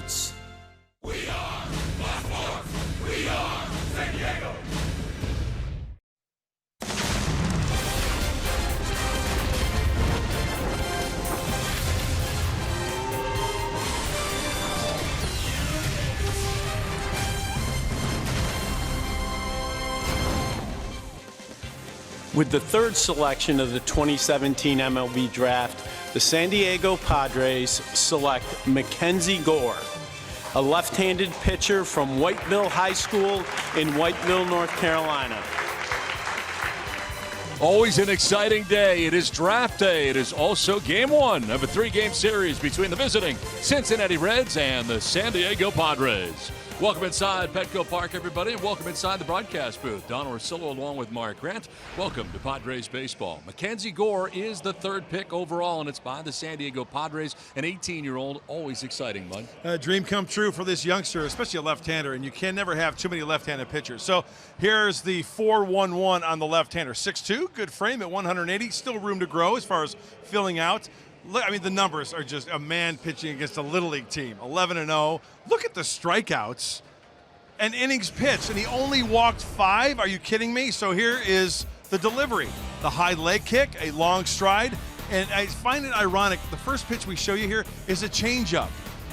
Sports. We are Baltimore. We are San Diego. With the third selection of the 2017 MLB Draft, the San Diego Padres select Mackenzie Gore, a left-handed pitcher from Whiteville High School in Whiteville, North Carolina. Always an exciting day. It is draft day. It is also game one of a three-game series between the visiting Cincinnati Reds and the San Diego Padres. Welcome inside Petco Park, everybody, and welcome inside the broadcast booth. Don Orsillo along with Mark Grant. Welcome to Padres Baseball. Mackenzie Gore is the third pick overall, and it's by the San Diego Padres, an 18-year-old. Always exciting, Mud. A dream come true for this youngster, especially a left-hander, and you can never have too many left-handed pitchers. So here's the 4-1-1 on the left-hander. 6'2", good frame at 180, still room to grow as far as filling out. Look, I mean, the numbers are just a man pitching against a Little League team, 11-0. Look at the strikeouts and innings pitched, and he only walked 5. Are you kidding me? So here is the delivery. The high leg kick, a long stride, and I find it ironic. The first pitch we show you here is a changeup.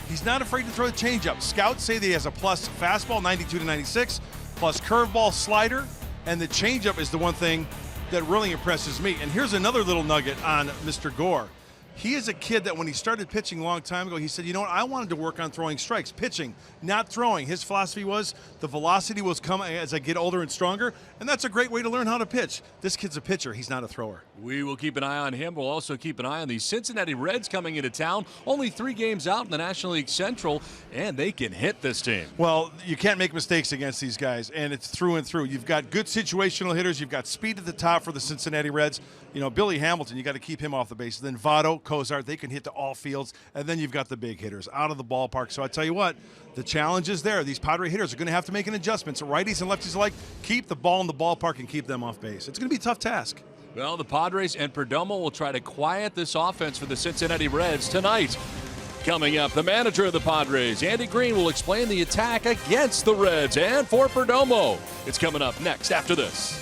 He's not afraid to throw a changeup. Scouts say that he has a plus fastball, 92 to 96, plus curveball, slider, and the changeup is the one thing that really impresses me. And here's another little nugget on Mr. Gore. He is a kid that when he started pitching a long time ago, he said, you know what, I wanted to work on throwing strikes, pitching, not throwing. His philosophy was the velocity was coming as I get older and stronger, and that's a great way to learn how to pitch. This kid's a pitcher. He's not a thrower. We will keep an eye on him. We'll also keep an eye on the Cincinnati Reds coming into town. Only 3 games out in the National League Central, and they can hit this team. Well, you can't make mistakes against these guys, and it's through and through. You've got good situational hitters. You've got speed at the top for the Cincinnati Reds. You know, Billy Hamilton, you got to keep him off the base. Then Votto, Cozart, they can hit to all fields. And then you've got the big hitters out of the ballpark. So I tell you what, the challenge is there. These Padre hitters are going to have to make an adjustment. So righties and lefties alike, keep the ball in the ballpark and keep them off base. It's going to be a tough task. Well, the Padres and Perdomo will try to quiet this offense for the Cincinnati Reds tonight. Coming up, the manager of the Padres, Andy Green, will explain the attack against the Reds and for Perdomo. It's coming up next after this.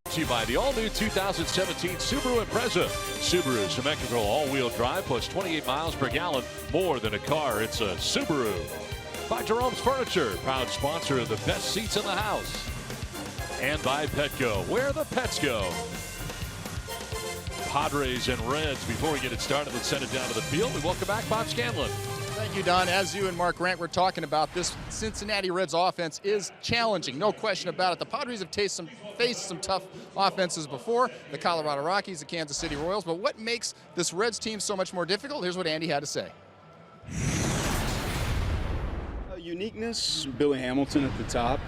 Brought to you by the all-new 2017 Subaru Impreza. Subaru symmetrical all-wheel drive plus 28 miles per gallon. More than a car, it's a Subaru. By Jerome's Furniture, proud sponsor of the best seats in the house. And by Petco, where the pets go. Padres and Reds. Before we get it started, let's send it down to the field. We welcome back Bob Scanlon. Thank you, Don. As you and Mark Grant were talking about, this Cincinnati Reds offense is challenging, no question about it. The Padres have faced some tough offenses before, the Colorado Rockies, the Kansas City Royals, but what makes this Reds team so much more difficult? Here's what Andy had to say. Uniqueness, Billy Hamilton at the top.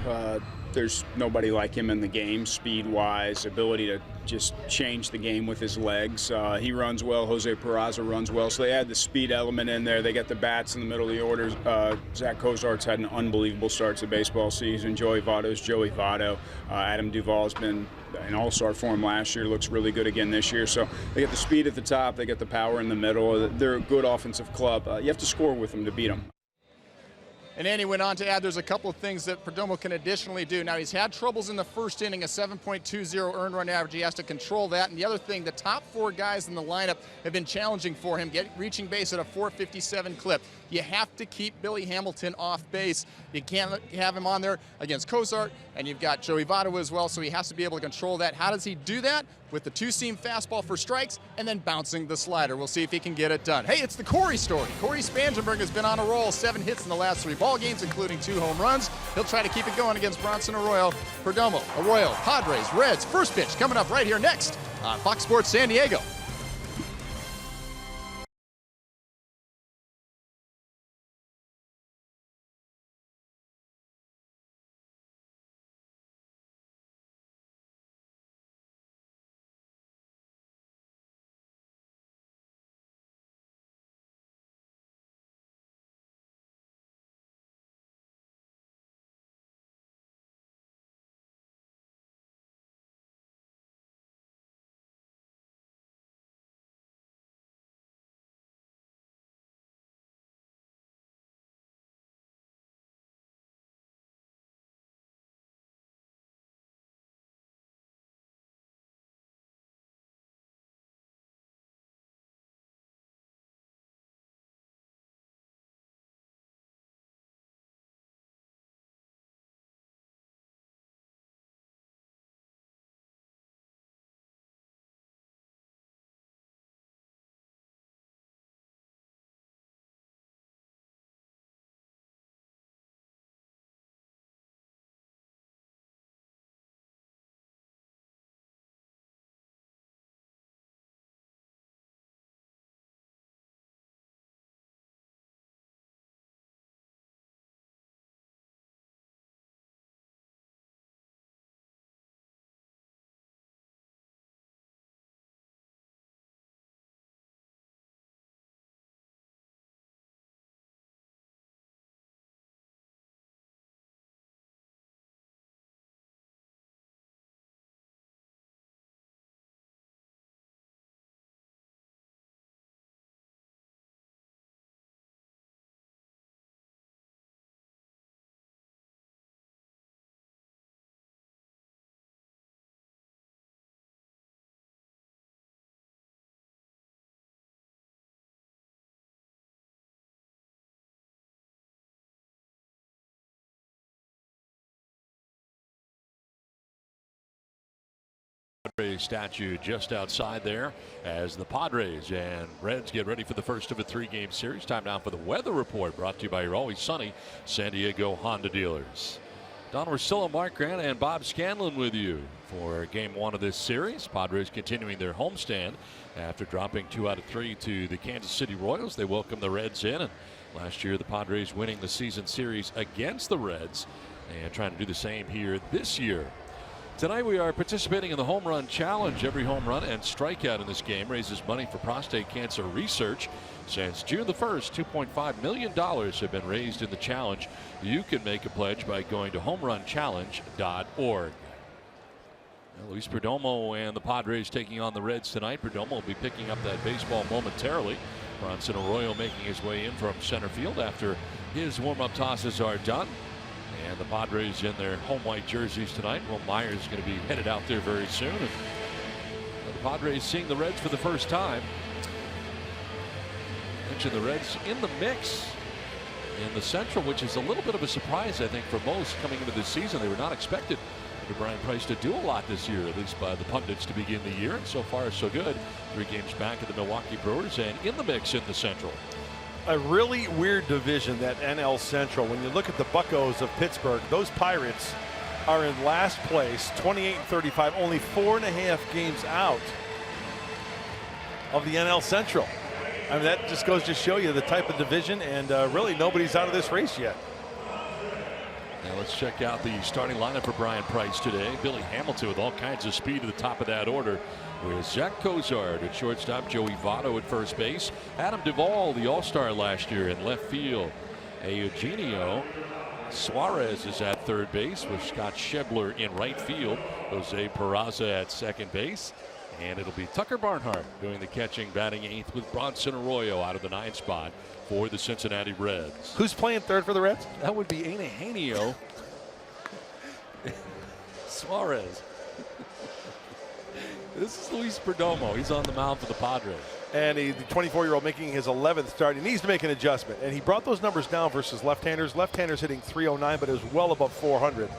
There's nobody like him in the game, speed-wise, ability to just change the game with his legs. He runs well. Jose Peraza runs well. So they add the speed element in there. They got the bats in the middle of the orders. Zach Cozart's had an unbelievable start to the baseball season. Joey Votto's Joey Votto. Adam Duvall's been in all-star form last year. Looks really good again this year. So they get the speed at the top. They get the power in the middle. They're a good offensive club. You have to score with them to beat them. And Andy went on to add there's a couple of things that Perdomo can additionally do. Now, he's had troubles in the first inning, a 7.20 earned run average. He has to control that. And the other thing, the top four guys in the lineup have been challenging for him, reaching base at a 457 clip. You have to keep Billy Hamilton off base. You can't have him on there against Cozart, and you've got Joey Votto as well, so he has to be able to control that. How does he do that? With the two-seam fastball for strikes and then bouncing the slider. We'll see if he can get it done. Hey, it's the Corey story. Corey Spangenberg has been on a roll, 7 hits in the last 3 ball games, including 2 home runs. He'll try to keep it going against Bronson Arroyo. Perdomo, Arroyo, Padres, Reds. First pitch coming up right here next on Fox Sports San Diego. Statue just outside there as the Padres and Reds get ready for the first of a 3-game series. Time now for the weather report, brought to you by your always sunny San Diego Honda dealers. Don Orsillo, Mark Grant, and Bob Scanlon with you for game 1 of this series. Padres continuing their homestand after dropping 2 out of 3 to the Kansas City Royals. They welcome the Reds in, and last year the Padres winning the season series against the Reds and trying to do the same here this year. Tonight we are participating in the Home Run Challenge. Every home run and strikeout in this game raises money for prostate cancer research. Since June the 1st, $2.5 million have been raised in the challenge. You can make a pledge by going to homerunchallenge.org. Luis Perdomo and the Padres taking on the Reds tonight. Perdomo will be picking up that baseball momentarily. Bronson Arroyo making his way in from center field after his warm-up tosses are done. And the Padres in their home white jerseys tonight. Will Myers is going to be headed out there very soon. And the Padres seeing the Reds for the first time. Mentioned the Reds in the mix in the Central, which is a little bit of a surprise, I think, for most coming into this season. They were not expected for Brian Price to do a lot this year, at least by the pundits to begin the year. And so far, so good. 3 games back at the Milwaukee Brewers and in the mix in the Central. A really weird division, that NL Central. When you look at the Buccos of Pittsburgh, those Pirates are in last place, 28-35, only 4.5 games out of the NL Central. I mean, that just goes to show you the type of division, and really nobody's out of this race yet. Now let's check out the starting lineup for Brian Price today. Billy Hamilton with all kinds of speed at the top of that order, with Zach Cozart at shortstop, Joey Votto at first base, Adam Duvall, the All-Star last year, in left field, Eugenio Suarez is at third base with Scott Schebler in right field, Jose Peraza at second base, and it'll be Tucker Barnhart doing the catching, batting 8th, with Bronson Arroyo out of the 9th spot for the Cincinnati Reds. Who's playing third for the Reds? That would be Eugenio Suarez. This is Luis Perdomo. He's on the mound for the Padres. And the 24-year-old making his 11th start. He needs to make an adjustment. And he brought those numbers down versus left-handers. Left-handers hitting .309, but it was well above 400.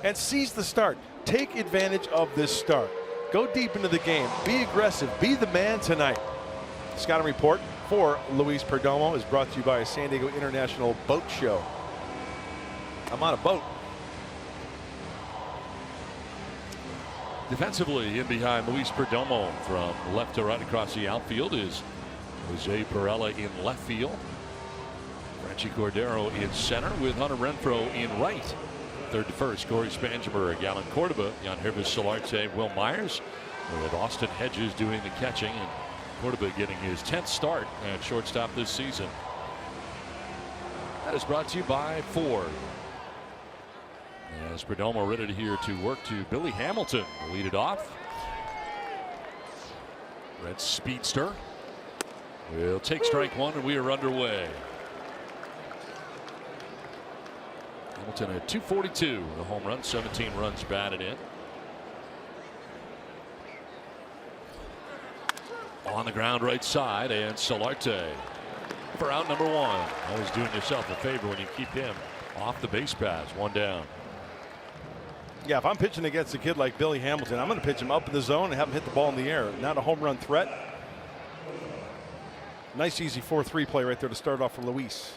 And seize the start. Take advantage of this start. Go deep into the game. Be aggressive. Be the man tonight. Scouting report for Luis Perdomo is brought to you by San Diego International Boat Show. I'm on a boat. Defensively, in behind Luis Perdomo from left to right across the outfield is Jose Perella in left field. Franchi Cordero in center with Hunter Renfroe in right. Third to first, Corey Spangenberg, Alan Cordova, Jan Hervis Solarte, Will Myers, with Austin Hedges doing the catching, and Cordova getting his 10th start at shortstop this season. That is brought to you by Ford. As Perdomo ready here to work to Billy Hamilton, lead it off. Red speedster will take strike one, and we are underway. Hamilton at 242, the home run, 17 runs batted in. On the ground right side, and Solarte for out number 1. Always doing yourself a favor when you keep him off the base paths. 1 down. Yeah, if I'm pitching against a kid like Billy Hamilton, I'm going to pitch him up in the zone and have him hit the ball in the air. Not a home run threat. Nice easy 4-3 play right there to start off for Luis.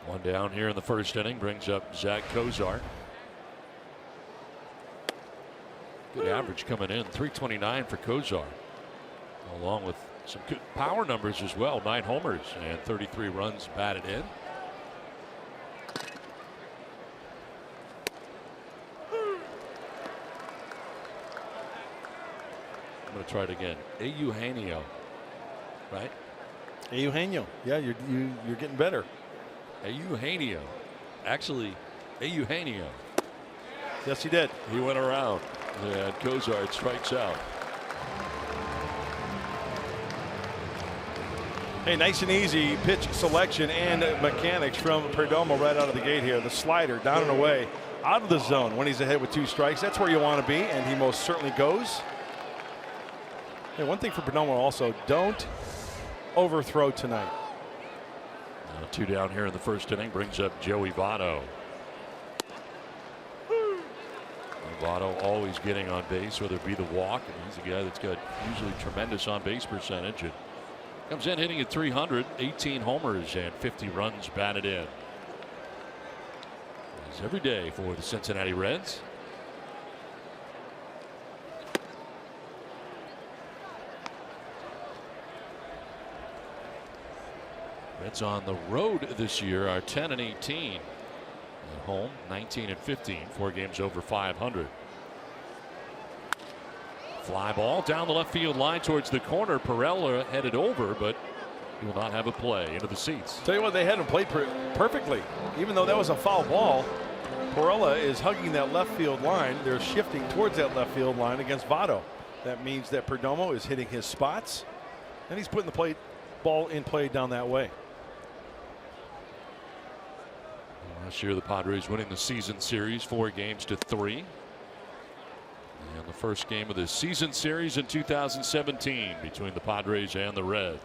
1 down here in the first inning brings up Zach Cozart. Good average coming in, 329 for Cozart, along with some good power numbers as well. 9 homers and 33 runs batted in. I'm going to try it again. Eugenio, right? Eugenio, yeah, you're getting better. Eugenio, actually, Eugenio. Yes, he did. He went around, and Cozart strikes out. Hey, nice and easy pitch selection and mechanics from Perdomo right out of the gate here. The slider down and away, out of the zone when he's ahead with 2 strikes. That's where you want to be, and he most certainly goes. Hey, one thing for Perdomo also, don't overthrow tonight. 2 down here in the first inning brings up Joey Votto. Votto always getting on base, whether it be the walk, and he's a guy that's got usually tremendous on base percentage. And comes in hitting at 300, 18 homers and 50 runs batted in. He's every day for the Cincinnati Reds. Reds on the road this year are 10-18. At home, 19-15. 4 games over 500. Fly ball down the left field line towards the corner. Perella headed over, but he will not have a play into the seats. Tell you what, they had him played perfectly. Even though that was a foul ball, Perella is hugging that left field line. They're shifting towards that left field line against Votto. That means that Perdomo is hitting his spots, and he's putting the ball in play down that way. Last year, the Padres winning the season series 4-3. And the first game of the season series in 2017 between the Padres and the Reds.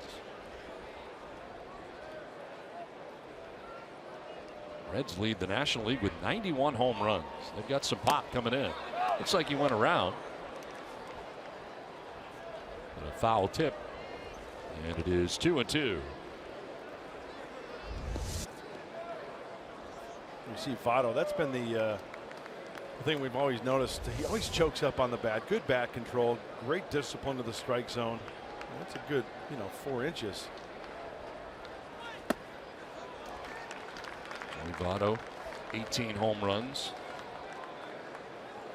Reds lead the National League with 91 home runs. They've got some pop coming in. Looks like he went around. And a foul tip. And it is 2-2. You see Votto, that's been the thing we've always noticed. He always chokes up on the bat. Good bat control, great discipline to the strike zone. That's a good, 4 inches. Votto, 18 home runs.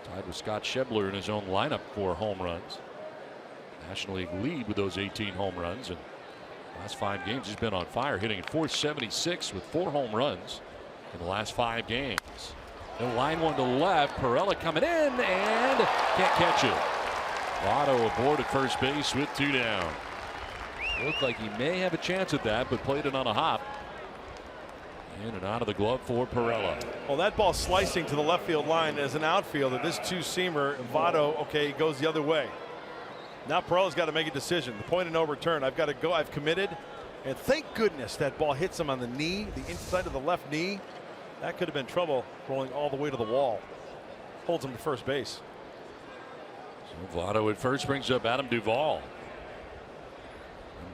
Tied with Scott Schebler in his own lineup for home runs. National League lead with those 18 home runs. And last 5 games he's been on fire, hitting at .476 with 4 home runs in the last 5 games. The line one to left. Perella coming in and can't catch it. Votto aboard at first base with 2 down. Looked like he may have a chance at that, but played it on a hop. In and out of the glove for Perella. Well, that ball slicing to the left field line as an outfielder. This 2-seamer, Votto, okay, goes the other way. Now Perella's got to make a decision. The point of no return. I've got to go. I've committed. And thank goodness that ball hits him on the knee, the inside of the left knee. That could have been trouble rolling all the way to the wall. Holds him to first base. So Votto at first brings up Adam Duvall.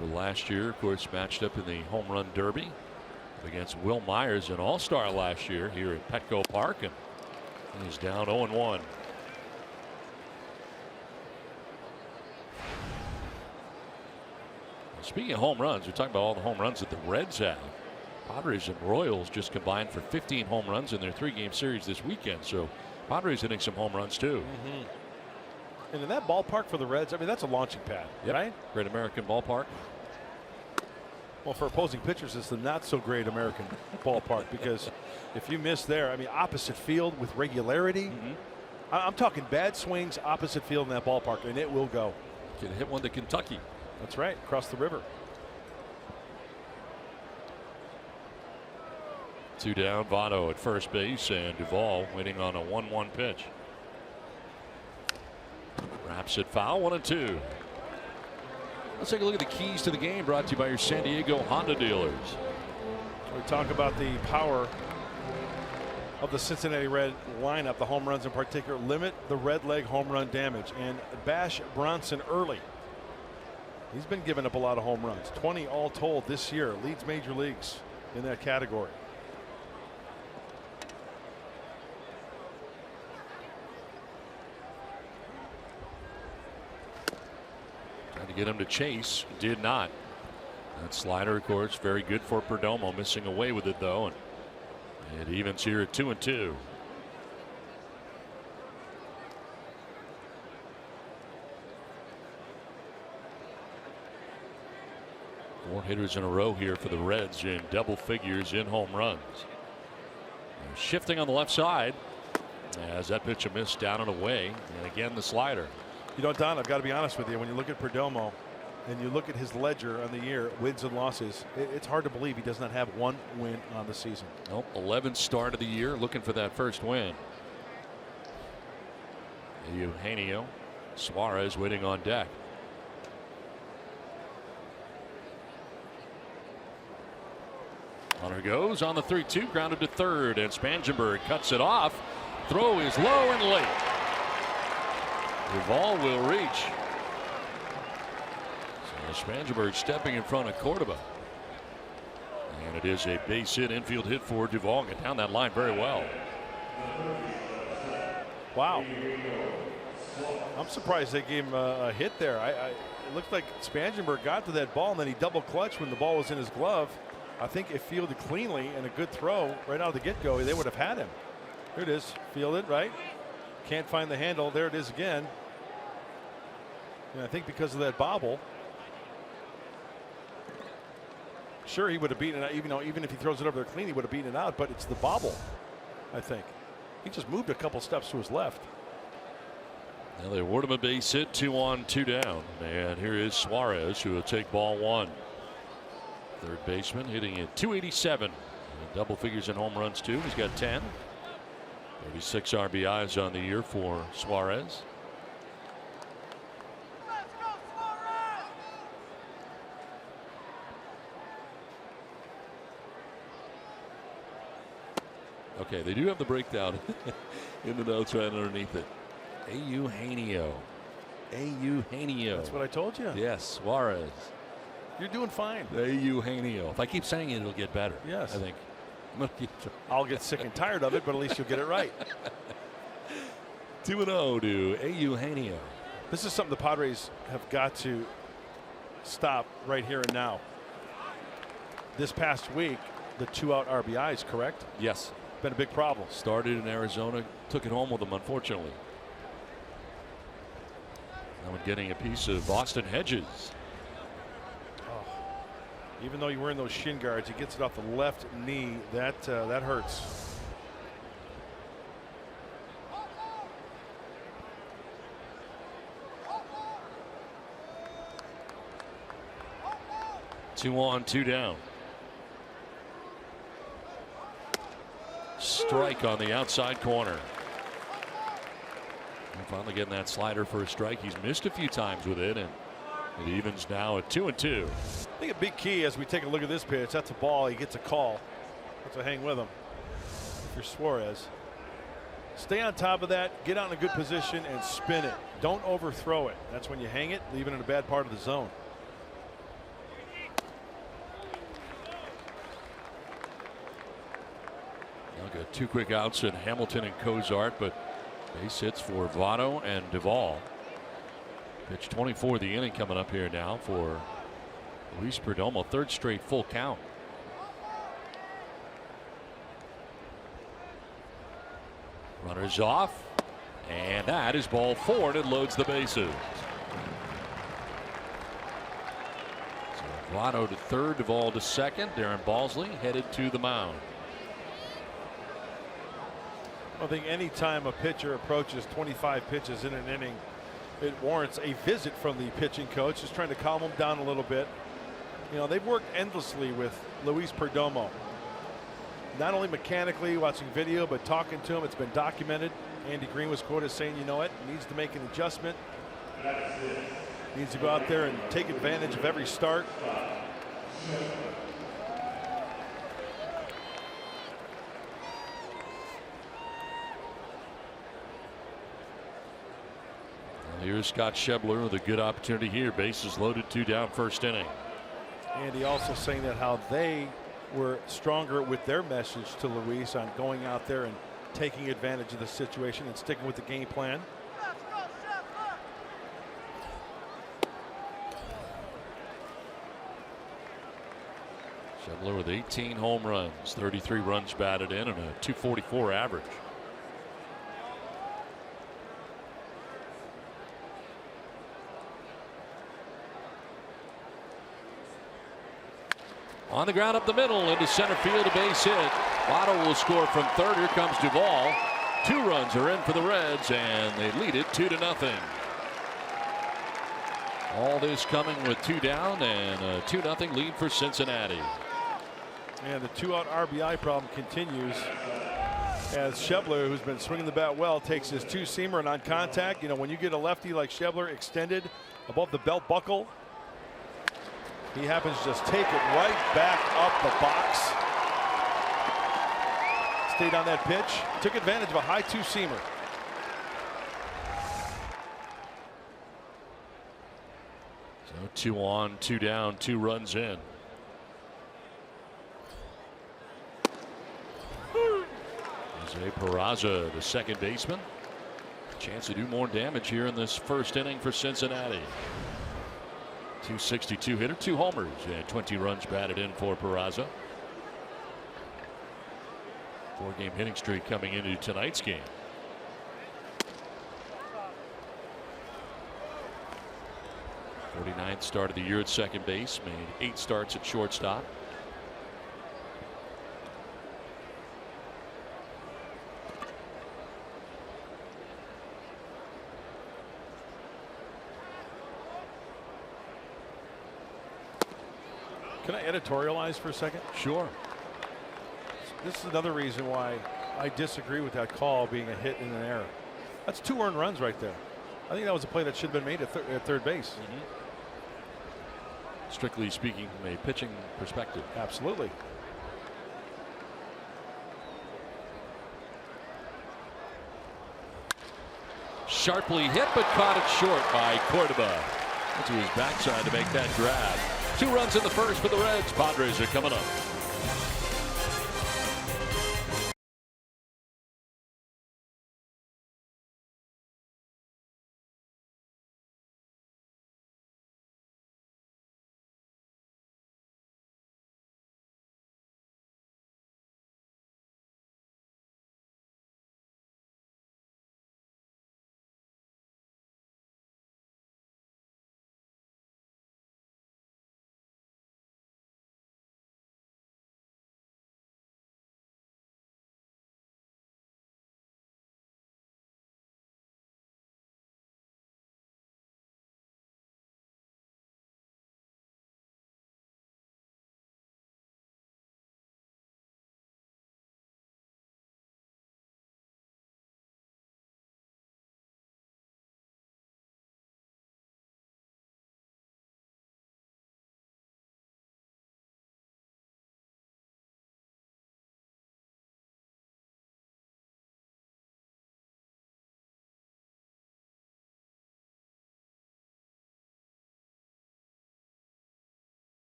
Remember last year, of course, matched up in the home run derby against Will Myers, an all-star last year here at Petco Park, and he's down 0-1. Speaking of home runs, we're talking about all the home runs that the Reds have. Padres and Royals just combined for 15 home runs in their 3-game series this weekend. So Padres hitting some home runs too. And in that ballpark for the Reds, I mean, that's a launching pad, right? Great American Ballpark. Well, for opposing pitchers, it's the not so great American ballpark, because if you miss there, I mean, opposite field with regularity. I'm talking bad swings opposite field in that ballpark, and it will go. Can hit one to Kentucky. That's right, across the river. 2 down, Votto at first base, and Duvall waiting on a 1-1 pitch. Wraps it foul, 1-2. Let's take a look at the keys to the game, brought to you by your San Diego Honda dealers. We talk about the power of the Cincinnati Red lineup, the home runs in particular. Limit the red leg home run damage and bash Bronson early. He's been giving up a lot of home runs, 20 all told this year, leads major leagues in that category. Trying to get him to chase, did not. That slider, of course, very good for Perdomo, missing away with it though, and it evens here at 2-2. 4 hitters in a row here for the Reds in double figures in home runs. And shifting on the left side as that pitch a miss down and away, and again the slider. You know, Don, I've got to be honest with you. When you look at Perdomo and you look at his ledger on the year, wins and losses, it's hard to believe he does not have 1 win on the season. Nope, 11th start of the year, looking for that first win. Eugenio Suarez waiting on deck. Hunter goes on the 3-2, grounded to third, and Spangenberg cuts it off. Throw is low and late. Duvall will reach. So Spangenberg stepping in front of Cordova. And it is a base hit, infield hit for Duvall. Get down that line very well. Wow. I'm surprised they gave him a hit there. It looked like Spangenberg got to that ball and then he double clutched when the ball was in his glove. I think if fielded cleanly and a good throw right out of the get-go, they would have had him. Here it is, fielded right. Can't find the handle. There it is again. And I think because of that bobble, sure, he would have beaten it out. Even if he throws it over there clean, he would have beaten it out. But it's the bobble, I think. He just moved a couple steps to his left. Now they award him a base hit, 2 on, 2 down. And here is Suarez, who will take ball 1. Third baseman hitting at 287 Double figures in home runs, too. He's got 10. 36 RBIs on the year for Suarez. Okay, they do have the breakdown in the notes right underneath it. Eugenio. That's what I told you. Yes, Suarez. You're doing fine. Eugenio. If I keep saying it, it'll get better. Yes. I think. I'll get sick and tired of it, but at least you'll get it right. 2-0 to Eugenio. This is something the Padres have got to stop right here and now. This past week, the 2-out RBIs, correct? Yes. Been a big problem. Started in Arizona, took it home with them, unfortunately. Now we're getting a piece of Austin Hedges. Even though you're wearing those shin guards, he gets it off the left knee. That hurts. Two on, two down. Strike on the outside corner. And finally getting that slider for a strike. He's missed a few times with it, and it evens now at 2-2. I think a big key as we take a look at this pitch, that's a ball. He gets a call. That's a hang with him. If you're Suarez, stay on top of that, get out in a good position, and spin it. Don't overthrow it. That's when you hang it, leave it in a bad part of the zone. Now got two quick outs in Hamilton and Cozart, but base hits for Votto and Duvall. Pitch 24 of the inning coming up here now for Luis Perdomo. Third straight full count. Runners off, and that is ball four, and it loads the bases. So Votto to third, Duvall to second. Darren Balsley headed to the mound. I think any time a pitcher approaches 25 pitches in an inning, it warrants a visit from the pitching coach, just trying to calm him down a little bit. You know, they've worked endlessly with Luis Perdomo, not only mechanically watching video, but talking to him. It's been documented. Andy Green was quoted saying, you know what, needs to make an adjustment, needs to go out there and take advantage of every start. Here's Scott Schebler with a good opportunity here. Bases loaded, two down, first inning. And he also saying that how they were stronger with their message to Luis on going out there and taking advantage of the situation and sticking with the game plan. Schebler with 18 home runs, 33 runs batted in, and a .244 average. On the ground up the middle into center field, a base hit. Votto will score from third. Here comes Duvall. 2 runs are in for the Reds, and they lead it 2-0. All this coming with 2 down and a 2-0 lead for Cincinnati. And the 2-out RBI problem continues as Schebler, who's been swinging the bat well, takes his 2-seamer and on contact. You know, when you get a lefty like Schebler extended above the belt buckle, he happens to just take it right back up the box. Stayed on that pitch. Took advantage of a high 2-seamer. So 2 on, 2 down, 2 runs in. Jose Peraza, the second baseman. Chance to do more damage here in this first inning for Cincinnati. .262 hitter, 2 homers, and 20 runs batted in for Peraza. 4-game hitting streak coming into tonight's game. .49th start of the year at second base, made 8 starts at shortstop. Can I editorialize for a second? Sure. this is another reason why I disagree with that call being a hit and an error. That's 2 earned runs right there. I think that was a play that should have been made at third base. Strictly speaking, from a pitching perspective. Absolutely. Sharply hit, but caught it short by Cordoba. To his backside to make that grab. 2 runs in the first for the Reds. Padres are coming up.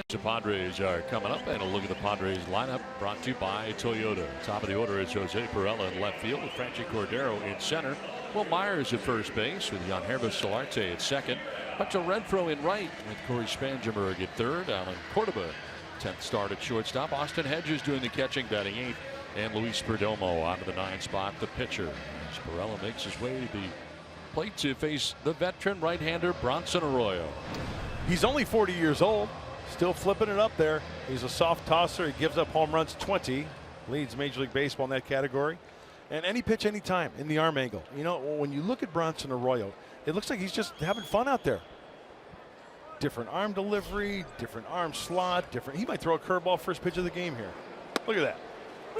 The Padres are coming up, and a look at the Padres lineup brought to you by Toyota. Top of the order is Jose Perella in left field with Franchi Cordero in center. Will Myers at first base with Yangervis Solarte at second. Hunter Renfroe in right with Corey Spangenberg at third. Alan Cordoba 10th start at shortstop. Austin Hedges doing the catching, batting 8th. And Luis Perdomo out of the 9th spot, the pitcher. As Perella makes his way to the plate to face the veteran right-hander Bronson Arroyo. He's only 40 years old. Still flipping it up there. He's a soft tosser. He gives up home runs 20. Leads Major League Baseball in that category. And any pitch, anytime in the arm angle. You know, when you look at Bronson Arroyo, it looks like he's just having fun out there. Different arm delivery, different arm slot, different. He might throw a curveball first pitch of the game here. Look at that.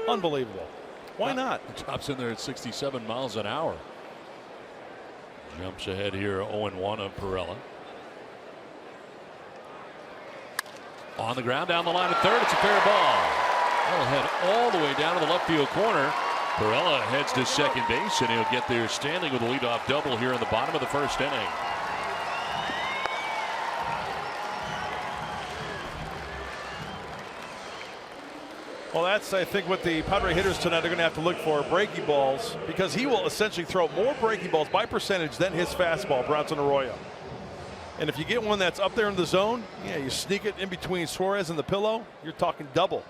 Unbelievable. Why not? Drops in there at 67 miles an hour. Jumps ahead here 0-1 of Perella. On the ground down the line at third. It's a fair ball. That'll head all the way down to the left field corner. Perella heads to second base, and he'll get there standing with a leadoff double here in the bottom of the first inning. Well, that's, I think, what the Padre hitters tonight are going to have to look for, breaking balls, because he will essentially throw more breaking balls by percentage than his fastball, Bronson Arroyo. And if you get one that's up there in the zone, yeah, you sneak it in between Suarez and the pillow, you're talking double.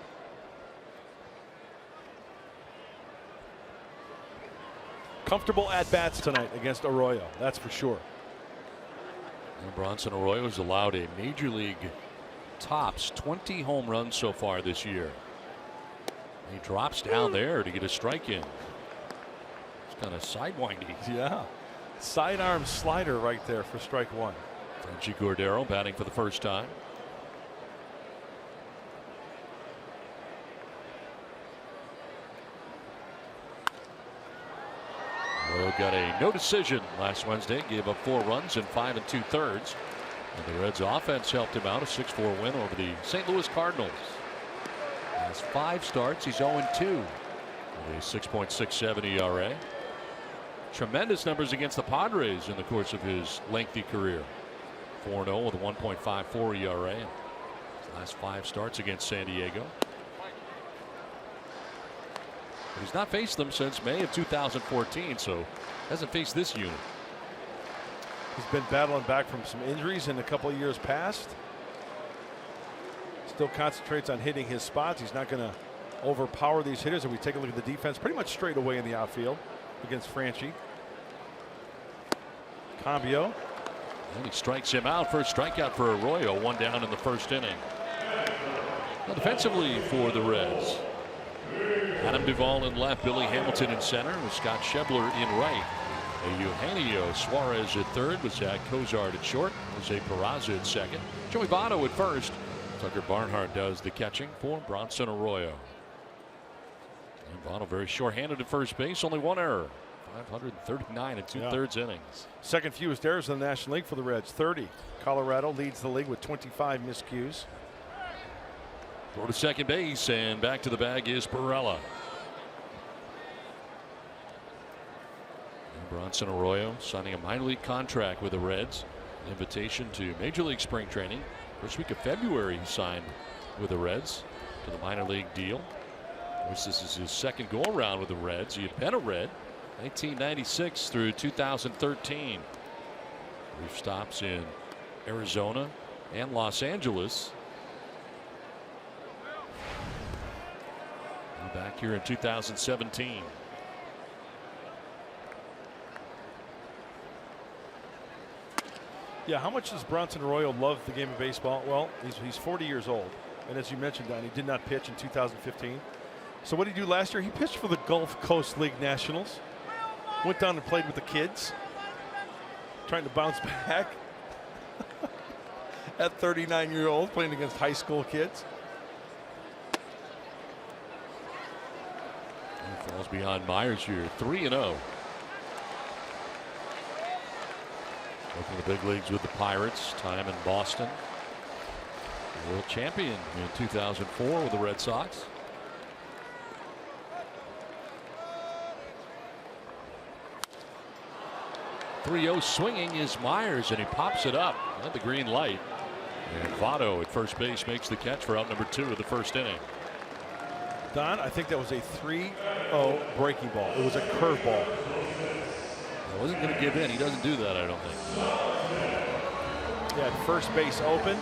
Comfortable at-bats tonight against Arroyo, that's for sure. And Bronson Arroyo has allowed a Major League tops 20 home runs so far this year. He drops down there to get a strike in. It's kind of sidewinding. Yeah, sidearm slider right there for strike one. Franchi Cordero batting for the first time. Arroyo got a no decision last Wednesday, gave up 4 runs in 5 2/3. And the Reds offense helped him out, a 6-4 win over the St. Louis Cardinals. He has 5 starts, he's 0-2 with a 6.67 ERA. Tremendous numbers against the Padres in the course of his lengthy career. 4-0 with a 1.54 ERA. His last 5 starts against San Diego. But he's not faced them since May of 2014, so hasn't faced this unit. He's been battling back from some injuries in a couple of years past. Still concentrates on hitting his spots. He's not going to overpower these hitters. If we take a look at the defense, pretty much straight away in the outfield against Franchi. Cambio. And he strikes him out. First strikeout for Arroyo. 1 down in the first inning. Now defensively for the Reds, Adam Duvall in left, Billy Hamilton in center, with Scott Schebler in right. Eugenio Suarez at third, with Zach Cozart at short, Jose Peraza at second, Joey Votto at first. Tucker Barnhart does the catching for Bronson Arroyo. And Votto very short-handed at first base, only 1 error. 539 and 2/3 innings. Second fewest errors in the National League for the Reds, 30. Colorado leads the league with 25 miscues. Throw to second base, and back to the bag is Barella. And Bronson Arroyo signing a minor league contract with the Reds. An invitation to Major League spring training. First week of February he signed with the Reds to the minor league deal. This is his second go around with the Reds. He had been a Red 1996 through 2013. Brief stops in Arizona and Los Angeles. Now back here in 2017. Yeah, how much does Bronson Arroyo love the game of baseball? Well, he's 40 years old. And as you mentioned, Don, he did not pitch in 2015. So what did he do last year? He pitched for the Gulf Coast League Nationals. Went down and played with the kids. Trying to bounce back. At 39-year-old, playing against high school kids. He falls behind Myers here, 3-0. Working the big leagues with the Pirates, time in Boston. World champion in 2004 with the Red Sox. .30 swinging is Myers, and he pops it up at the green light. And Votto at first base makes the catch for out number 2 of the first inning. Don, I think that was a 3-0 breaking ball. It was a curveball. I wasn't going to give in. He doesn't do that, I don't think. Yeah, first base open.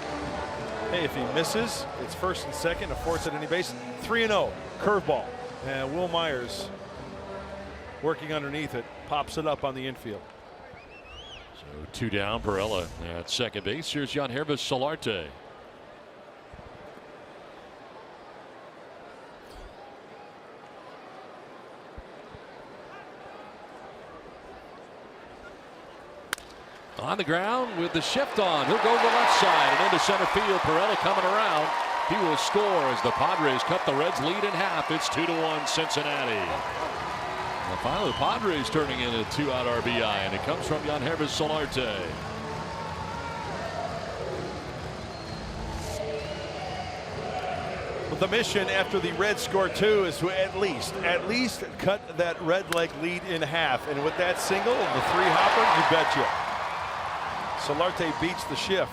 Hey, if he misses, it's first and second, a force at any base. 3-0, curveball. And Will Myers, working underneath it, pops it up on the infield. So 2 down, Barella at second base. Here's Yangervis Solarte. On the ground with the shift on. He'll go to the left side and into center field. Barella coming around. He will score as the Padres cut the Reds' lead in half. It's 2-1 Cincinnati. And finally, the Padres turning in a 2-out RBI, and it comes from Yangervis Solarte. But the mission after the Reds score 2 is to at least cut that Red leg lead in half. And with that single and the 3-hopper, you betcha. Solarte beats the shift.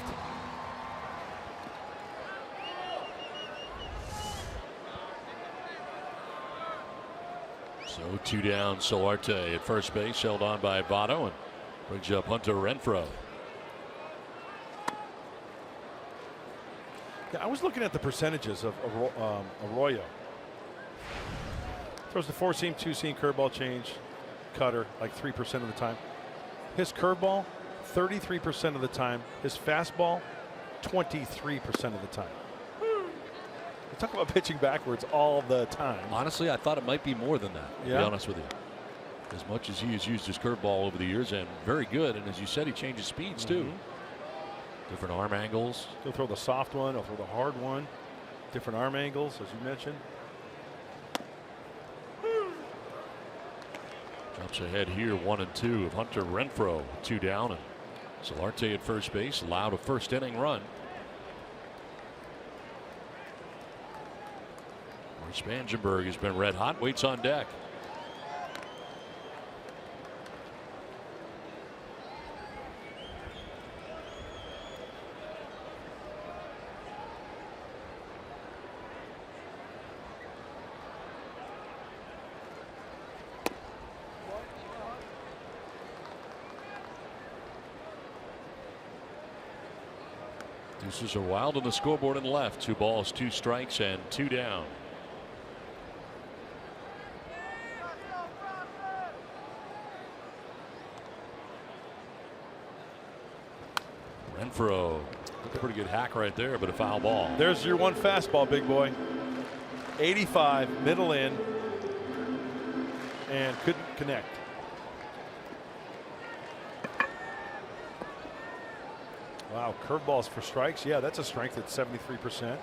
So 2 down, Solarte at first base, held on by Votto, and brings up Hunter Renfroe. Yeah, I was looking at the percentages of Arroyo. Throws the 4-seam, 2-seam, curveball change, cutter like 3% of the time. His curveball, 33% of the time. His fastball, 23% of the time. We talk about pitching backwards all the time. Honestly, I thought it might be more than that, to be honest with you. As much as he has used his curveball over the years, and very good. And as you said, he changes speeds too. Different arm angles. He'll throw the soft one, he'll throw the hard one. Different arm angles, as you mentioned. Jumps ahead here, 1 and 2 of Hunter Renfroe, 2 down, and Solarte at first base allowed a first inning run. Spangenberg has been red hot, waits on deck. Deuces are wild on the scoreboard and left. 2 balls, 2 strikes, and 2 down. Renfroe, a pretty good hack right there, but a foul ball. There's your one fastball, big boy. 85, middle in, and couldn't connect. Wow, curveballs for strikes. Yeah, that's a strength at 73%.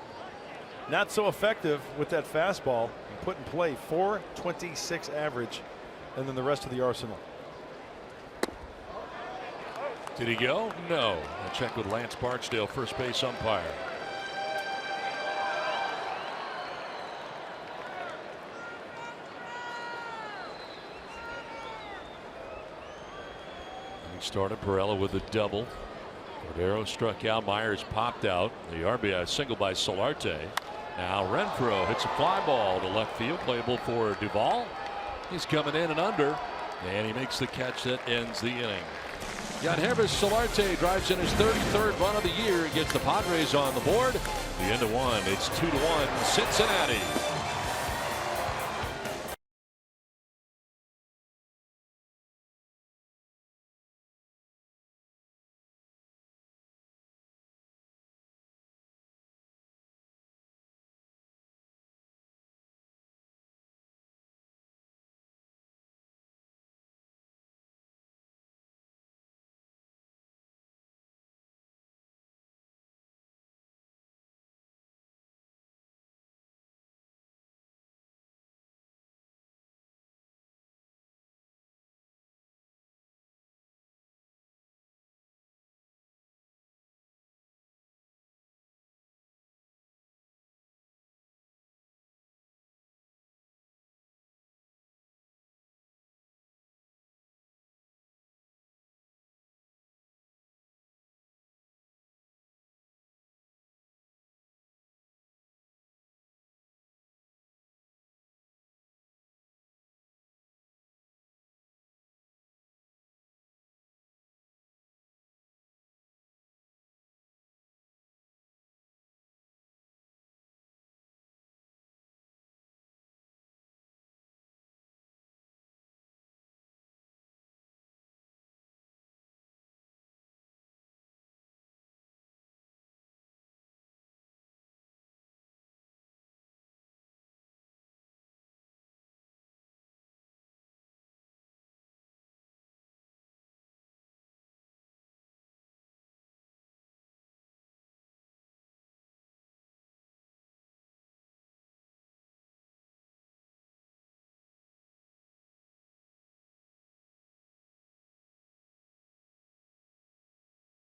Not so effective with that fastball. Put in play 426 average, and then the rest of the arsenal. Did he go? No. I'll check with Lance Barksdale, first base umpire. He started Perella with a double. Cordero struck out. Myers popped out. The RBI single by Solarte. Now Renfroe hits a fly ball to left field, playable for Duvall. He's coming in and under, and he makes the catch that ends the inning. Yangervis Solarte drives in his 33rd run of the year. He gets the Padres on the board. The end of one. It's 2-1 Cincinnati.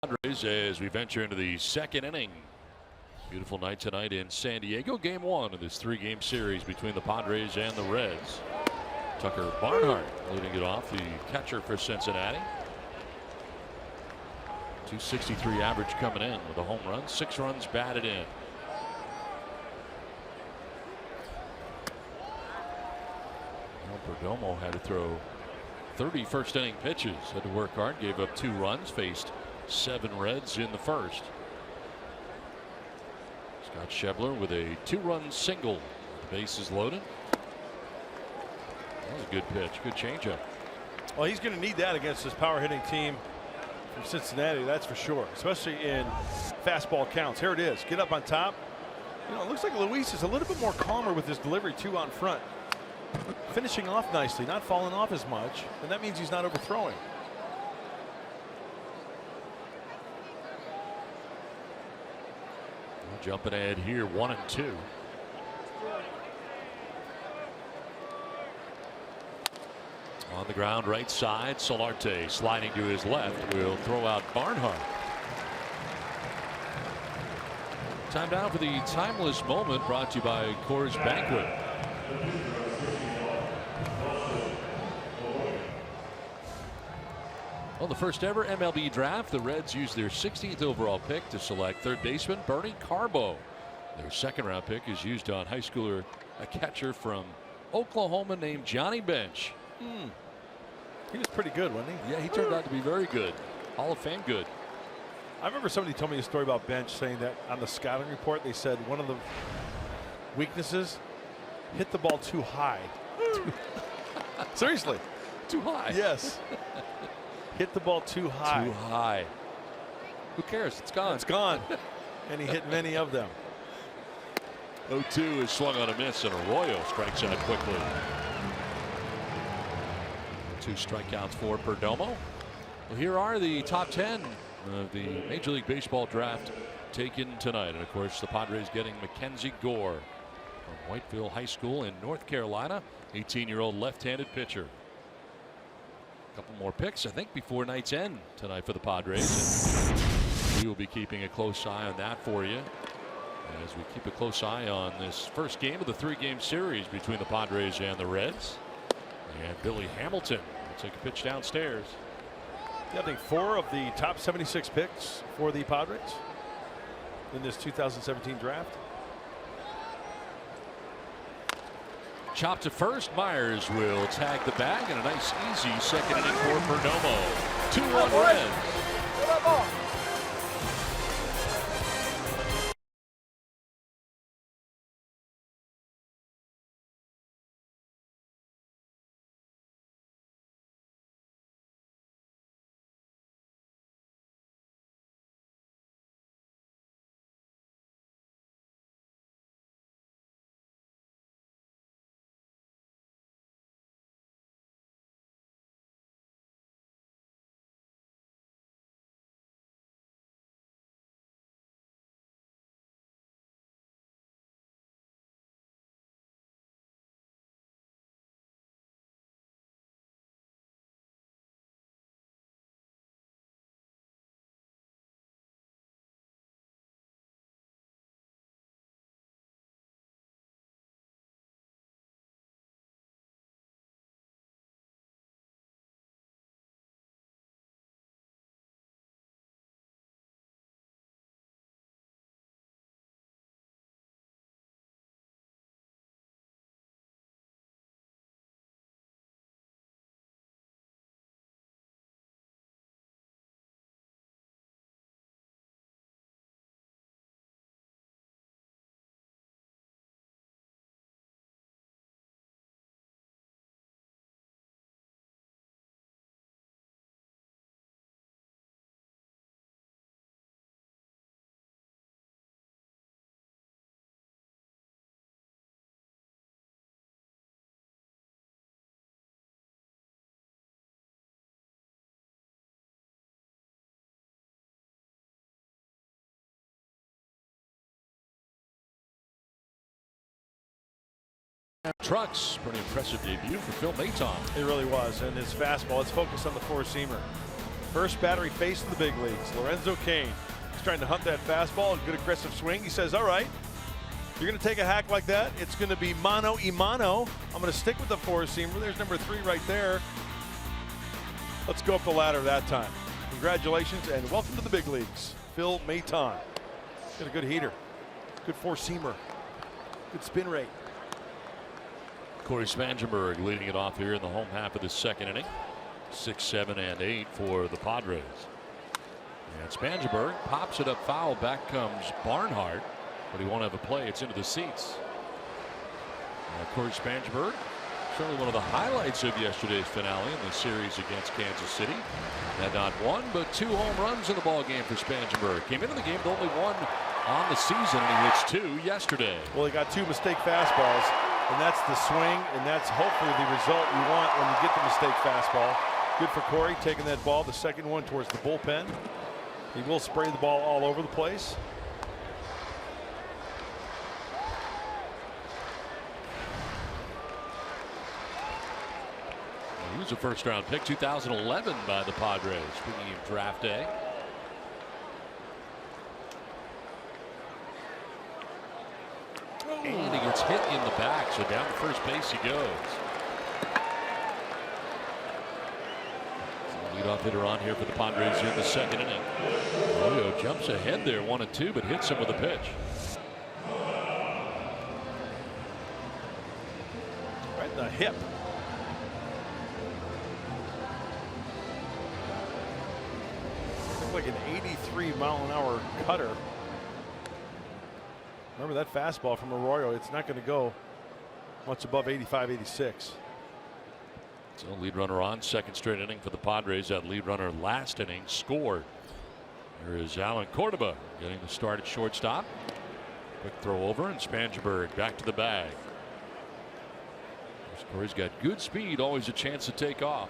Padres as we venture into the second inning. Beautiful night tonight in San Diego. Game one of this three-game series between the Padres and the Reds. Tucker Barnhart leading it off, the catcher for Cincinnati. 263 average coming in with a home run, 6 runs batted in. Perdomo had to throw 30 first inning pitches, had to work hard, gave up 2 runs, faced 7 Reds in the first. Scott Schebler with a 2-run single. The bases loaded. That was a good pitch, good changeup. Well, he's going to need that against this power hitting team from Cincinnati, that's for sure, especially in fastball counts. Here it is, get up on top. You know, it looks like Luis is a little bit more calmer with his delivery too on front. Finishing off nicely, not falling off as much, and that means he's not overthrowing. Jumping ahead here, 1-2. On the ground, right side, Solarte sliding to his left will throw out Barnhart. Time down for the timeless moment, brought to you by Coors Banquet. Well, the first ever MLB draft, the Reds used their 16th overall pick to select third baseman Bernie Carbo. Their second round pick is used on high schooler, a catcher from Oklahoma named Johnny Bench. He was pretty good, wasn't he? Yeah, he turned out to be very good. Hall of Fame good. I remember somebody told me a story about Bench, saying that on the scouting report they said one of the weaknesses, hit the ball too high. Seriously. Too high. Yes. Hit the ball too high. Too high. Who cares? It's gone. It's gone. And he hit many of them. 0-2 is swung on a miss, and Arroyo strikes out quickly. 2 strikeouts for Perdomo. Well, here are the top 10 of the Major League Baseball draft taken tonight. And of course, the Padres getting Mackenzie Gore from Whiteville High School in North Carolina, 18-year-old left-handed pitcher. A couple more picks, I think, before night's end tonight for the Padres. And we will be keeping a close eye on that for you as we keep a close eye on this first game of the 3-game series between the Padres and the Reds. And Billy Hamilton will take a pitch downstairs. Yeah, I think 4 of the top 76 picks for the Padres in this 2017 draft. Chop to first. Myers will tag the bag, and a nice easy second inning for Perdomo. 2-1 Reds. Trucks, pretty impressive debut for Phil Maton. It really was, and his fastball, let's focus on the 4-seamer. First batter he faced in the big leagues, Lorenzo Cain. He's trying to hunt that fastball, a good aggressive swing. He says, all right, you're going to take a hack like that. It's going to be mano y mano. I'm going to stick with the 4-seamer. There's number 3 right there. Let's go up the ladder that time. Congratulations and welcome to the big leagues, Phil Maton. Got a good heater, good 4-seamer, good spin rate. Corey Spangenberg leading it off here in the home half of the second inning. 6, 7, and 8 for the Padres. And Spangenberg pops it up foul. Back comes Barnhart, but he won't have a play. It's into the seats. Corey Spangenberg, certainly one of the highlights of yesterday's finale in the series against Kansas City. Had not 1, but 2 home runs in the ball game for Spangenberg. Came into the game with only 1 on the season, and he hits 2 yesterday. Well, he got 2 mistake fastballs. And that's the swing, and that's hopefully the result you want when you get the mistake fastball. Good for Corey taking that ball, the second one, towards the bullpen. He will spray the ball all over the place. He was a first-round pick, 2011 by the Padres. Speaking of draft day. And he gets hit in the back, so down to first base he goes. Leadoff hitter on here for the Padres in the second inning. Arroyo jumps ahead there, 1-2, but hits him with a pitch. Right in the hip. Looks like an 83-mile-an-hour cutter. Remember that fastball from Arroyo, it's not going to go much above 85, 86. So lead runner on, second straight inning for the Padres. That lead runner last inning scored. There is Alan Cordoba getting the start at shortstop. Quick throw over, and Spangenberg back to the bag. Corey's got good speed, always a chance to take off.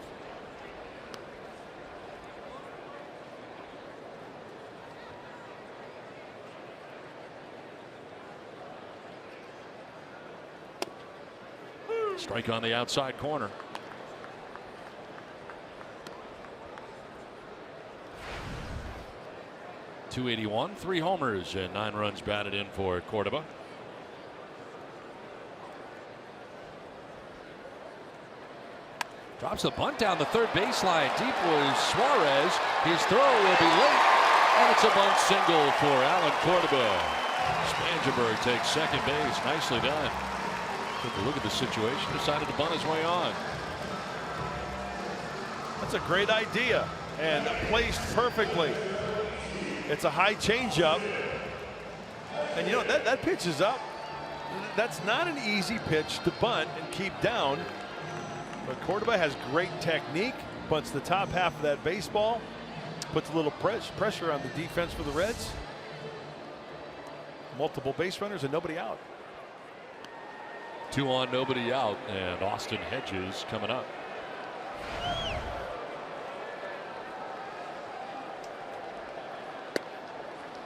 Strike on the outside corner. .281, 3 homers and 9 runs batted in for Cordoba. Drops a bunt down the third baseline. Deep was Suarez. His throw will be late, and it's a bunt single for Alan Cordoba. Spangenberg takes second base. Nicely done. Took a look at the situation, decided to bunt his way on. That's a great idea and placed perfectly. It's a high changeup, and you know that pitch is up. That's not an easy pitch to bunt and keep down. But Cordoba has great technique, bunts the top half of that baseball, puts a little pressure on the defense for the Reds. Multiple base runners and nobody out. 2 on, nobody out, and Austin Hedges coming up.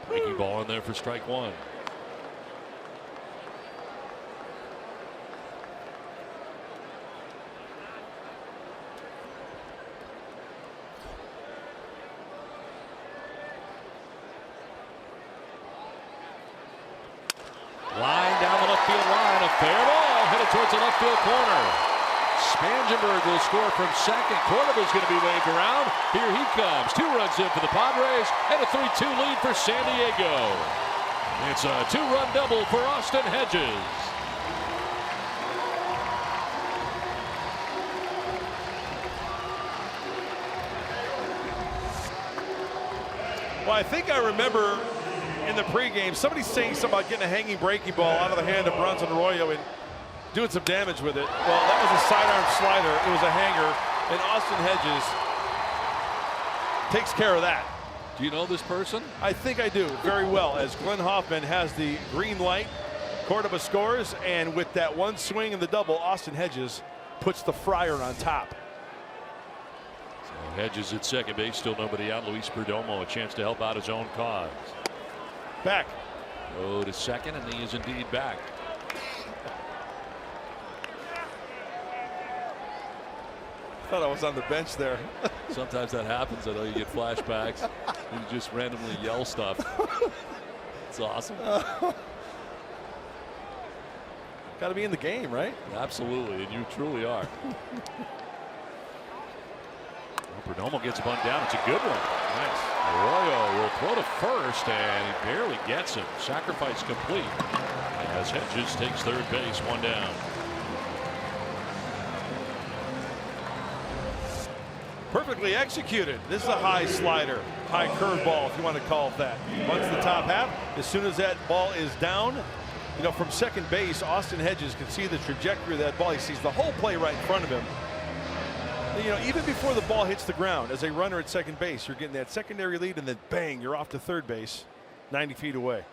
Breaking ball in there for strike 1. Line down the left field line, a fair ball headed towards the left field corner. Spangenberg will score from second. Cordoba's going to be waved around. Here he comes. 2 runs in for the Padres and a 3-2 lead for San Diego. It's a 2-run double for Austin Hedges. Well, I think I remember in the pregame somebody saying something about getting a hanging breaking ball out of the hand of Bronson Arroyo and doing some damage with it. Well, that was a sidearm slider. It was a hanger, and Austin Hedges takes care of that. Do you know this person? I think I do very well, as Glenn Hoffman has the green light. Cordoba scores, and with that one swing in the double, Austin Hedges puts the fryer on top. So Hedges at second base, still nobody out. Luis Perdomo a chance to help out his own cause. Back. Go to second, and he is indeed back. Thought I was on the bench there. Sometimes that happens. I know you get flashbacks. You just randomly yell stuff. It's awesome. Got to be in the game, right? Absolutely, and you truly are. Perdomo gets a bunt down. It's a good one. Nice. Arroyo will throw to first, and he barely gets him. Sacrifice complete as Hedges takes third base, 1 down. Perfectly executed. This is a high slider, high curveball, if you want to call it that. Once the top half, as soon as that ball is down, you know, from second base, Austin Hedges can see the trajectory of that ball. He sees the whole play right in front of him. You know, even before the ball hits the ground, as a runner at second base, you're getting that secondary lead, and then bang, you're off to third base, 90 feet away.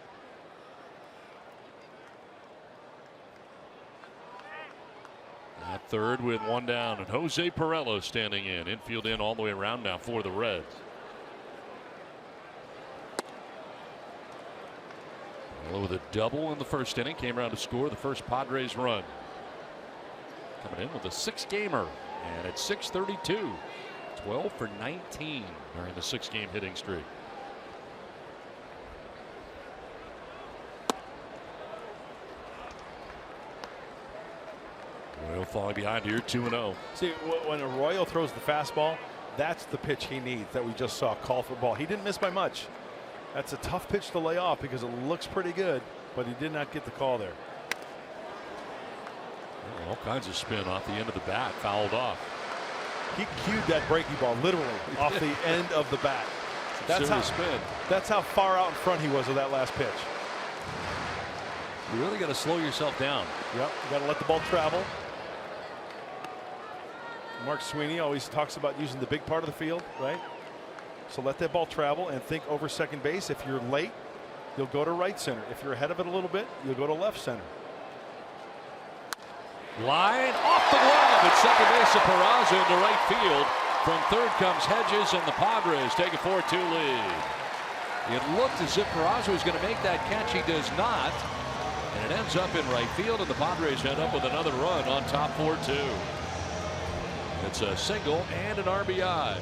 At third with 1 down, and Jose Pirello standing in. Infield in all the way around now for the Reds. Pirello with a double in the first inning, came around to score the first Padres run. Coming in with a 6-gamer. And at 6:32, 12 for 19 during the 6-game hitting streak. Arroyo falling behind here, 2-0. See, when Arroyo throws the fastball, that's the pitch he needs that we just saw call for ball. He didn't miss by much. That's a tough pitch to lay off because it looks pretty good, but he did not get the call there. All kinds of spin off the end of the bat, fouled off. He cued that breaking ball literally off the end of the bat. That's how far out in front he was with that last pitch. You really got to slow yourself down. Yep, you got to let the ball travel. Mark Sweeney always talks about using the big part of the field, right? So let that ball travel and think over second base. If you're late, you'll go to right center. If you're ahead of it a little bit, you'll go to left center. Line off the glove at second base of Peraza into right field. From third comes Hedges, and the Padres take a 4-2 lead. It looked as if Peraza was going to make that catch. He does not. And it ends up in right field, and the Padres end up with another run on top 4-2. It's a single and an RBI.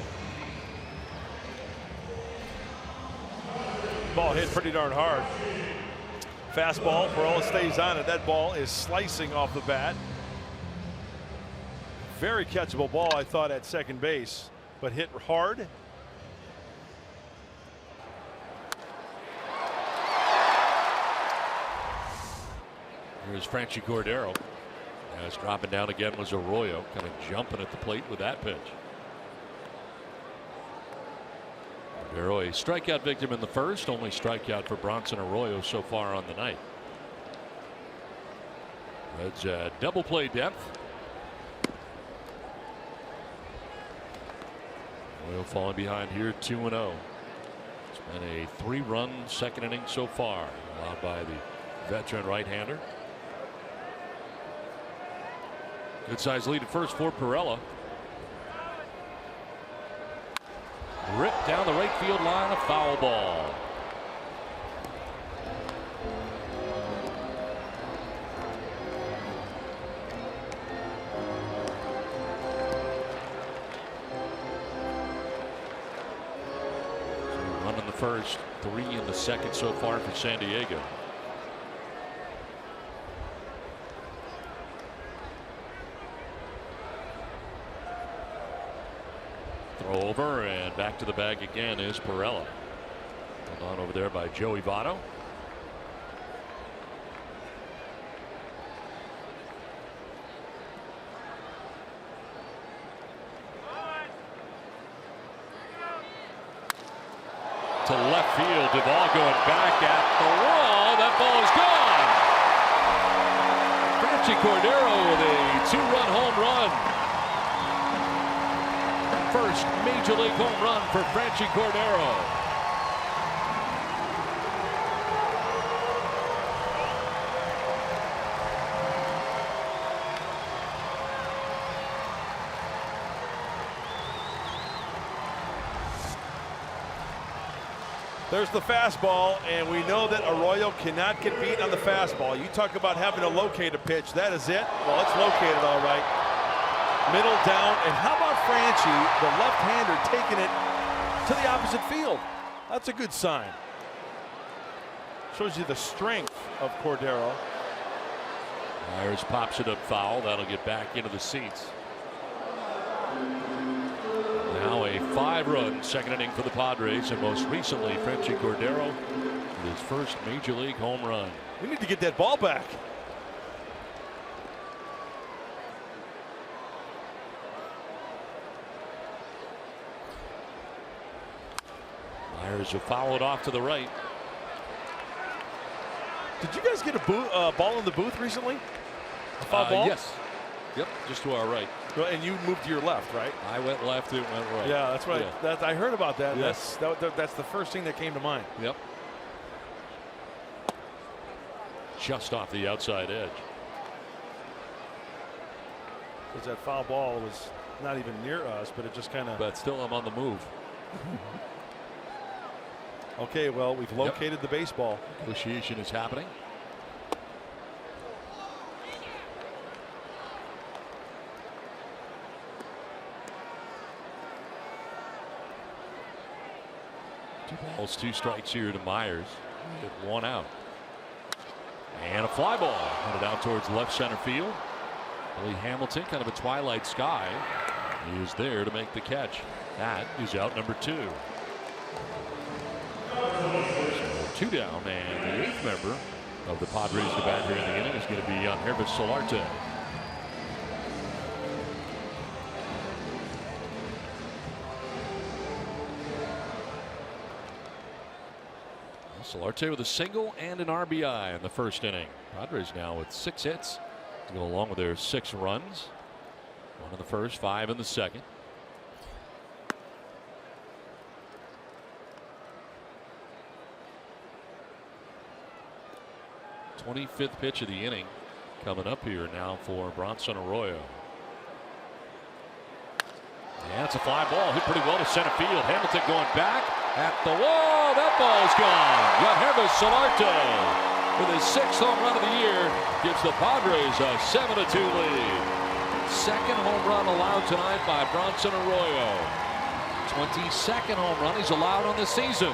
Ball hit pretty darn hard. Fastball, Peralta stays on it. That ball is slicing off the bat. Very catchable ball, I thought, at second base, but hit hard. Here's Franchy Cordero. As dropping down again was Arroyo, kind of jumping at the plate with that pitch. Cordero, a strikeout victim in the first, only strikeout for Bronson Arroyo so far on the night. Reds double play depth. Arroyo falling behind here, 2-0. It's been a 3-run second inning so far, allowed by the veteran right-hander. Good size lead at first for Perella. Ripped down the right field line, a foul ball. So 1 in the first, 3 in the second so far for San Diego. Over and back to the bag again is Perella. Held on over there by Joey Votto. To left field, Duvall going back at the wall. That ball is gone. Franchy Cordero with a 2-run home run. First major league home run for Franchy Cordero. There's the fastball, and we know that Arroyo cannot get beat on the fastball. You talk about having to locate a pitch. That is it. Well, it's located all right. Middle down, and how about Franchy, the left-hander, taking it to the opposite field? That's a good sign. Shows you the strength of Cordero. Myers pops it up foul. That'll get back into the seats. Now a 5-run second inning for the Padres, and most recently Franchy Cordero with his first major league home run. We need to get that ball back. Myers will foul it off to the right. Did you guys get a ball in the booth recently? A foul ball? Yes. Yep, just to our right. Well, and you moved to your left, right? I went left, it went right. Yeah, that's right. Yeah. I heard about that. Yes. That's the first thing that came to mind. Yep. Just off the outside edge. Because that foul ball was not even near us, but it just kind of. But still, I'm on the move. Okay, well, we've located the baseball. Negotiation is happening. Two balls, 2 strikes here to Myers. Get 1 out. And a fly ball headed out towards left center field. Billy Hamilton, kind of a twilight sky, he is there to make the catch. That is out number 2. So 2 down, and the 8th member of the Padres to bat here in the inning is going to be Hervis Solarte. Solarte with a single and an RBI in the first inning. Padres now with 6 hits to go along with their 6 runs. 1 in the first, 5 in the second. 25th pitch of the inning coming up here now for Bronson Arroyo. Yeah, it's a fly ball. Hit pretty well to center field. Hamilton going back at the wall. That ball's gone. Yangervis Solarte with his 6th home run of the year gives the Padres a 7-2 lead. 2nd home run allowed tonight by Bronson Arroyo. 22nd home run he's allowed on the season.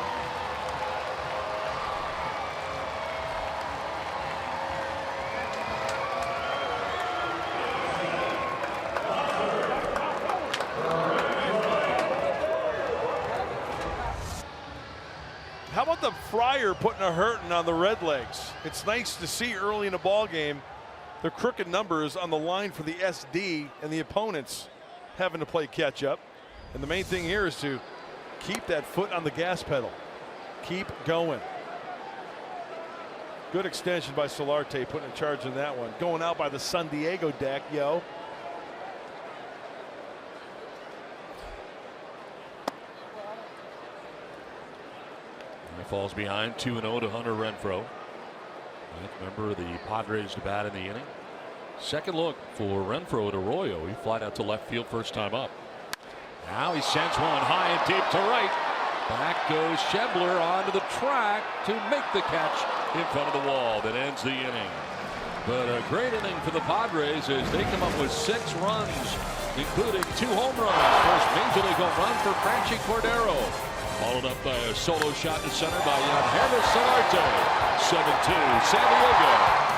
How about the Fryer putting a hurting on the Redlegs? It's nice to see early in a ball game the crooked numbers on the line for the SD and the opponents having to play catch up. And the main thing here is to keep that foot on the gas pedal. Keep going. Good extension by Solarte, putting a charge in that one. Going out by the San Diego deck, yo. He falls behind 2-0 to Hunter Renfroe. Member of the Padres to bat in the inning. Second look for Renfroe at Arroyo. He flied out to left field first time up. Now he sends one high and deep to right. Back goes Schebler onto the track to make the catch in front of the wall that ends the inning. But a great inning for the Padres as they come up with 6 runs, including 2 home runs. First major league home run for Franchi Cordero. Followed up by a solo shot to center by Yangervis Solarte. 7-2 San Diego.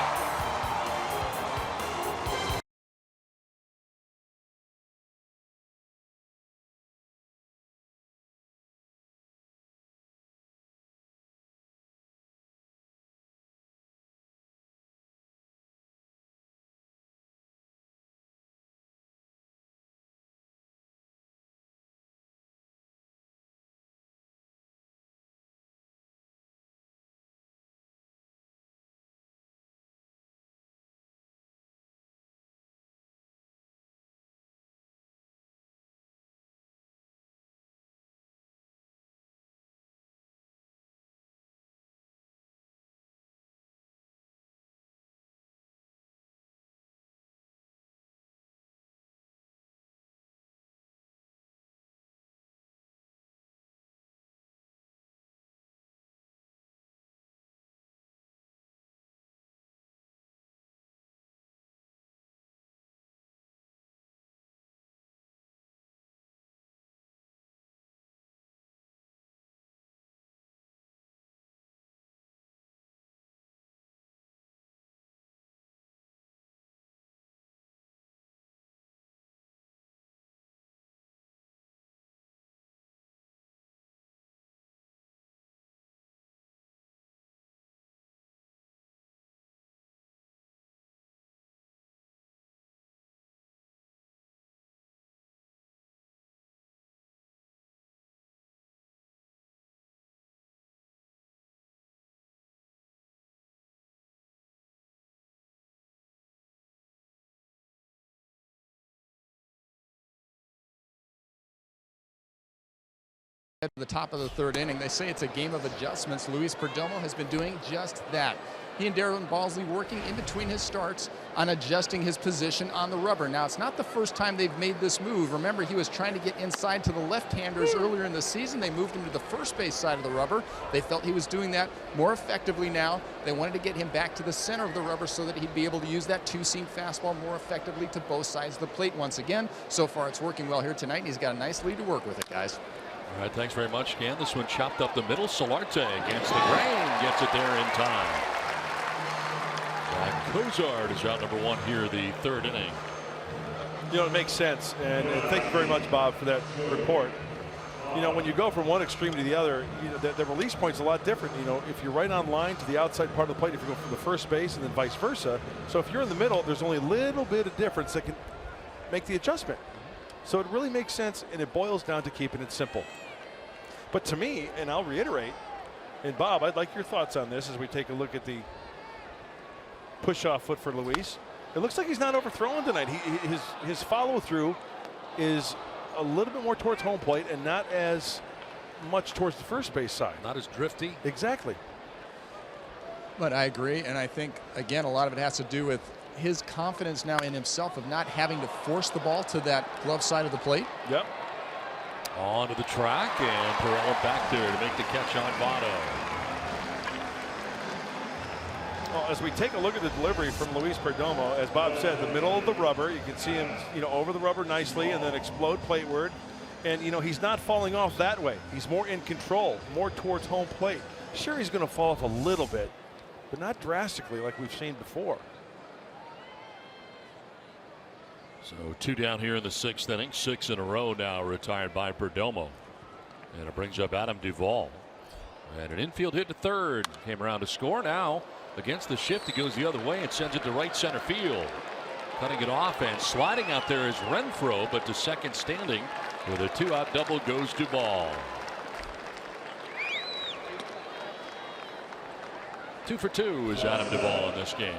At the top of the 3rd inning, they say it's a game of adjustments. Luis Perdomo has been doing just that. He and Darren Balsley working in between his starts on adjusting his position on the rubber. Now, it's not the first time they've made this move. Remember, he was trying to get inside to the left-handers earlier in the season. They moved him to the first base side of the rubber. They felt he was doing that more effectively now. They wanted to get him back to the center of the rubber so that he'd be able to use that 2-seam fastball more effectively to both sides of the plate once again. So far, it's working well here tonight, and he's got a nice lead to work with it, guys. All right, thanks very much, Scan. This one chopped up the middle. Solarte against the grain, gets it there in time. And Cozart is out number 1 here, the 3rd inning. You know, it makes sense, and thank you very much, Bob, for that report. You know, when you go from one extreme to the other, you know, the release point's a lot different. You know, if you're right on line to the outside part of the plate, if you go from the first base and then vice versa. So if you're in the middle, there's only a little bit of difference that can make the adjustment. So it really makes sense, and it boils down to keeping it simple. But to me, and I'll reiterate, and Bob, I'd like your thoughts on this as we take a look at the push-off foot for Luis. It looks like he's not overthrowing tonight. His follow-through is a little bit more towards home plate and not as much towards the first base side. Not as drifty. Exactly. But I agree, and I think, again, a lot of it has to do with his confidence now in himself of not having to force the ball to that glove side of the plate. Yep. Onto the track, and Perella back there to make the catch on Votto. Well, as we take a look at the delivery from Luis Perdomo, as Bob said, the middle of the rubber, you can see him, over the rubber nicely and then explode plateward. And, he's not falling off that way. He's more in control, more towards home plate. Sure, he's going to fall off a little bit, but not drastically like we've seen before. So 2 down here in the 6th inning, 6 in a row now retired by Perdomo. And it brings up Adam Duvall. And an infield hit to third. Came around to score. Now against the shift, he goes the other way and sends it to right center field. Cutting it off and sliding out there is Renfroe, but to second standing with a 2-out double goes Duvall. 2 for 2 is Adam Duvall in this game.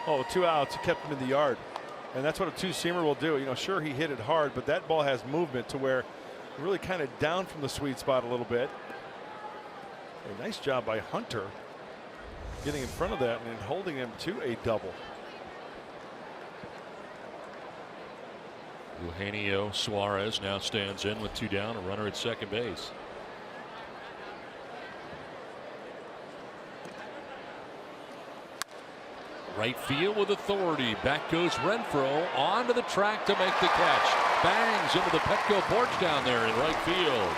Oh, 2 outs, he kept him in the yard. And that's what a two-seamer will do. Sure, he hit it hard, but that ball has movement to where really kind of down from the sweet spot a little bit. A nice job by Hunter getting in front of that and holding him to a double. Eugenio Suarez now stands in with 2 down, a runner at second base. Right field with authority. Back goes Renfroe onto the track to make the catch. Bangs into the Petco porch down there in right field.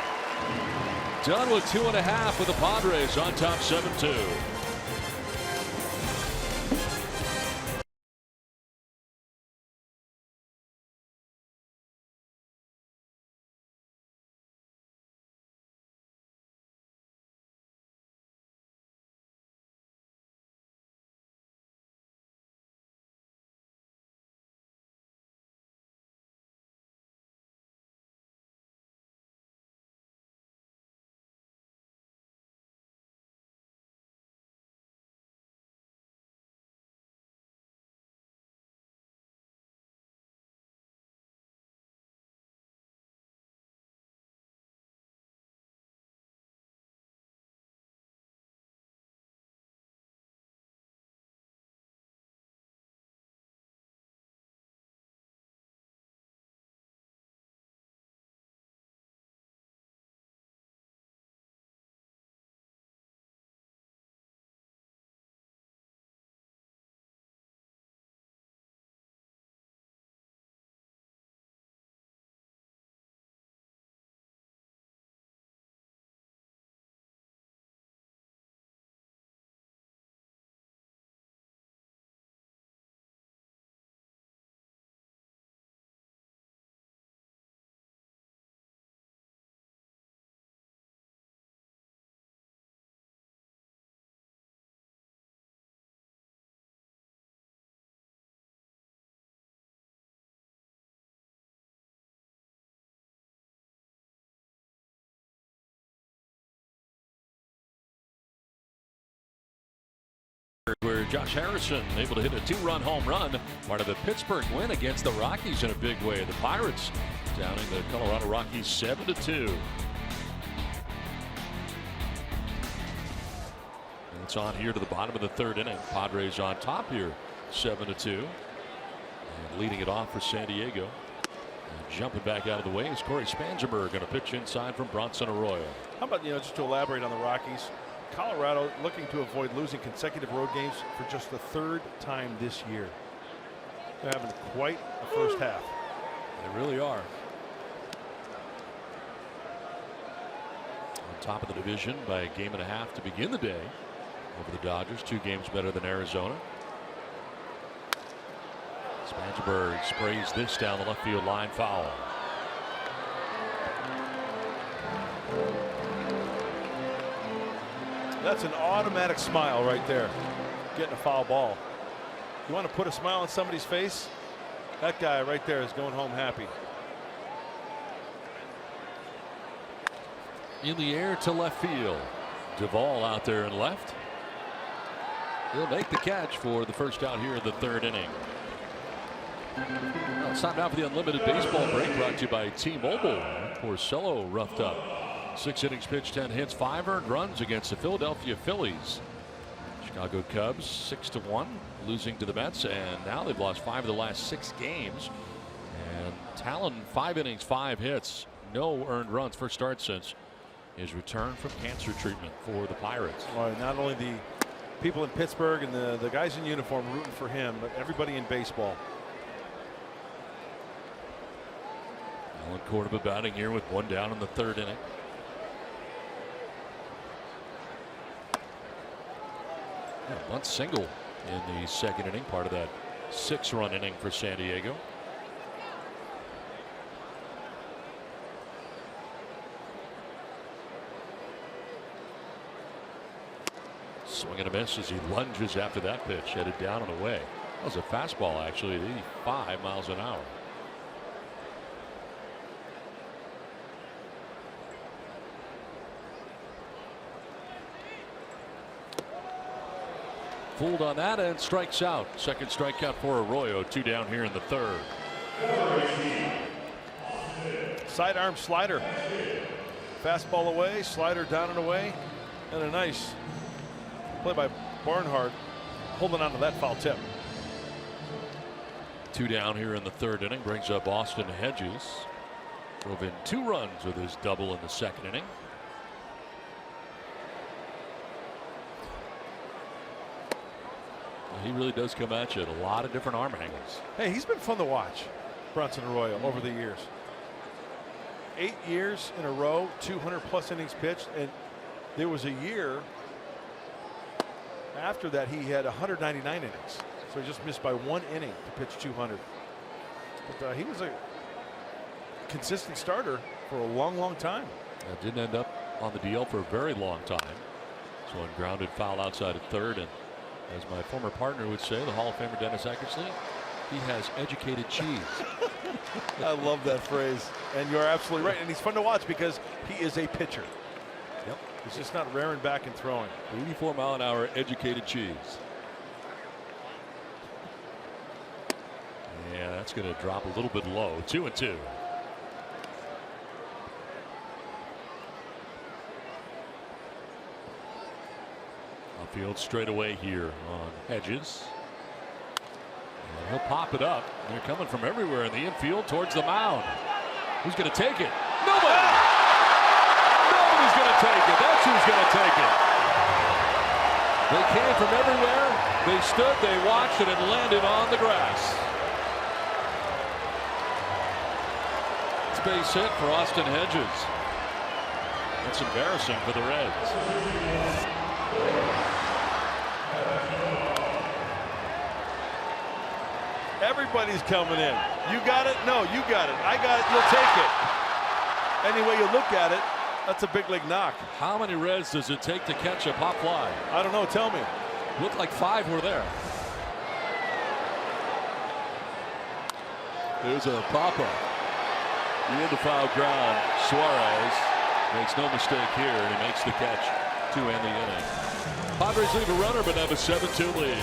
Done with 2.5 with the Padres on top 7-2. Where Josh Harrison able to hit a 2-run home run, part of the Pittsburgh win against the Rockies in a big way. The Pirates downing the Colorado Rockies 7-2. And it's on here to the bottom of the 3rd inning. Padres on top here, 7-2. And leading it off for San Diego. And jumping back out of the way is Corey Spangenberg, going to pitch inside from Bronson Arroyo. How about, just to elaborate on the Rockies, Colorado looking to avoid losing consecutive road games for just the 3rd time this year. They're having quite a first half. They really are. On top of the division by a 1.5 games to begin the day over the Dodgers, 2 games better than Arizona. Spangenberg sprays this down the left field line, foul. That's an automatic smile right there, getting a foul ball. You want to put a smile on somebody's face? That guy right there is going home happy. In the air to left field. Duvall out there in left. He'll make the catch for the first out here in the 3rd inning. Well, it's time now for the Unlimited Baseball break, brought to you by T-Mobile. Porcello roughed up 6 innings pitched, 10 hits, 5 earned runs against the Philadelphia Phillies. Chicago Cubs 6-1, losing to the Mets, and now they've lost 5 of the last 6 games. And Talon, 5 innings, 5 hits, no earned runs. First start since his return from cancer treatment for the Pirates. Well, not only the people in Pittsburgh and the guys in uniform rooting for him, but everybody in baseball. Alan Córdoba batting here with 1 down in the 3rd inning. A bunt single in the 2nd inning, part of that 6-run inning for San Diego. Swing and a miss as he lunges after that pitch, headed down and away. That was a fastball, actually, at 85 miles an hour. Fooled on that and strikes out. Second strikeout for Arroyo. 2 down here in the 3rd. Sidearm slider. Fastball away, slider down and away, and a nice play by Barnhart holding on to that foul tip. 2 down here in the 3rd inning brings up Austin Hedges. Drove in 2 runs with his double in the 2nd inning. He really does come at you at a lot of different arm angles. Hey, he's been fun to watch, Bronson Arroyo, over the years. 8 years in a row, 200+ innings pitched, and there was a year after that he had 199 innings. So he just missed by 1 inning to pitch 200. But he was a consistent starter for a long, long time. Didn't end up on the DL for a very long time. So one grounded foul outside of 3rd, and as my former partner would say, the Hall of Famer Dennis Eckersley, he has educated cheese. I love that phrase, and you're absolutely right. And he's fun to watch because he is a pitcher. Yep. He's just not rearing back and throwing. 84-mile-an-hour educated cheese. Yeah, that's going to drop a little bit low. 2-2. Outfield straight away here on Hedges. And he'll pop it up. They're coming from everywhere in the infield towards the mound. Who's going to take it? Nobody! Nobody's going to take it. That's who's going to take it. They came from everywhere. They stood, they watched, and it landed on the grass. It's base hit for Austin Hedges. That's embarrassing for the Reds. Everybody's coming in. You got it? No, you got it. I got it. You'll take it. Any way you look at it, that's a big league knock. How many Reds does it take to catch a pop fly? I don't know. Tell me. Looked like 5 were there. There's a pop-up. In the foul ground, Suarez makes no mistake here, and he makes the catch to end the inning. Padres leave a runner, but have a 7-2 lead.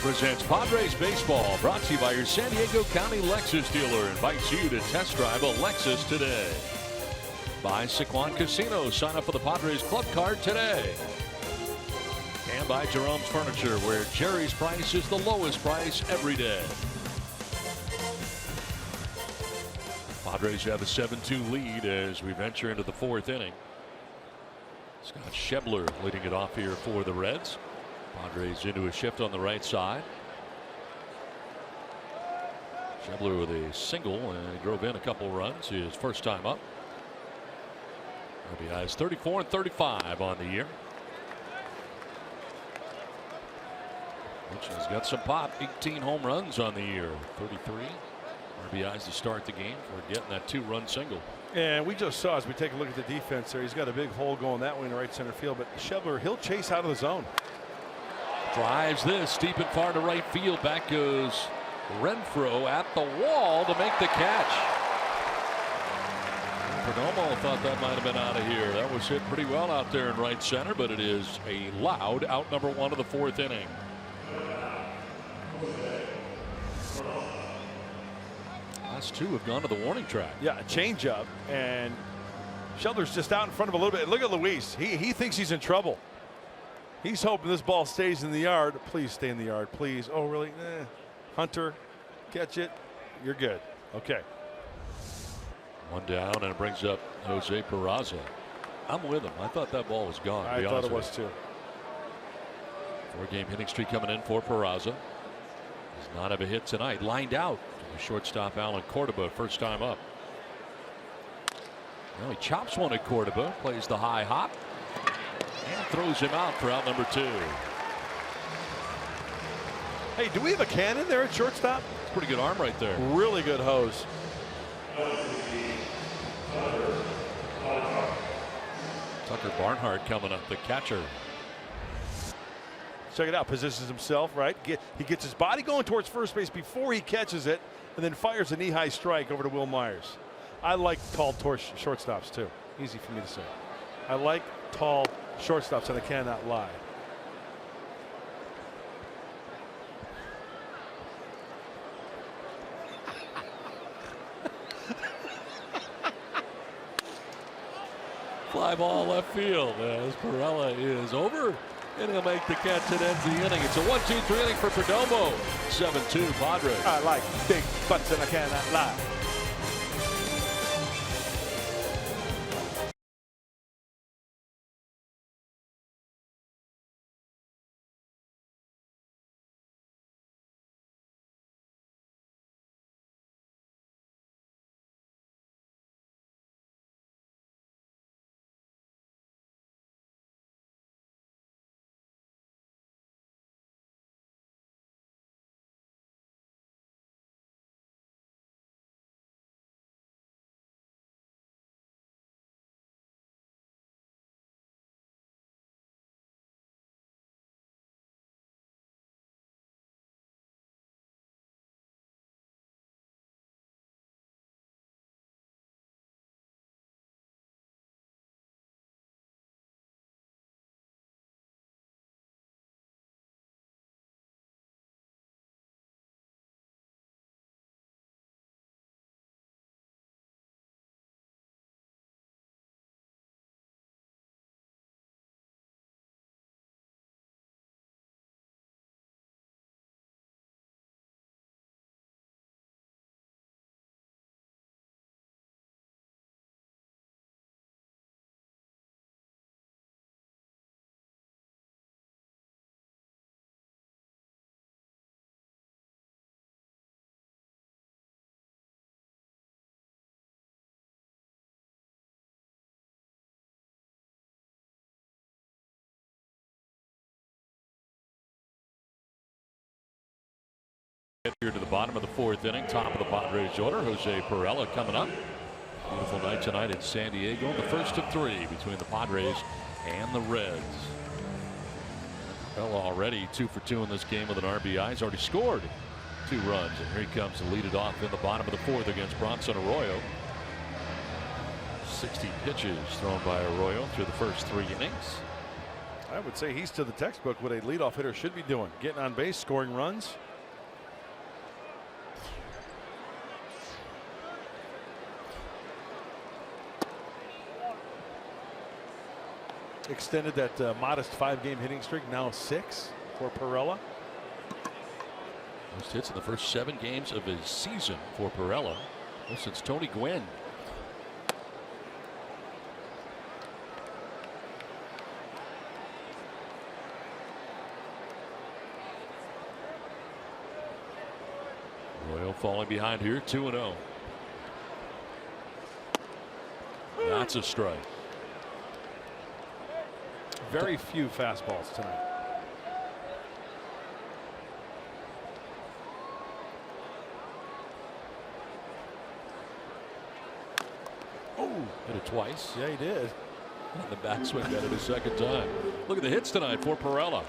presents Padres Baseball, brought to you by your San Diego County Lexus dealer. Invites you to test drive a Lexus today. By Sycuan Casino, sign up for the Padres Club Card today. And by Jerome's Furniture, where Jerry's price is the lowest price every day. Padres have a 7-2 lead as we venture into the 4th inning. Scott Schebler leading it off here for the Reds. Padres into a shift on the right side. Schebler with a single and he drove in a couple runs his first time up. RBIs 34 and 35 on the year. Which has got some pop. 18 home runs on the year. 33 RBIs to start the game for getting that 2-run single. And we just saw, as we take a look at the defense there, he's got a big hole going that way in the right center field, but Schebler, he'll chase out of the zone. Drives this deep and far to right field. Back goes Renfroe at the wall to make the catch. Perdomo thought that might have been out of here. That was hit pretty well out there in right center, but it is a loud out number 1 of the 4th inning. Last 2 have gone to the warning track. Yeah, a changeup, and Schebler's just out in front of a little bit. Look at Luis. He thinks he's in trouble. He's hoping this ball stays in the yard. Please stay in the yard, please. Oh, really? Hunter, catch it. You're good. Okay. 1 down, and it brings up Jose Peraza. I'm with him. I thought that ball was gone. I thought it was too. 4-game hitting streak coming in for Peraza. Does not have a hit tonight. Lined out. Shortstop Alan Cordoba, first time up. Well, he chops one at Cordoba, plays the high hop, and throws him out for out number 2. Hey, do we have a cannon there at shortstop? Pretty good arm right there. Really good hose. Tucker Barnhart coming up, the catcher. Check it out. Positions himself right. He gets his body going towards first base before he catches it, and then fires a knee-high strike over to Will Myers. I like tall shortstops too. Easy for me to say. I like tall shortstops, and I cannot lie. Fly ball left field as Perella is over. And he'll make the catch that ends the inning. It's a 1-2-3 inning for Perdomo. 7-2 Padres. I like big butts and I cannot lie. Here to the bottom of the 4th inning, top of the Padres order. Jose Perella coming up. Beautiful night tonight in San Diego. The first of 3 between the Padres and the Reds. Perella already 2 for 2 in this game with an RBI. He's already scored 2 runs. And here he comes to lead it off in the bottom of the 4th against Bronson Arroyo. 60 pitches thrown by Arroyo through the first 3 innings. I would say he's to the textbook what a leadoff hitter should be doing. Getting on base, scoring runs. Extended that modest 5-game hitting streak, now 6 for Pirela. Most hits in the first 7 games of his season for Pirela. Well, since Tony Gwynn. Royal falling behind here, 2-0. That's a strike. Very few fastballs tonight. Oh, hit it twice. Yeah, he did. And the backswing got it a second time. Look at the hits tonight for Pirela.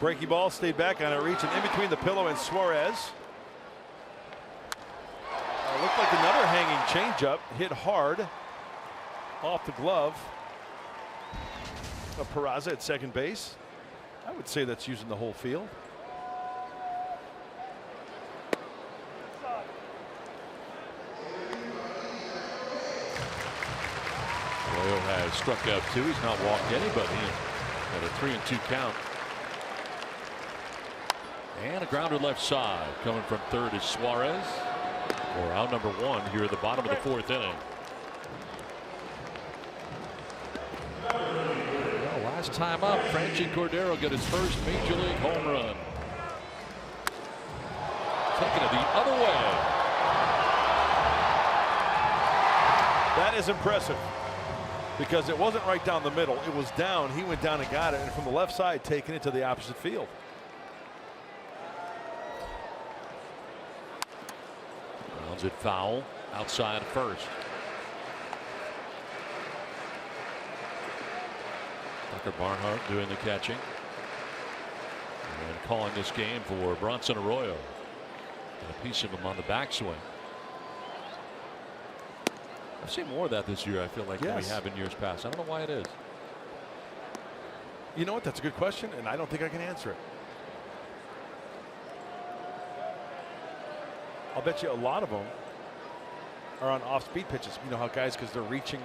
Breaky ball stayed back on a reach and in between the pillow and Suarez. Looked like another hanging changeup, hit hard off the glove of Peraza at second base. I would say that's using the whole field. Royal has struck out 2. He's not walked anybody at a 3-2 count. And a grounder left side. Coming from third is Suarez. Or out number 1 here at the bottom of the 4th inning. Well, last time up, Franchy Cordero got his first major league home run. Taking it the other way. That is impressive because it wasn't right down the middle. It was down. He went down and got it, and from the left side, taking it to the opposite field. Rounds it foul outside of first. Tucker Barnhart doing the catching and calling this game for Bronson Arroyo. And a piece of him on the backswing. I've seen more of that this year, I feel like, than we have in years past. I don't know why it is. You know what? That's a good question, and I don't think I can answer it. I'll bet you a lot of them are on off-speed pitches. You know how guys, because they're reaching.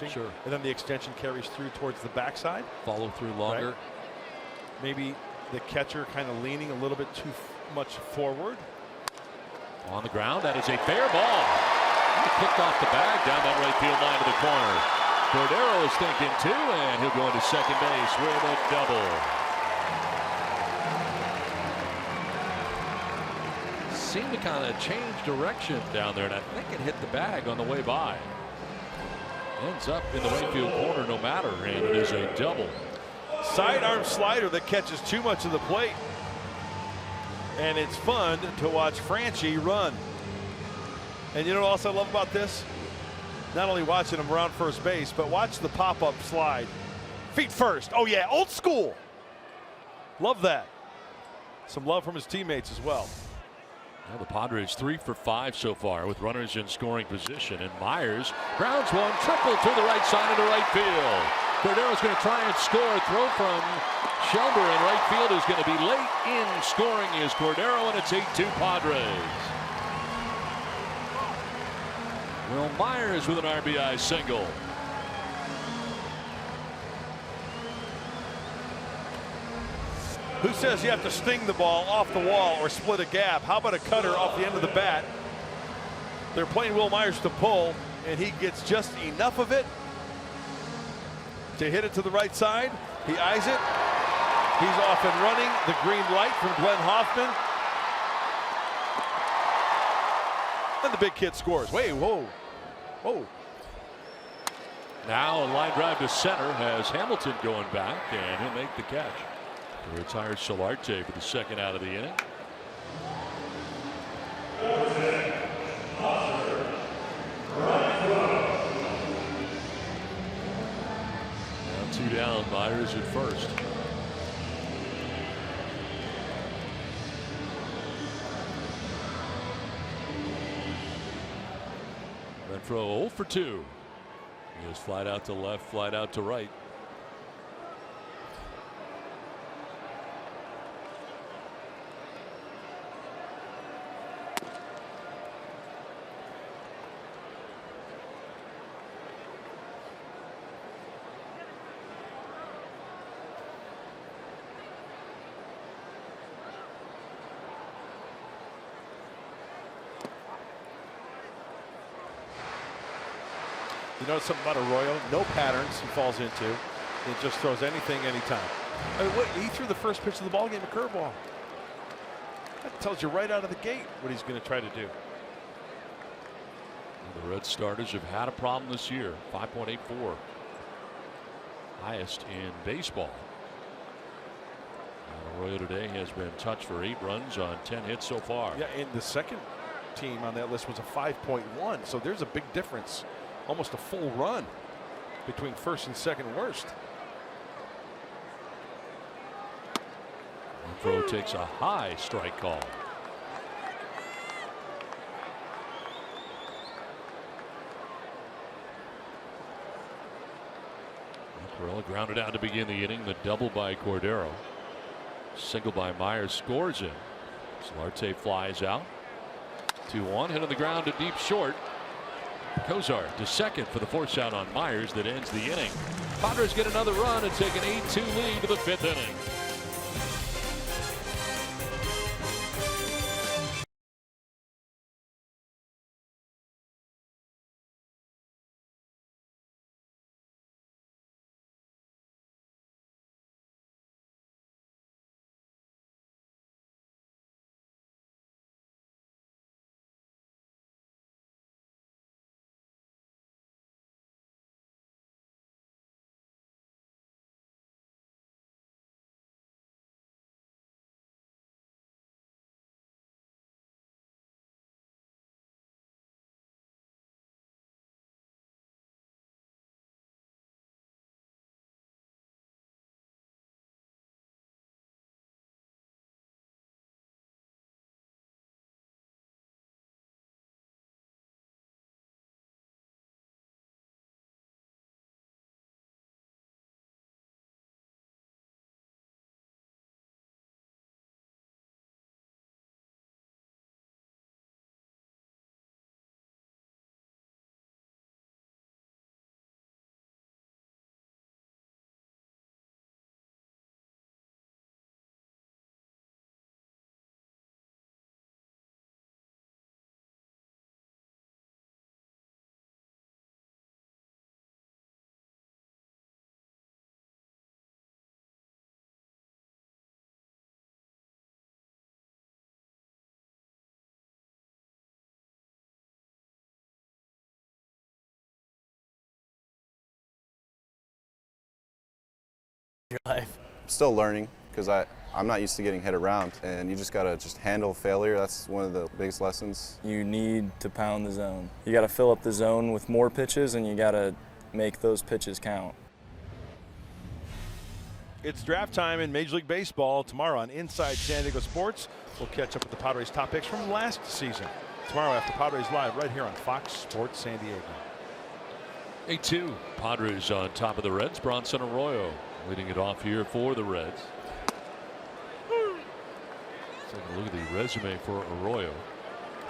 Sure. And then the extension carries through towards the backside. Follow through longer. Right? Maybe the catcher kind of leaning a little bit too much forward. On the ground, that is a fair ball. He kicked off the bag down that right field line to the corner. Cordero is thinking too, and he'll go into second base with a double. Seemed to kind of change direction down there, and I think it hit the bag on the way by. Ends up in the right field corner no matter, and it is a double. Sidearm slider that catches too much of the plate. And it's fun to watch Franchy run. And you know what else I love about this? Not only watching him around first base, but watch the pop-up slide. Feet first. Oh yeah, old school. Love that. Some love from his teammates as well. Well, the Padres 3 for 5 so far with runners in scoring position. And Myers grounds one, triple to the right side into right field. Cordero's going to try and score. Throw from Shelber in right field is going to be late in scoring is Cordero, and it's 8-2 Padres. Will Myers with an RBI single. Who says you have to sting the ball off the wall or split a gap? How about a cutter off the end of the bat? They're playing Will Myers to pull, and he gets just enough of it to hit it to the right side. He eyes it. He's off and running. The green light from Glenn Hoffman. And the big kid scores. Wait, whoa. Whoa. Now a line drive to center has Hamilton going back, and he'll make the catch. He retires Solarte for the second out of the inning. Now 2 down, Myers at first. Renfroe 0 for 2. He goes flight out to left, flight out to right. You know something about Arroyo? No patterns he falls into. He just throws anything, anytime. I mean, he threw the first pitch of the ball game, a curveball. That tells you right out of the gate what he's going to try to do. The Red starters have had a problem this year. 5.84. Highest in baseball. And Arroyo today has been touched for 8 runs on 10 hits so far. Yeah, and the second team on that list was a 5.1. So there's a big difference. Almost a full run between first and second worst. Renfroe takes a high strike call. Corella grounded out to begin the inning. The double by Cordero. Single by Myers scores him. Solarte flies out. 2-1. Hit on the ground to deep short. Cozart to second for the force out on Myers that ends the inning. Padres get another run and take an 8-2 lead to the 5th inning. Your life. I'm still learning because I'm not used to getting hit around, and you just gotta handle failure. That's one of the biggest lessons. You need to pound the zone. You gotta fill up the zone with more pitches, and you gotta make those pitches count. It's draft time in Major League Baseball tomorrow on Inside San Diego Sports. We'll catch up with the Padres' top picks from last season tomorrow after Padres Live right here on Fox Sports San Diego. 8-2. Padres on top of the Reds. Bronson Arroyo leading it off here for the Reds. Take a look at the resume for Arroyo.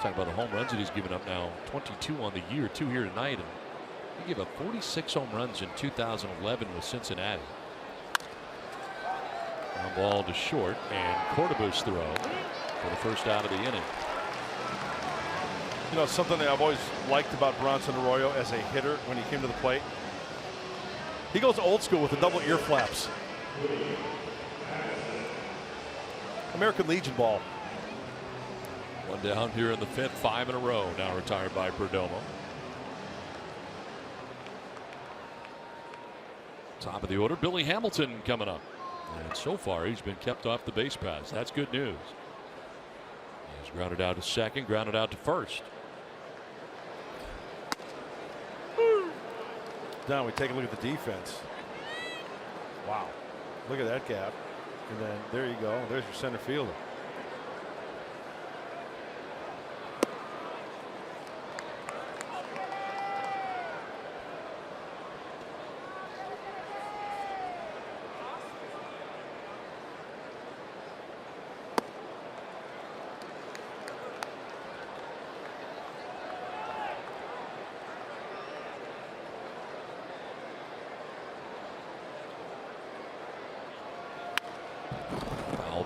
Talk about the home runs that he's given up now. 22 on the year, 2 here tonight, and he gave up 46 home runs in 2011 with Cincinnati. Ground ball to short, and Cordoba's throw for the first out of the inning. You know, something that I've always liked about Bronson Arroyo as a hitter when he came to the plate. He goes old school with the double ear flaps. American Legion ball. One down here in the 5th, 5 in a row. Now retired by Perdomo. Top of the order, Billy Hamilton coming up. And so far, he's been kept off the base paths. That's good news. He's grounded out to second, grounded out to first. Now we take a look at the defense. Wow. Look at that gap. And then there you go. There's your center fielder.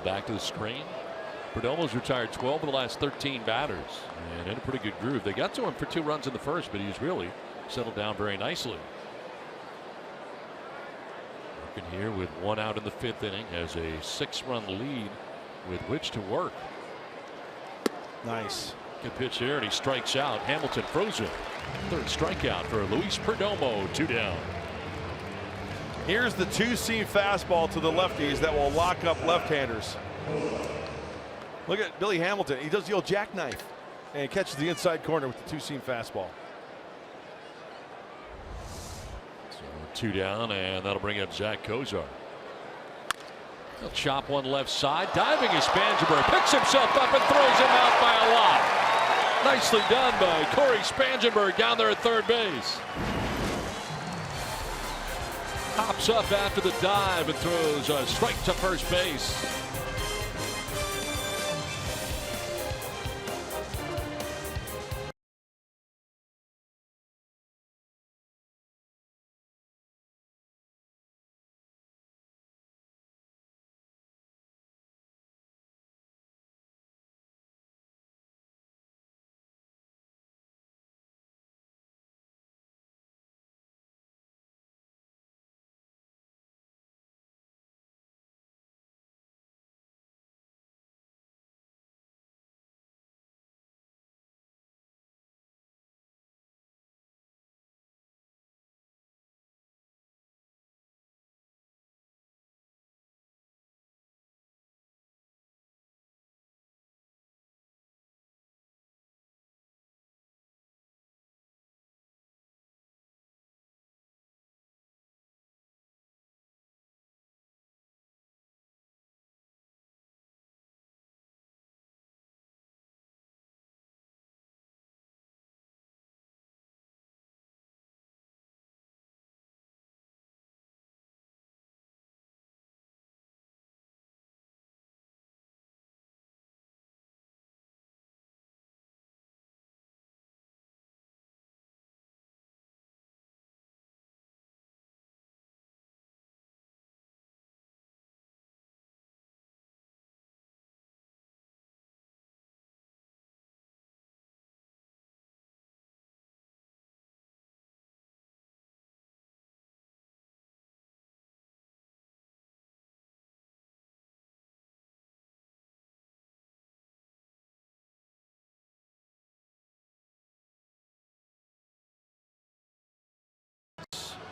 Back to the screen. Perdomo's retired 12 of the last 13 batters and in a pretty good groove. They got to him for 2 runs in the first, but he's really settled down very nicely. Working here with 1 out in the 5th inning, has a 6-run lead with which to work. Nice. Good pitch here, and he strikes out. Hamilton frozen. 3rd strikeout for Luis Perdomo. 2 down. Here's the 2-seam fastball to the lefties that will lock up left-handers. Look at Billy Hamilton. He does the old jackknife and catches the inside corner with the 2-seam fastball. So 2 down, and that'll bring up Zach Kozar. He'll chop one left side. Diving is Spangenberg. Picks himself up and throws him out by a lot. Nicely done by Corey Spangenberg down there at 3rd base. Hops up after the dive and throws a strike to first base.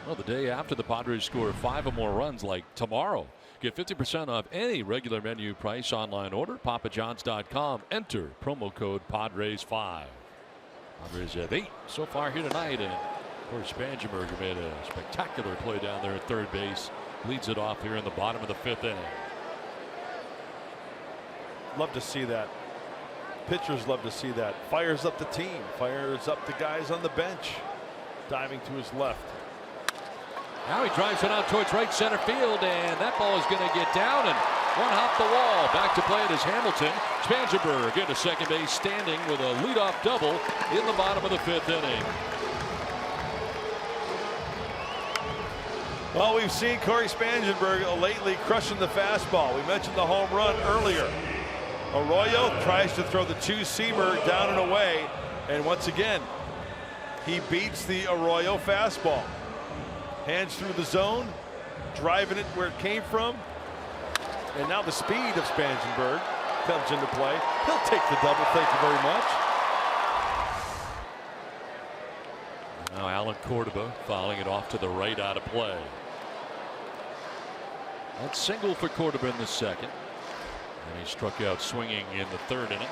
Well, the day after the Padres score 5 or more runs, like tomorrow, get 50% off any regular menu price online order. PapaJohns.com. Enter promo code Padres5. Padres have 8 so far here tonight, and of course Spangenberger made a spectacular play down there at 3rd base. Leads it off here in the bottom of the 5th inning. Love to see that. Pitchers love to see that. Fires up the team. Fires up the guys on the bench. Diving to his left. Now he drives it out towards right center field, and that ball is going to get down and one hop the wall. Back to play it is Hamilton. Spangenberg into 2nd base standing with a leadoff double in the bottom of the 5th inning. Well, we've seen Corey Spangenberg lately crushing the fastball. We mentioned the home run earlier. Arroyo tries to throw the 2-seamer down and away, and once again he beats the Arroyo fastball. Hands through the zone, driving it where it came from, and now the speed of Spangenberg comes into play. He'll take the double. Thank you very much. Now Alan Córdoba fouling it off to the right out of play. That's single for Córdoba in the 2nd. And he struck out swinging in the 3rd inning.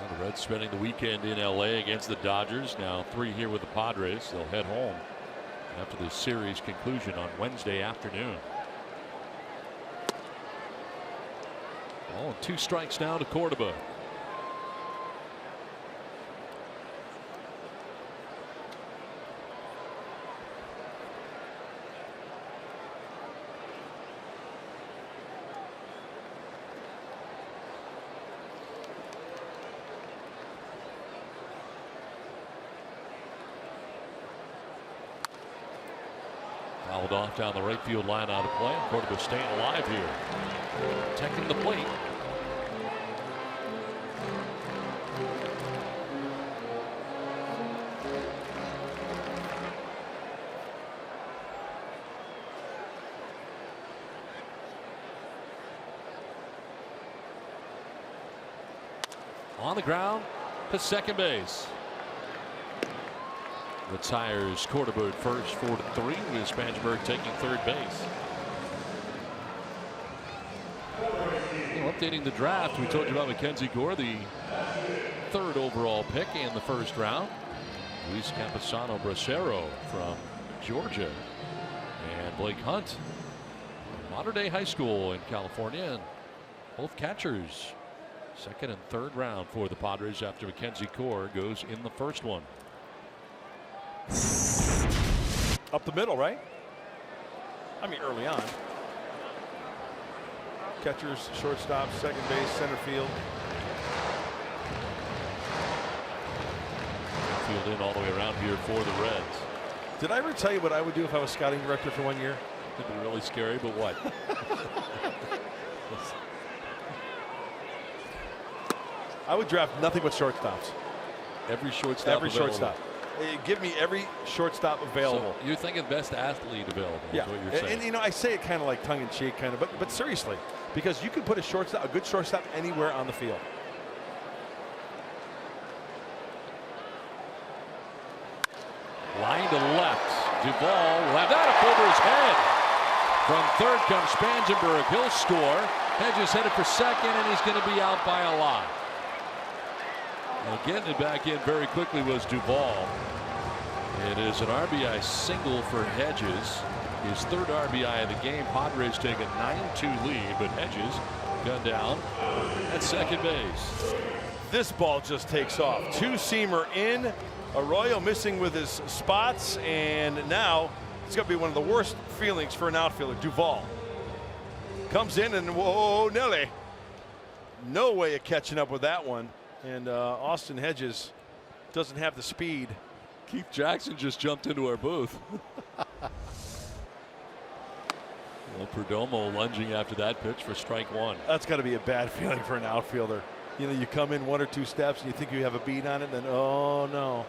The Reds spending the weekend in LA against the Dodgers. Now 3 here with the Padres. They'll head home after the series conclusion on Wednesday afternoon. Oh, 2 strikes now to Córdoba. Fouled off down the right field line, out of play. Cordova staying alive here. Protecting the plate. On the ground to second base. Retires Cordova at first, 4-3, with Spansburg taking third base. Well, updating the draft, we told you about Mackenzie Gore, the third overall pick in the first round. Luis Campusano Bracero from Georgia. And Blake Hunt from Mater Dei High School in California. And both catchers. Second and third round for the Padres after Mackenzie Gore goes in the first one. Up the middle, right? I mean, early on. Catchers, shortstop, second base, center field. Field in all the way around here for the Reds. Did I ever tell you what I would do if I was scouting director for 1 year? It'd be really scary, but what? I would draft nothing but shortstops. Every shortstop. Every shortstop. Give me every shortstop available. So you're thinking best athlete available. Yeah, is what you're saying. and you know, I say it kind of like tongue in cheek, kind of, but seriously, because you can put a good shortstop anywhere on the field. Line to left. Duvall will have that up over his head. From third comes Spangenberg. He'll score. Hedges headed for second, and he's going to be out by a lot. Now getting it back in very quickly was Duvall. It is an RBI single for Hedges. His third RBI of the game. Padres take a 9-2 lead, but Hedges got down at second base. This ball just takes off. Two-seamer in. Arroyo missing with his spots, and now it's going to be one of the worst feelings for an outfielder. Duvall comes in, and whoa, Nelly. No way of catching up with that one. And Austin Hedges doesn't have the speed. Keith Jackson just jumped into our booth. Well, Perdomo lunging after that pitch for strike one. That's got to be a bad feeling for an outfielder. You know, you come in one or two steps and you think you have a beat on it, and then, oh, no.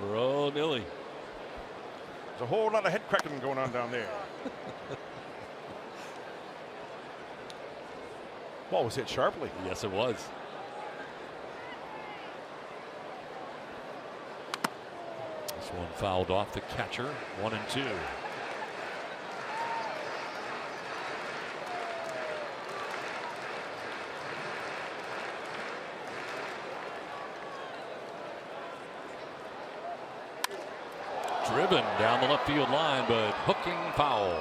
We're all nilly. There's a whole lot of head cracking going on down there. Ball was hit sharply. Yes, it was. This one fouled off the catcher. 1-2. Driven down the left field line, but hooking foul.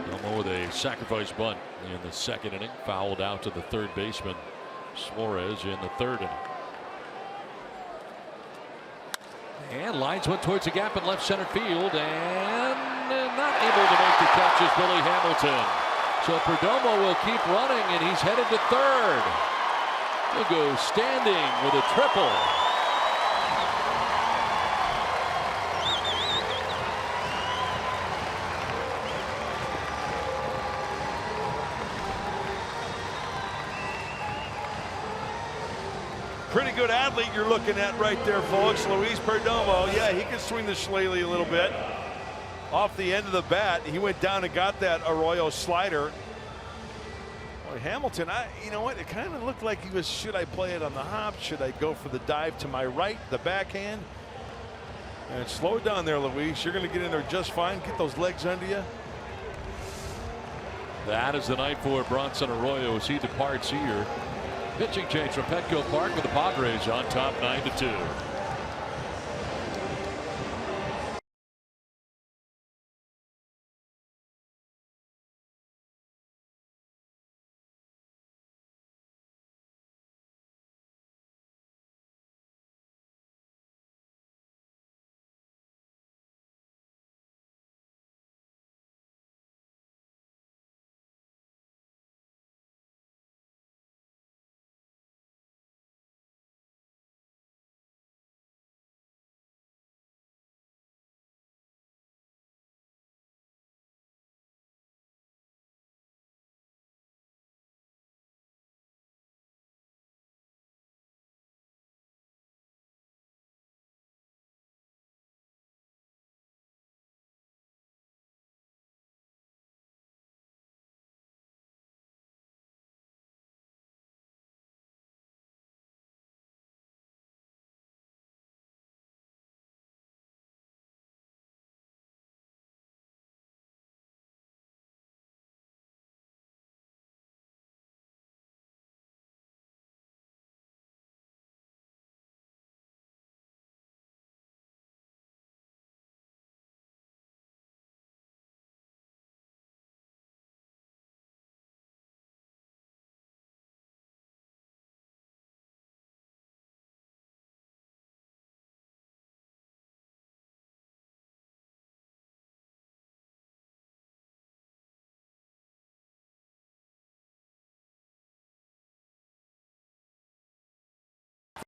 Perdomo with a sacrifice bunt in the second inning, fouled out to the third baseman Suarez in the third inning. And lines went towards the gap in left center field, and not able to make the catch is Billy Hamilton. So Perdomo will keep running, and he's headed to third. He'll go standing with a triple. Pretty good athlete you're looking at right there, folks. Luis Perdomo. Yeah, he can swing the shillelagh a little bit. Off the end of the bat, he went down and got that Arroyo slider. Boy, Hamilton, you know what? It kind of looked like he was, should I play it on the hop? Should I go for the dive to my right, the backhand? And slow it down there, Luis. You're going to get in there just fine. Get those legs under you. That is the night for Bronson Arroyo as he departs here. Pitching change from Petco Park with the Padres on top 9-2.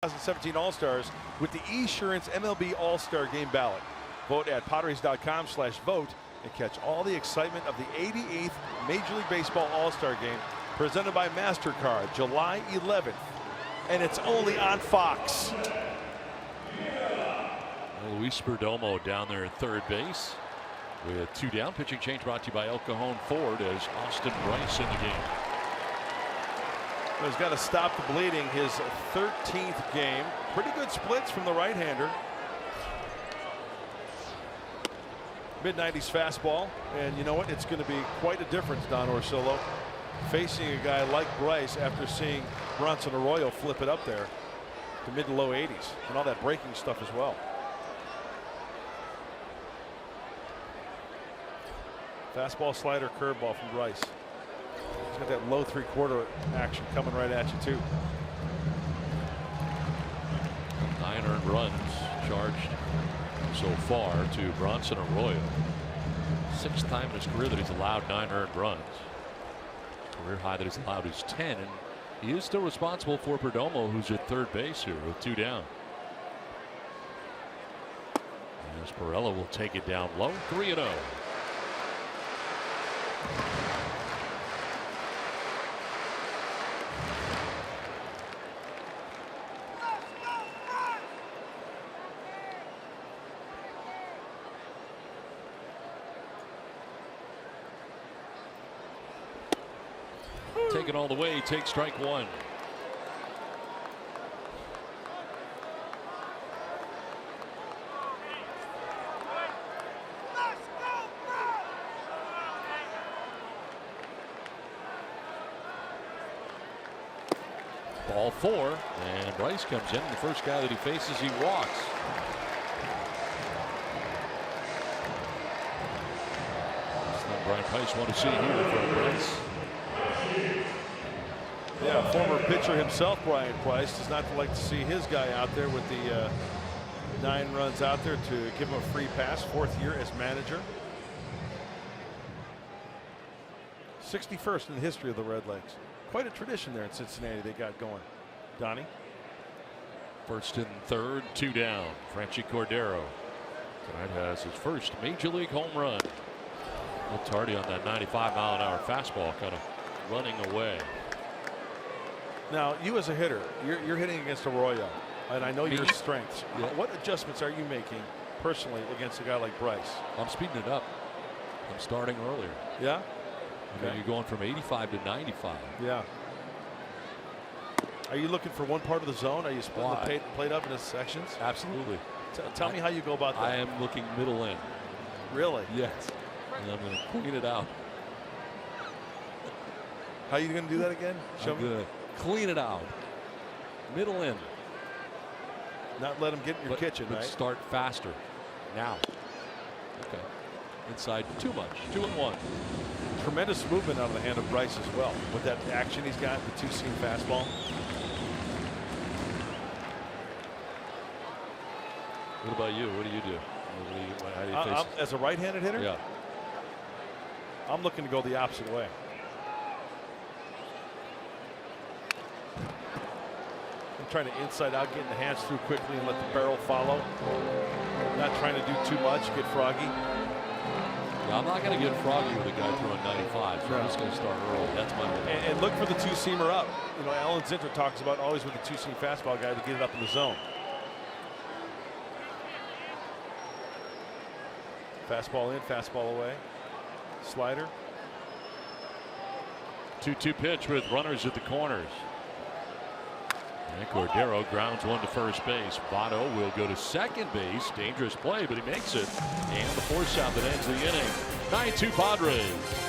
2017 All-Stars with the Esurance MLB All-Star Game ballot. Vote at Padres.com/vote and catch all the excitement of the 88th Major League Baseball All-Star Game presented by MasterCard, July 11th. And it's only on Fox. Luis Perdomo down there at third base with 2 down. Pitching change brought to you by El Cajon Ford as Austin Bryce in the game. He's got to stop the bleeding. His 13th game. Pretty good splits from the right-hander. Mid-90s fastball. And you know what? It's going to be quite a difference, Don Orsillo, facing a guy like Bryce after seeing Bronson Arroyo flip it up there to mid to low 80s and all that breaking stuff as well. Fastball, slider, curveball from Bryce. He's got that low 3/4 action coming right at you too. 9 earned runs charged so far to Bronson Arroyo. 6th time in his career that he's allowed 9 earned runs. Career high that he's allowed is 10, and he is still responsible for Perdomo, who's at third base here with 2 down. As Perella will take it down low, 3-0. Take it all the way, take strike 1. Ball 4, and Bryce comes in. The first guy that he faces, he walks. That's Brian Price want to see here from Bryce. Yeah, former pitcher himself, Brian Price, does not like to see his guy out there with the 9 runs out there to give him a free pass. 4th year as manager. 61st in the history of the Redlegs. Quite a tradition there in Cincinnati they got going. Donnie. 1st and 3rd, 2 down. Franchi Cordero tonight has his first major league home run. A little tardy on that 95-mile-an-hour fastball, kind of running away. Now, you as a hitter, you're hitting against Arroyo, and I know your strengths. Yeah. What adjustments are you making personally against a guy like Bryce? I'm speeding it up. I'm starting earlier. Yeah? I mean, you're going from 85 to 95. Yeah. Are you looking for one part of the zone? Are you splitting the plate up into sections? Absolutely. Tell me how you go about that. I am looking middle in. Really? Yes. And I'm going to clean it out. How are you going to do that again? Show me. Good. Clean it out. Middle in. Not let him get in your kitchen, but right? Start faster. Now. Okay. Inside too much. 2-1. Tremendous movement out of the hand of Bryce as well. With that action he's got, the 2-seam fastball. What about you? What do you do? How do you face it? As a right-handed hitter? Yeah. I'm looking to go the opposite way. I'm trying to inside out, getting the hands through quickly and let the barrel follow. Not trying to do too much, get froggy. Yeah, I'm not going to get froggy with a guy throwing 95, so I'm just going to start early. That's my move. And look for the 2-seamer up. You know, Alan Zinter talks about always with the 2-seam fastball guy to get it up in the zone. Fastball in, fastball away. Slider. 2-2 pitch with runners at the corners. And Cordero grounds one to first base. Votto will go to second base. Dangerous play, but he makes it. And the force out that ends the inning. 9-2 Padres.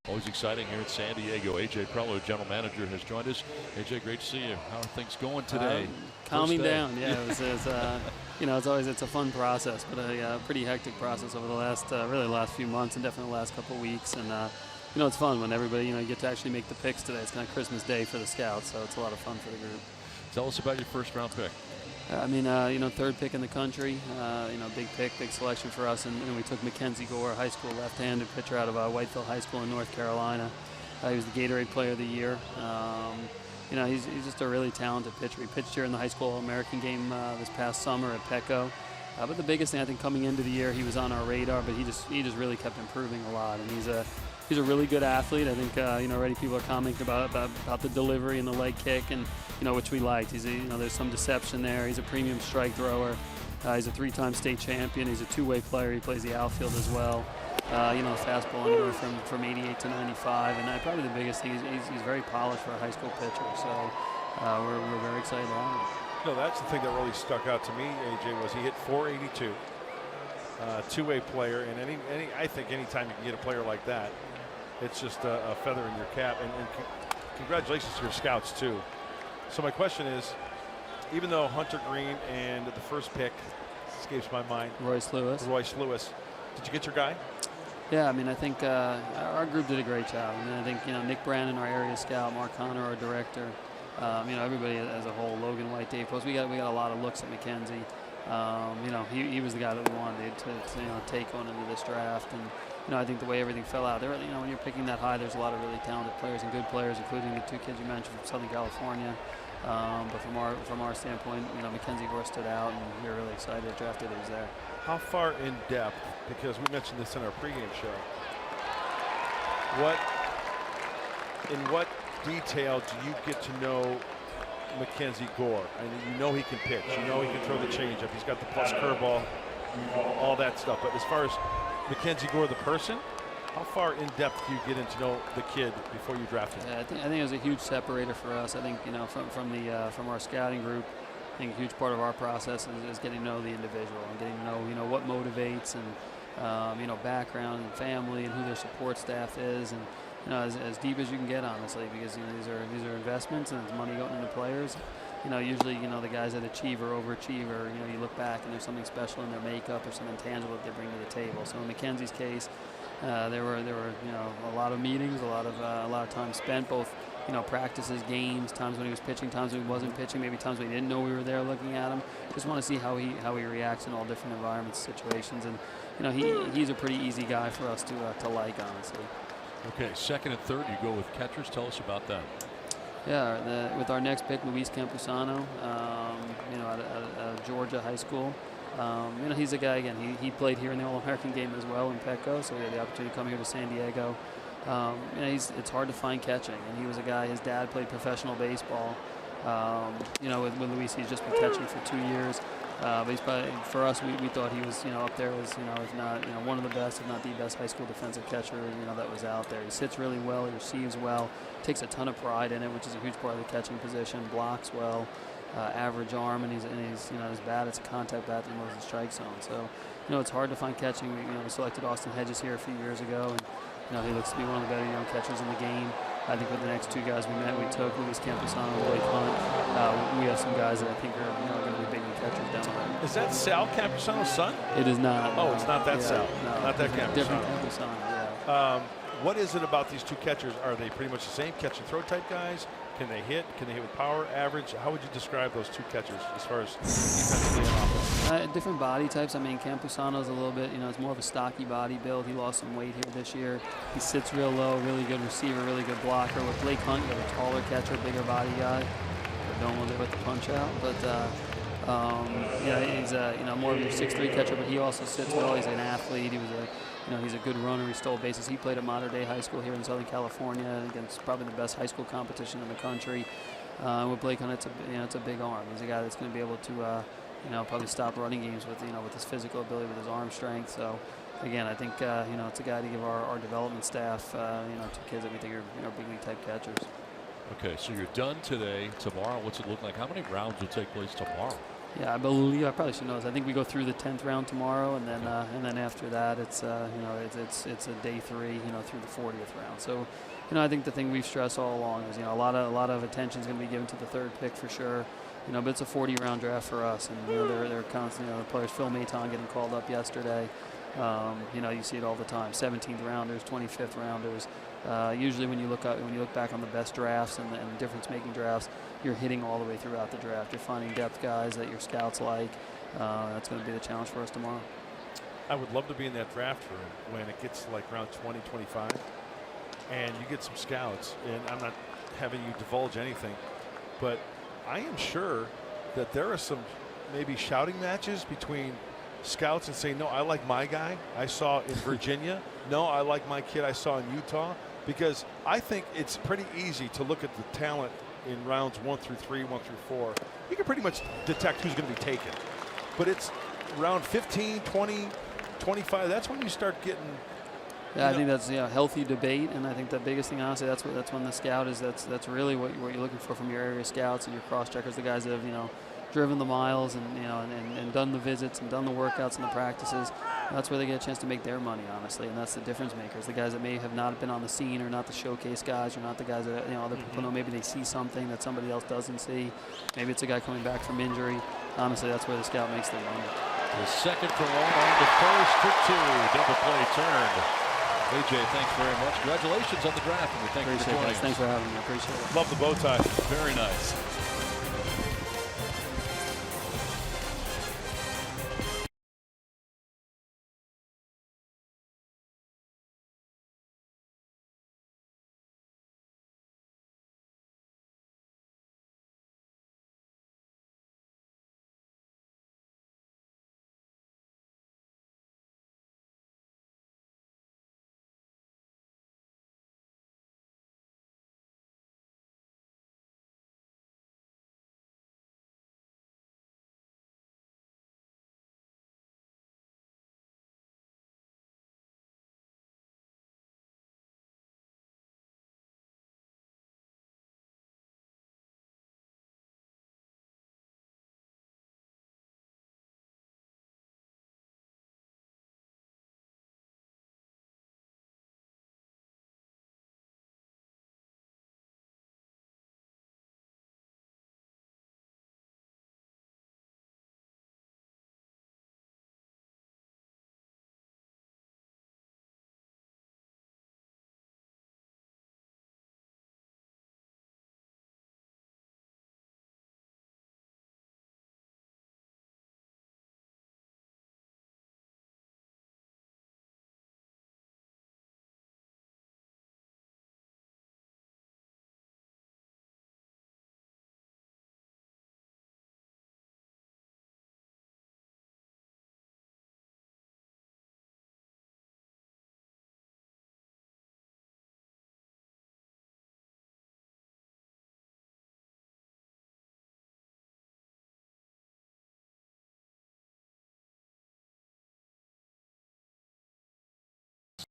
Always exciting here in San Diego. AJ Preller, general manager, has joined us. AJ, great to see you. How are things going today? Calming down, yeah. It's a fun process, but a pretty hectic process over the last few months and definitely the last couple of weeks. And it's fun when everybody you get to actually make the picks today. It's kind of Christmas Day for the scouts, so it's a lot of fun for the group. Tell us about your first round pick. Third pick in the country. Big pick, big selection for us. And we took Mackenzie Gore, high school left-handed pitcher out of Whitefield High School in North Carolina. He was the Gatorade Player of the Year. He's just a really talented pitcher. He pitched here in the high school All-American game this past summer at Petco. But the biggest thing I think coming into the year, he was on our radar, but he just really kept improving a lot. And he's a really good athlete. I think already people are commenting about the delivery and the leg kick, and which we liked. There's some deception there. He's a premium strike thrower. He's a 3-time state champion. He's a two-way player. He plays the outfield as well. Fastball anywhere from 88 to 95, and probably the biggest thing is he's very polished for a high school pitcher. So we're very excited to have him. No, that's the thing that really stuck out to me, AJ, was he hit .482. Two-way player, and I think anytime you can get a player like that, it's just a feather in your cap. And congratulations to your scouts too. So my question is, even though Hunter Green and the first pick escapes my mind, Royce Lewis, did you get your guy? Yeah, I think our group did a great job. I think Nick Brandon, our area scout, Mark Connor, our director, everybody as a whole, Logan White, Dave Post, we got a lot of looks at Mackenzie. He was the guy that we wanted to take on into this draft, and I think the way everything fell out, when you're picking that high, there's a lot of really talented players and good players, including the two kids you mentioned from Southern California. But from our standpoint, Mackenzie Gore stood out, and we were really excited to draft it. He was there. How far in depth? Because we mentioned this in our pregame show. In what detail do you get to know Mackenzie Gore? He can pitch. He can throw the changeup. He's got the plus curveball, all that stuff. But as far as Mackenzie Gore, the person, how far in depth do you get into know the kid before you draft him? Yeah, I think it was a huge separator for us. I think from our scouting group, I think a huge part of our process is getting to know the individual and getting to know what motivates and background and family and who their support staff is, and as deep as you can get, honestly, because these are investments and it's money going into players. Usually the guys that achieve or overachieve, or you look back and there's something special in their makeup or something tangible that they bring to the table. So in Mackenzie's case, there were a lot of meetings, a lot of time spent, both practices, games, times when he was pitching, times when he wasn't pitching, maybe times when we didn't know we were there looking at him. Just want to see how he reacts in all different environments, situations, and he's a pretty easy guy for us to like, honestly. Okay, second and third, you go with catchers. Tell us about that. Yeah, with our next pick, Luis Campusano, out of Georgia High School. He's a guy, again, he played here in the All-American game as well in Petco, so we had the opportunity to come here to San Diego. It's hard to find catching, and he was a guy, his dad played professional baseball. With Luis, he's just been catching for 2 years. But he's probably, for us, we thought he was, up there as, if not, one of the best, if not the best high school defensive catcher, that was out there. He sits really well, he receives well, takes a ton of pride in it, which is a huge part of the catching position, blocks well, average arm, and he's his bat, it's a contact bat that moves the strike zone. So, it's hard to find catching. We selected Austin Hedges here a few years ago, and, he looks to be one of the better young catchers in the game. I think with the next two guys we took Luis Campusano and Blake Hunt. We have some guys that I think are going to be big catchers down the road. Is that Sal Campusano's son? It is not. Oh, it's not that Sal. No, not that Campusano. Different Campusano, yeah. What is it about these two catchers? Are they pretty much the same catch and throw type guys? Can they hit? Can they hit with power, average? How would you describe those two catchers as far as defensively and offensively? Different body types. Campusano's a little bit, it's more of a stocky body build. He lost some weight here this year. He sits real low, really good receiver, really good blocker. With Blake Hunt, you have a taller catcher, bigger body guy. They're going with the punch out, but he's more of your 6'3" catcher, but he also sits well. He's an athlete. He was he's a good runner. He stole bases. He played at Mater Dei High School here in Southern California against probably the best high school competition in the country. With Blake Hunt, it's a big arm. He's a guy that's going to be able to probably stop running games with with his physical ability, with his arm strength. So again, I think it's a guy to give our development staff two kids that we think are big league type catchers. Okay, so you're done today. Tomorrow, what's it look like? How many rounds will take place tomorrow? Yeah, I believe I probably should know this. I think we go through the 10th round tomorrow, and then after that, it's it's a day 3, through the 40th round. So, I think the thing we've stressed all along is a lot of attention is going to be given to the 3rd pick for sure. But it's a 40-round draft for us, and they're constantly the players. Phil Maton getting called up yesterday. You see it all the time. 17th rounders, 25th rounders. Usually, when you look back on the best drafts and difference-making drafts, you're hitting all the way throughout the draft. You're finding depth guys that your scouts like. That's going to be the challenge for us tomorrow. I would love to be in that draft room when it gets like around 20, 25, and you get some scouts. And I'm not having you divulge anything, but I am sure that there are some maybe shouting matches between scouts and saying, no, I like my guy I saw in Virginia. No, I like my kid I saw in Utah. Because I think it's pretty easy to look at the talent in rounds 1 through 3, 1 through 4. You can pretty much detect who's going to be taken. But it's round 15, 20, 25. That's when you start getting. Yeah, I think that's healthy debate, and I think the biggest thing, honestly, that's when the scout is. That's really what you're looking for from your area scouts and your cross checkers, the guys that have driven the miles and done the visits and done the workouts and the practices. That's where they get a chance to make their money, honestly, and that's the difference makers. The guys that may have not been on the scene, or not the showcase guys, or not the guys that other people know. Maybe they see something that somebody else doesn't see. Maybe it's a guy coming back from injury. Honestly, that's where the scout makes their money. The second for one on the first for 2. Double play turned. AJ, thanks very much. Congratulations on the draft, and we thank you for joining us. Thanks for having me. I appreciate it. Love the bow tie. Very nice.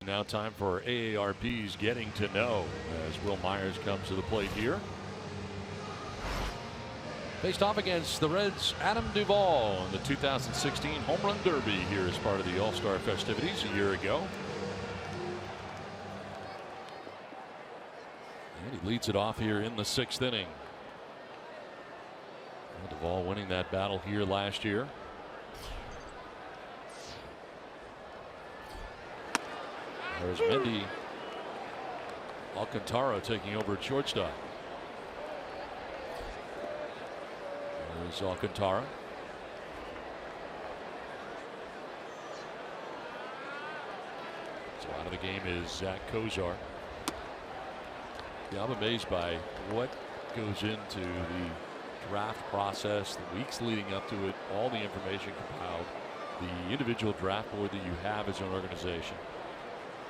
Now time for AARP's Getting to Know as Will Myers comes to the plate here. Faced off against the Reds' Adam Duvall in the 2016 Home Run Derby here as part of the All-Star festivities a year ago. And he leads it off here in the 6th inning. And Duvall winning that battle here last year. There's Mendy Alcantara taking over at shortstop. There's Alcantara. So out of the game is Zach Kozar. Yeah, I'm amazed by what goes into the draft process, the weeks leading up to it, all the information compiled, the individual draft board that you have as an organization.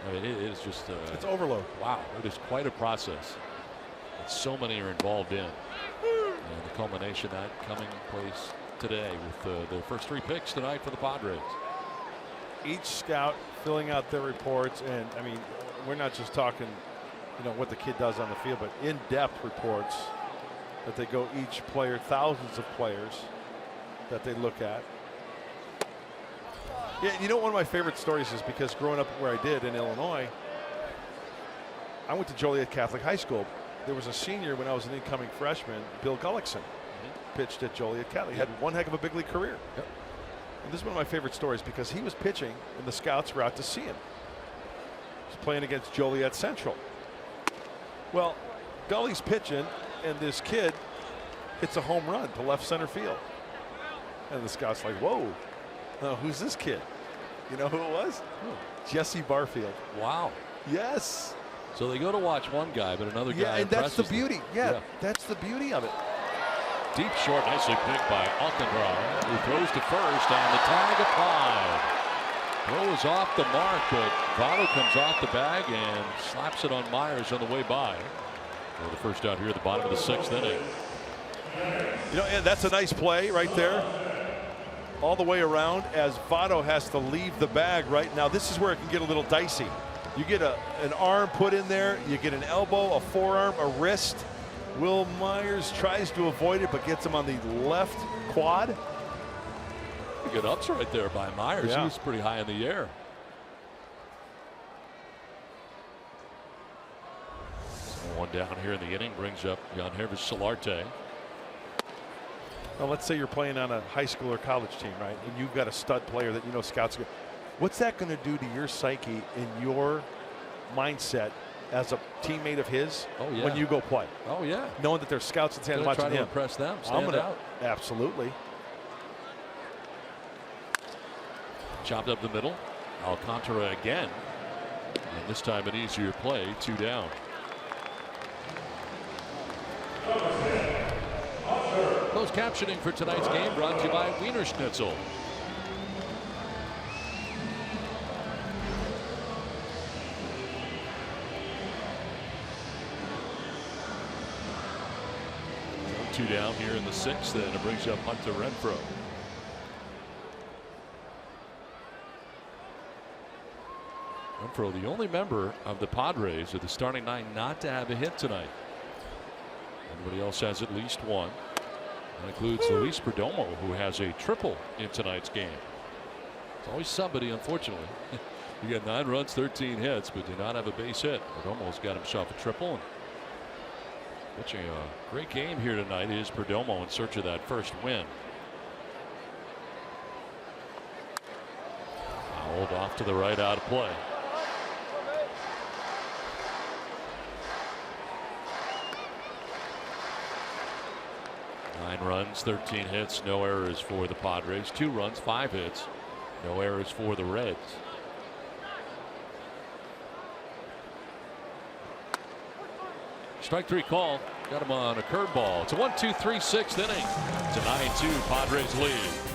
I mean, it is just it's overload. Wow, it is quite a process that so many are involved in, and the culmination of that coming place today with the first 3 picks tonight for the Padres. Each scout filling out their reports, and I mean, we're not just talking, what the kid does on the field, but in-depth reports that they go each player, thousands of players that they look at. Yeah, you know, one of my favorite stories is because growing up where I did in Illinois, I went to Joliet Catholic High School. There was a senior when I was an incoming freshman, Bill Gullickson, pitched at Joliet Catholic. He had one heck of a big league career. Yep. And this is one of my favorite stories because he was pitching and the scouts were out to see him. He's playing against Joliet Central. Well, Gully's pitching and this kid hits a home run to left center field. And the scout's like, whoa, who's this kid? You know who it was? Jesse Barfield. Wow. Yes. So they go to watch one guy, but another guy. Yeah, and that's the impresses them. beauty. Yeah, that's the beauty of it. Deep short, nicely picked by Alcantara, who throws to first, and the tag applied. Throw is off the mark, but Votto comes off the bag and slaps it on Myers on the way by. Well, the first out here at the bottom of the 6th inning. You know, and that's a nice play right there. All the way around as Votto has to leave the bag right now. This is where it can get a little dicey. You get an arm put in there, you get an elbow, a forearm, a wrist. Will Myers tries to avoid it, but gets him on the left quad. Good ups right there by Myers. Yeah. He was pretty high in the air. So one down here in the inning brings up Yangervis Solarte. Now, let's say you're playing on a high school or college team, right? And you've got a stud player that you know scouts. What's that going to do to your psyche and your mindset as a teammate of his when you go play? Oh, yeah. Knowing that there's scouts in Santa watching try to him. impress them. Stand out. Absolutely. Chopped up the middle. Alcantara again. And this time an easier play. 2 down. Closed captioning for tonight's game brought to you by Wiener Schnitzel. So 2 down here in the 6th, and it brings up Hunter Renfroe. Renfroe, the only member of the Padres of the starting 9 not to have a hit tonight. Everybody else has at least one. That includes Luis Perdomo, who has a triple in tonight's game. It's always somebody, unfortunately. You got 9 runs, 13 hits, but did not have a base hit. Perdomo's got himself a triple. And pitching a great game here tonight is Perdomo in search of that first win. Fouled off to the right, out of play. Nine runs, 13 hits, no errors for the Padres. 2 runs, 5 hits, no errors for the Reds. Strike 3 call. Got him on a curveball. It's a 1-2-3 6th inning. It's a 9-2 Padres lead.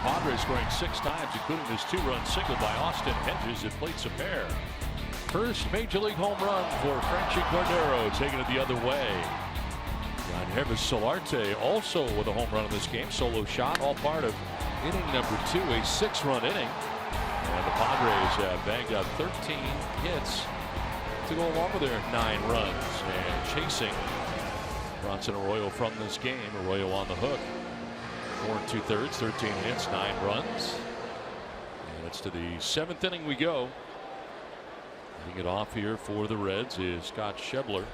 Padres scoring 6 times, including this 2-run single by Austin Hedges at plate Sapere. First major league home run for Frenchie Cordero, taking it the other way. Yangervis Solarte also with a home run in this game. Solo shot, all part of inning number 2, a 6-run inning. And the Padres bagged out 13 hits to go along with their 9 runs. And chasing Bronson Arroyo from this game. Arroyo on the hook. 4 2/3, 13 hits, 9 runs. And it's to the 7th inning we go. Leading it off here for the Reds is Scott Schebler,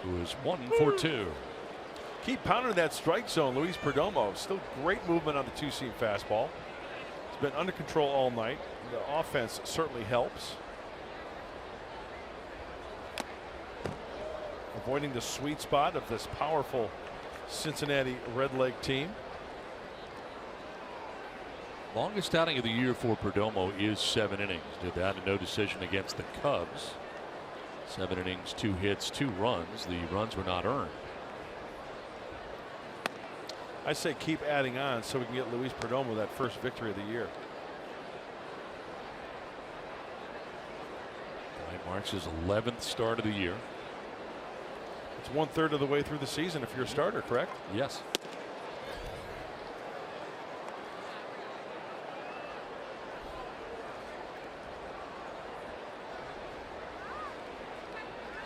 who is 1 for 2. Keep pounding that strike zone. Luis Perdomo, still great movement on the 2-seam fastball. It's been under control all night. The offense certainly helps. Avoiding the sweet spot of this powerful Cincinnati Red Leg team. Longest outing of the year for Perdomo is 7 innings. Did that in no decision against the Cubs. 7 innings, 2 hits, 2 runs. The runs were not earned. I say keep adding on so we can get Luis Perdomo that first victory of the year. That marks his 11th start of the year. It's 1/3 of the way through the season if you're a starter, correct? Yes.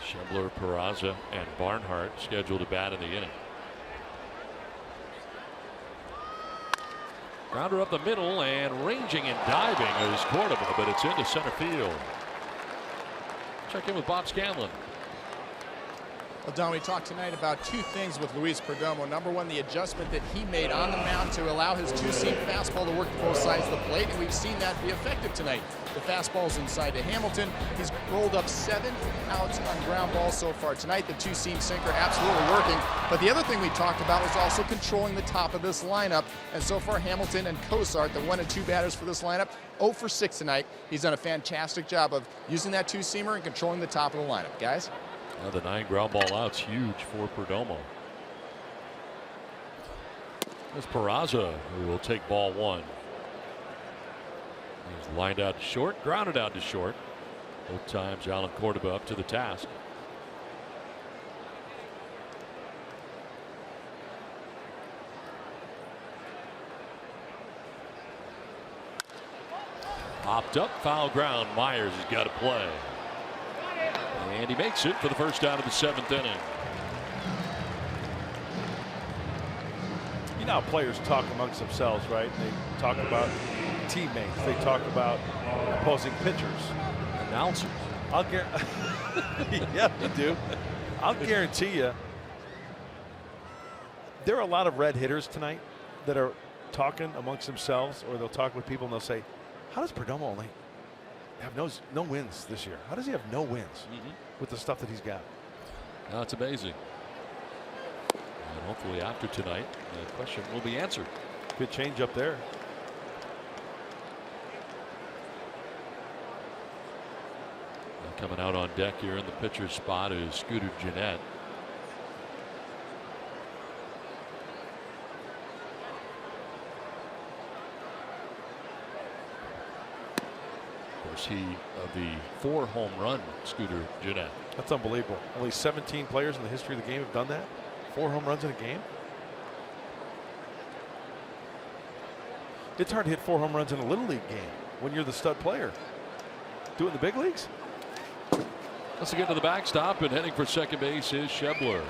Schebler, Peraza, and Barnhart scheduled to bat in the inning. Grounder up the middle, and ranging and diving is Cordova, but it's into center field. Check in with Bob Scanlon. Well, Don, we talked tonight about 2 things with Luis Perdomo. Number 1, the adjustment that he made on the mound to allow his 2-seam fastball to work both sides of the plate, and we've seen that be effective tonight. The fastball's inside to Hamilton. He's rolled up 7 outs on ground balls so far tonight. The 2-seam sinker absolutely working. But the other thing we talked about was also controlling the top of this lineup. And so far, Hamilton and Cosart, the 1 and 2 batters for this lineup, 0 for 6 tonight. He's done a fantastic job of using that 2-seamer and controlling the top of the lineup. Guys? Now the 9 ground ball outs, huge for Perdomo. There's Peraza, who will take ball 1. He's lined out to short, grounded out to short. Both times Alan Cordova up to the task. Popped up, foul ground. Myers has got to play. And he makes it for the first out of the 7th inning. You know how players talk amongst themselves, right? They talk about teammates. They talk about opposing pitchers. Announcers. Yeah, you do. I'll guarantee you there are a lot of red hitters tonight that are talking amongst themselves, or they'll talk with people and they'll say, how does Perdomo only have no wins this year? How does he have no wins with the stuff that he's got? Now it's amazing. And hopefully after tonight, the question will be answered. Good change up there. Now coming out on deck here in the pitcher's spot is Scooter Gennett. He of the 4 home run Scooter Gennett. That's unbelievable. Only 17 players in the history of the game have done that. 4 home runs in a game. It's hard to hit 4 home runs in a little league game when you're the stud player. Do it in the big leagues. Let's get to the backstop, and heading for second base is Schebler.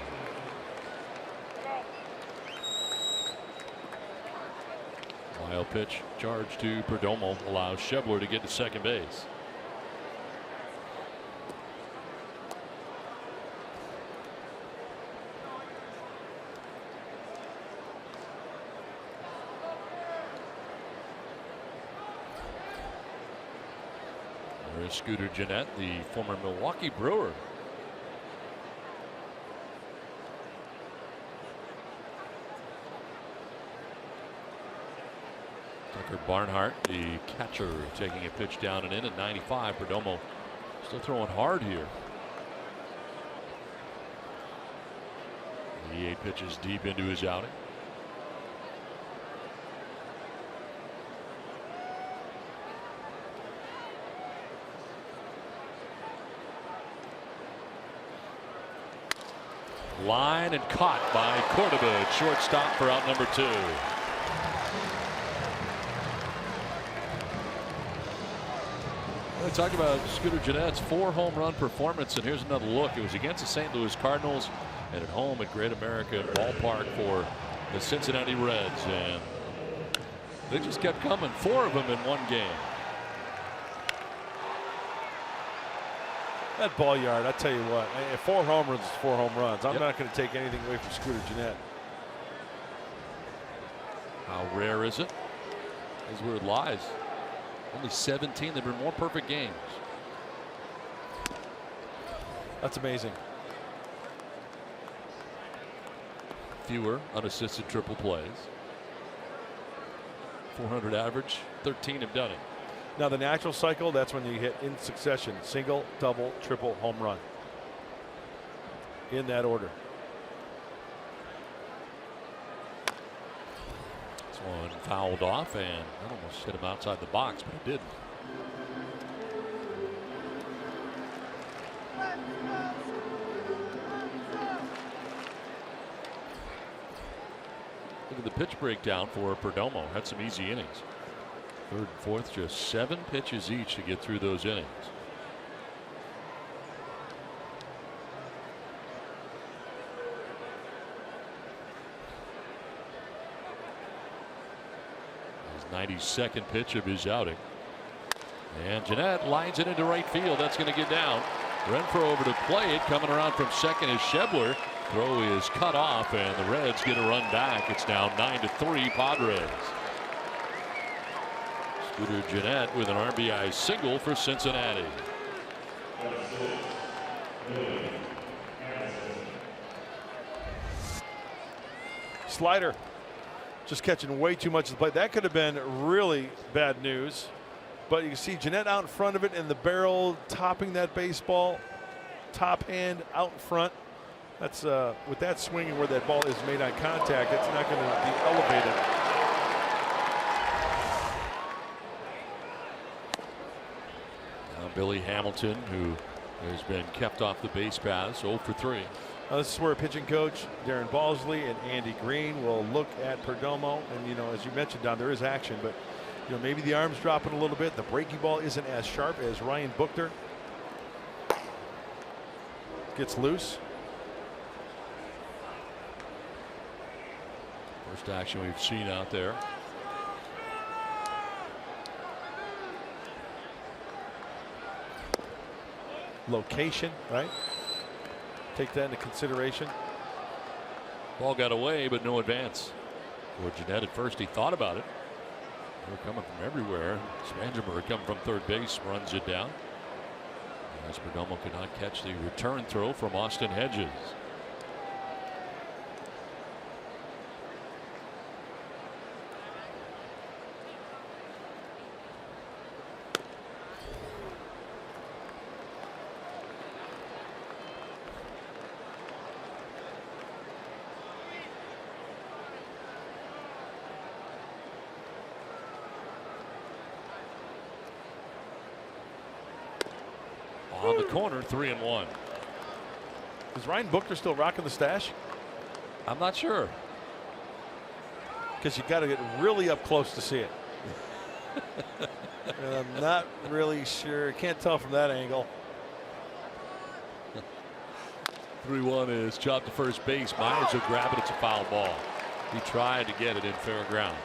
Wild pitch charge to Perdomo allows Schebler to get to second base. There is Scooter Gennett, the former Milwaukee Brewer. Barnhart, the catcher, taking a pitch down and in at 95. Perdomo still throwing hard here. The 8 pitches deep into his outing. Line and caught by Cordova at shortstop for out number 2. Talk about Scooter Gennett's 4 home run performance, and here's another look. It was against the St. Louis Cardinals and at home at Great American Ballpark for the Cincinnati Reds, and they just kept coming. 4 of them in one game. That ball yard, I tell you what, 4 home runs is 4 home runs. I'm not going to take anything away from Scooter Gennett. How rare is it? Is where it lies. Only 17. They've been more perfect games. That's amazing. Fewer unassisted triple plays. 400 average. 13 have done it. Now the natural cycle, that's when you hit in succession: single, double, triple, home run. In that order. This one fouled off, and that almost hit him outside the box, but it didn't. Look at the pitch breakdown for Perdomo. Had some easy innings. 3rd and 4th, just 7 pitches each to get through those innings. His 92nd pitch of his outing. And Gennett lines it into right field. That's going to get down. Renfroe over to play it. Coming around from second is Schebler. Throw is cut off, and the Reds get a run back. It's now 9-3 Padres. Scooter Gennett with an RBI single for Cincinnati. Slider just catching way too much of the plate. That could have been really bad news, but you can see Gennett out in front of it and the barrel topping that baseball. Top hand out in front. That's with that swing and where that ball is made on contact, it's not going to be elevated. Now Billy Hamilton, who has been kept off the base paths, 0 for 3. Now this is where pitching coach Darren Balsley and Andy Green will look at Perdomo, and you know, as you mentioned, Don, there is action, but you know, maybe the arm's dropping a little bit. The breaking ball isn't as sharp as Ryan Buchter. Gets loose. First action we've seen out there. Location, right? Take that into consideration. Ball got away, but no advance. For Gennett at first, he thought about it. They're coming from everywhere. Spangenberg coming from third base runs it down. As Perdomo could not catch the return throw from Austin Hedges. On the corner, 3-1. Is Ryan Buchter still rocking the stash? I'm not sure. Because you got to get really up close to see it. And I'm not really sure. Can't tell from that angle. 3-1 is chopped to first base. Myers will grab it. It's a foul ball. He tried to get it in fair ground.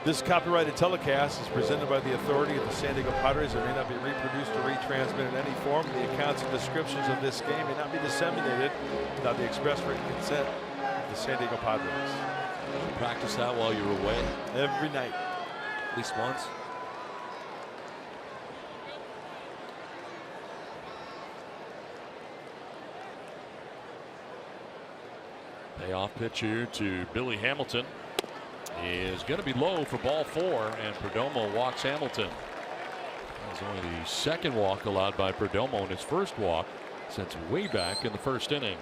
This copyrighted telecast is presented by the authority of the San Diego Padres and may not be reproduced or retransmitted in any form. The accounts and descriptions of this game may not be disseminated without the express written consent of the San Diego Padres. You practice that while you're away? Every night. At least once? Payoff pitch here to Billy Hamilton is going to be low for ball 4, and Perdomo walks Hamilton. That's only the second walk allowed by Perdomo in his first walk since way back in the first inning.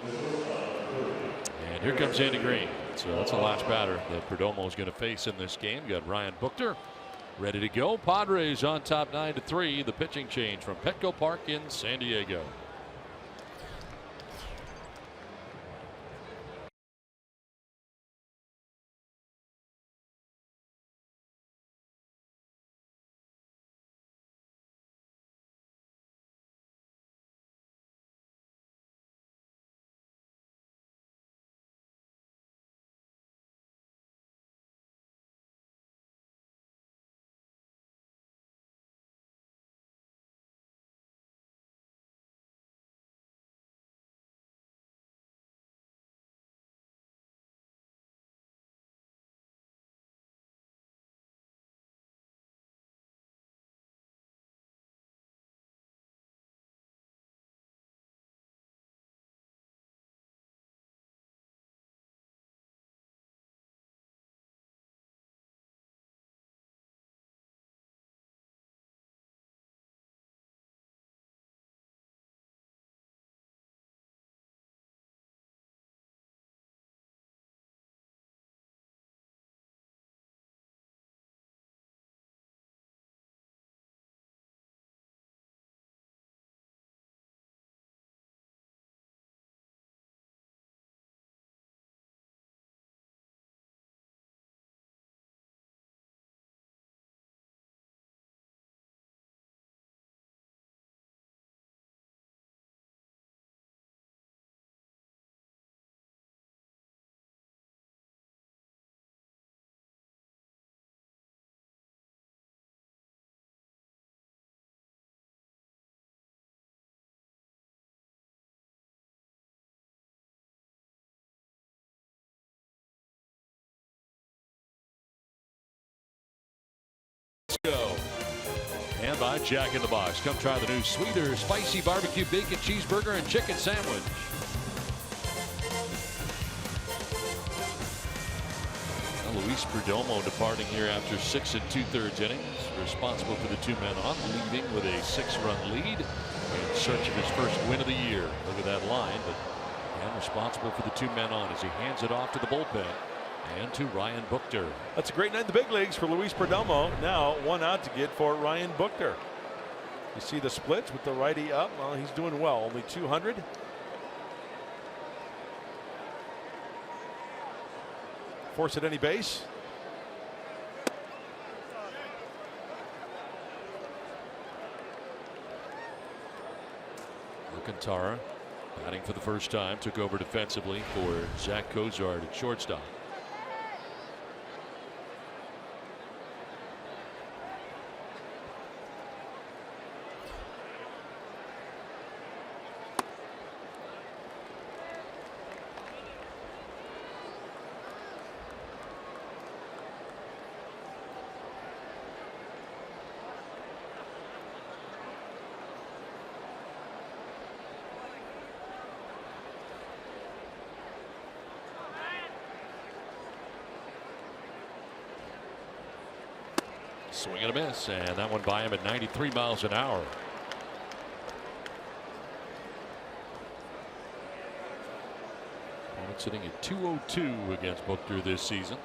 And here comes Andy Green. So that's the last batter that Perdomo is going to face in this game. You got Ryan Buchter Ready to go. Padres on top 9-3. The pitching change from Petco Park in San Diego. Go. And by Jack in the Box. Come try the new sweeter spicy barbecue bacon cheeseburger and chicken sandwich. Now Luis Perdomo departing here after 6 2/3 innings, responsible for the 2 men on, leading with a 6-run lead in search of his first win of the year. Look at that line, and responsible for the 2 men on as he hands it off to the bullpen. And to Ryan Buchter. That's a great night in the big leagues for Luis Perdomo. Now 1 out to get for Ryan Buchter. You see the splits with the righty up. Well, he's doing well. Only 200. Force at any base. Alcantara batting for the first time, took over defensively for Zach Cozart at shortstop. Swing and a miss, and that one by him at 93 miles an hour. Opponent sitting at 202 against Buchter this season.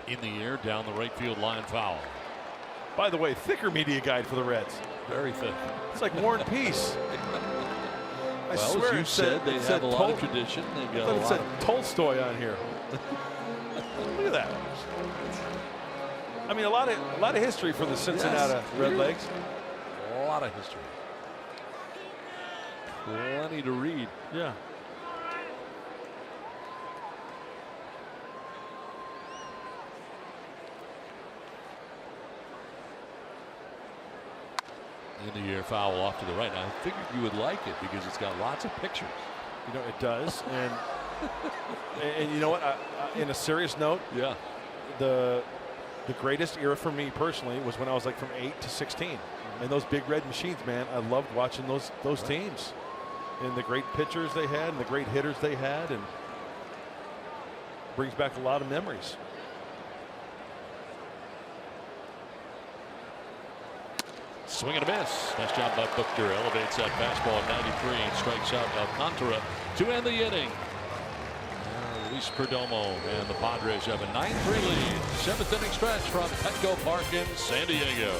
In the air, down the right field line, foul. By the way, thicker media guide for the Reds. Very thick. It's like War and Peace. I well, swear as you said, they have a lot of tradition. They've got a lot. It said Tolstoy on here. Look at that. I mean, a lot of history for the Cincinnati Redlegs. A lot of history. Plenty to read. Yeah. In the air, foul off to the right. Now, I figured you would like it because it's got lots of pictures. You know, it does. And you know what? In a serious note, yeah, the greatest era for me personally was when I was like from 8 to 16. And those big red machines, man, I loved watching those teams. And the great pitchers they had and the great hitters they had, and brings back a lot of Swing and a miss. Nice job by Booker. Elevates that fastball at 93 and strikes out Alcantara to end the inning. Luis Perdomo and the Padres have a 9-3 lead. 7th inning stretch from Petco Park in San Diego.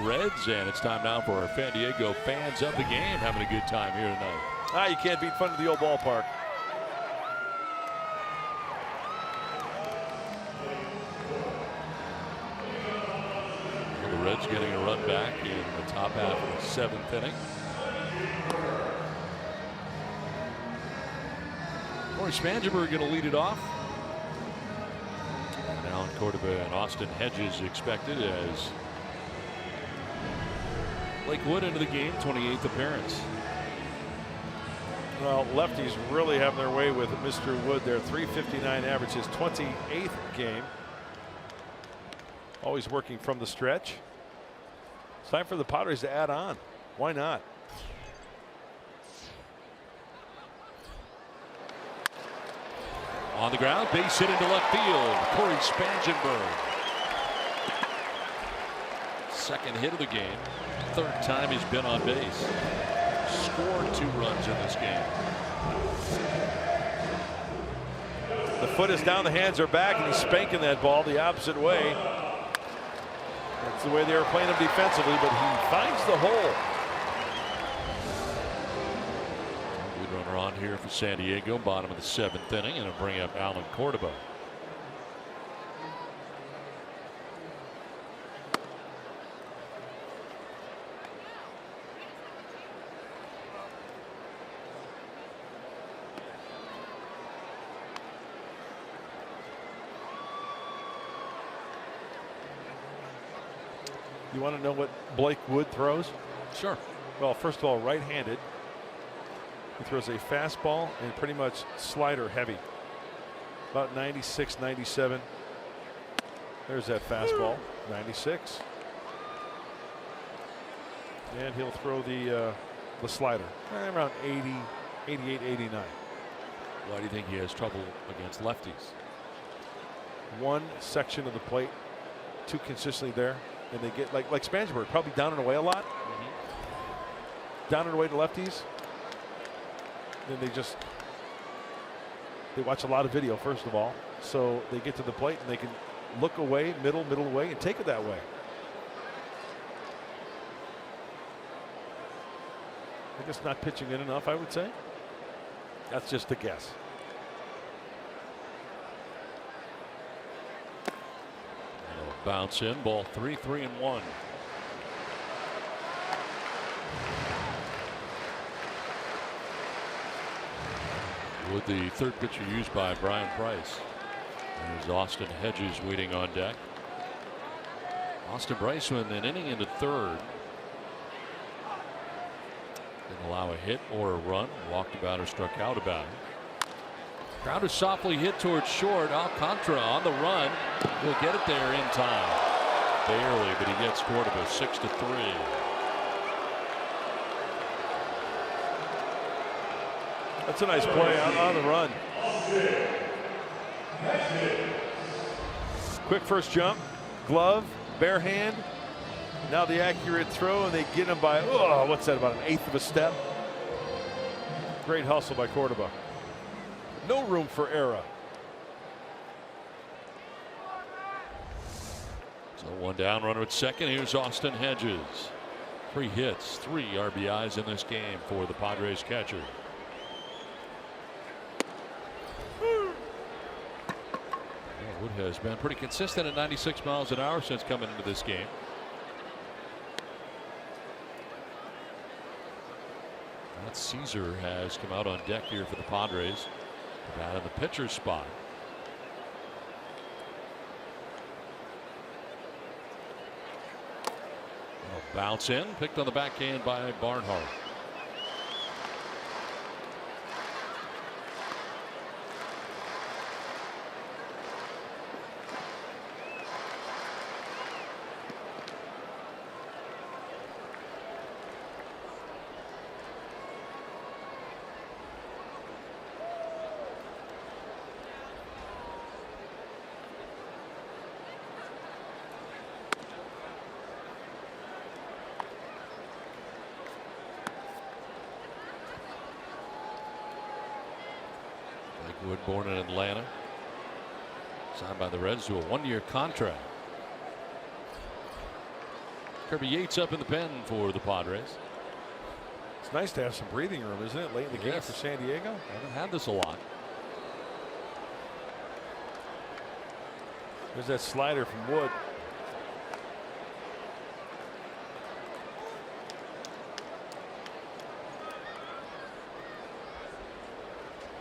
Reds, and it's time now for our San Diego fans of the game having a good time here tonight. You can't beat fun at the old ballpark. Well, the Reds getting a run back in the top half of the 7th inning. Corey Spangenberg going to lead it off. And Alan Cordova and Austin Hedges expected as Blake Wood into the game, 28th appearance. Well, lefties really having their way with Mr. Wood there. 359 average, his 28th game. Always working from the stretch. It's time for the Padres to add on. Why not? On the ground, base hit into left field. Corey Spangenberg. Second hit of the game. 3rd time he's been on base. Scored 2 runs in this game. The foot is down, the hands are back, and he's spanking that ball the opposite way. That's the way they were playing him defensively, but he finds the hole. Good runner on here for San Diego, bottom of the 7th inning, and it'll bring up Alan Cordova. You want to know what Blake Wood throws? Sure. Well, first of all, right-handed. He throws a fastball and pretty much slider heavy. About 96, 97. There's that fastball, 96. And he'll throw the slider around 80, 88, 89. Why do you think he has trouble against lefties? One section of the plate too consistently there. And they get like Spangenberg, probably down and away a lot. Down and away to lefties. Then they watch a lot of video, first of all. So they get to the plate and they can look away, middle away, and take it that way. I guess not pitching in enough, I would say. That's just a guess. Bounce in, ball 3-3-1. With the third pitcher used by Brian Price. There's Austin Hedges waiting on deck. Austin Brice went an inning into third. Didn't allow a hit or a run. Walked a batter, struck out a batter. Grounder softly hit towards short. Alcantara on the run. Will get it there in time. Barely, but he gets Cordova 6-3. That's a nice play on the run. Quick first jump, glove, bare hand. Now the accurate throw, and they get him by, oh, what's that, about an eighth of a step? Great hustle by Cordova. No room for error. So one down, runner at second. Here's Austin Hedges. 3 hits, 3 RBIs in this game for the Padres catcher. Wood has been pretty consistent at 96 miles an hour since coming into this game. Matt Caesar has come out on deck here for the Padres. Out in the pitcher's spot. Bounce in, picked on the backhand by Barnhart. Wood, born in Atlanta, signed by the Reds to a 1-year contract. Kirby Yates up in the pen for the Padres. It's nice to have some breathing room, isn't it, late in the game for San Diego? Haven't had this a lot. There's that slider from Wood.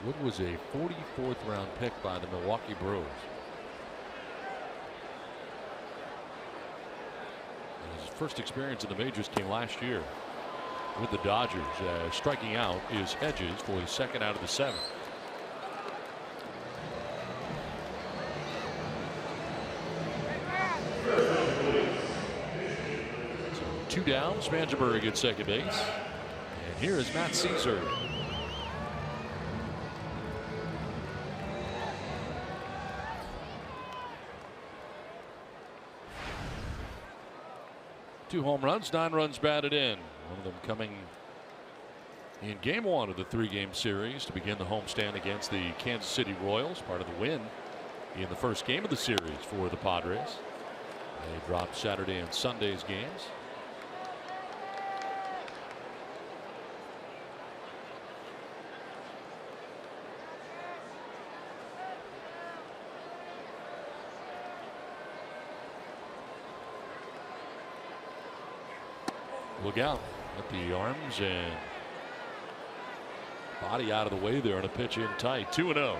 Wood was a 44th round pick by the Milwaukee Brewers. And his first experience in the majors came last year with the Dodgers. Striking out is Hedges for his second out of the 7th. So 2 down. Spangenberg at second base. And here is Matt Caesar. Two home runs, 9 runs batted in. One of them coming in game 1 of the 3-game series to begin the homestand against the Kansas City Royals, part of the win in the first game of the series for the Padres. They dropped Saturday and Sunday's games. Look out at the arms and body out of the way there on a pitch in tight. 2-0.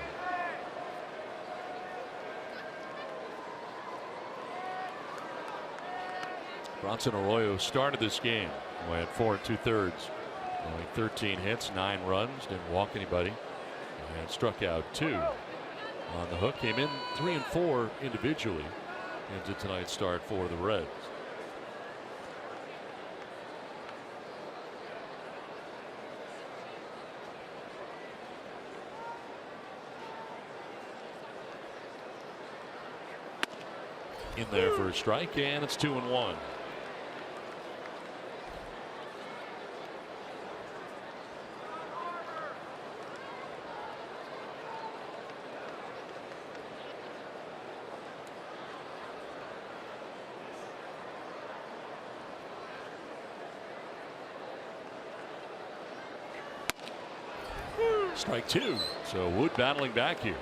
Bronson Arroyo started this game. Went 4 2/3. Only 13 hits, 9 runs, didn't walk anybody, and struck out 2. On the hook, came in 3 and 4 individually into tonight's start for the Reds. In there for a strike, and it's 2-1. Strike 2. So Wood battling back here.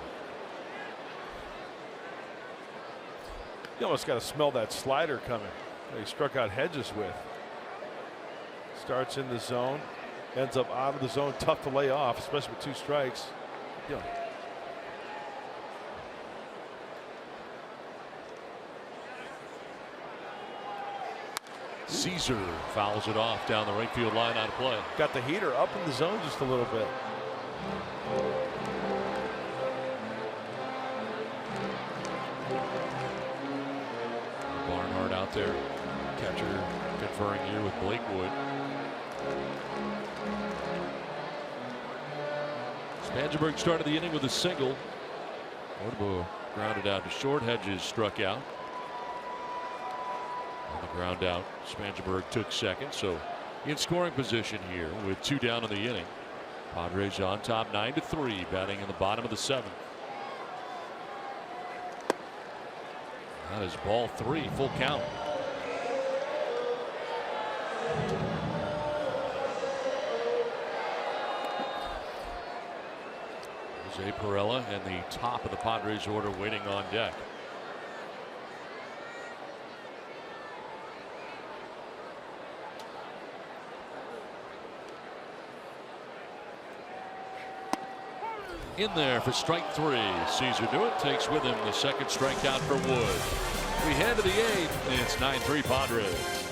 You almost got to smell that slider coming that he struck out Hedges with. Starts in the zone, ends up out of the zone. Tough to lay off, especially with 2 strikes. Yeah. Caesar fouls it off down the right field line out of play. Got the heater up in the zone just a little bit. Barnhart out there. Catcher conferring here with Blakewood. Spangenberg started the inning with a single. Ortebo grounded out to short. Hedges struck out. On the ground out, Spangenberg took second, so in scoring position here with 2 down in the inning. Padres on top 9-3, batting in the bottom of the 7th. That is ball 3, full count. Jose Pirela and the top of the Padres order waiting on deck. In there for strike 3. Caesar knew it. Takes with him the second strikeout for Wood. We head to the 8th. It's 9-3 Padres.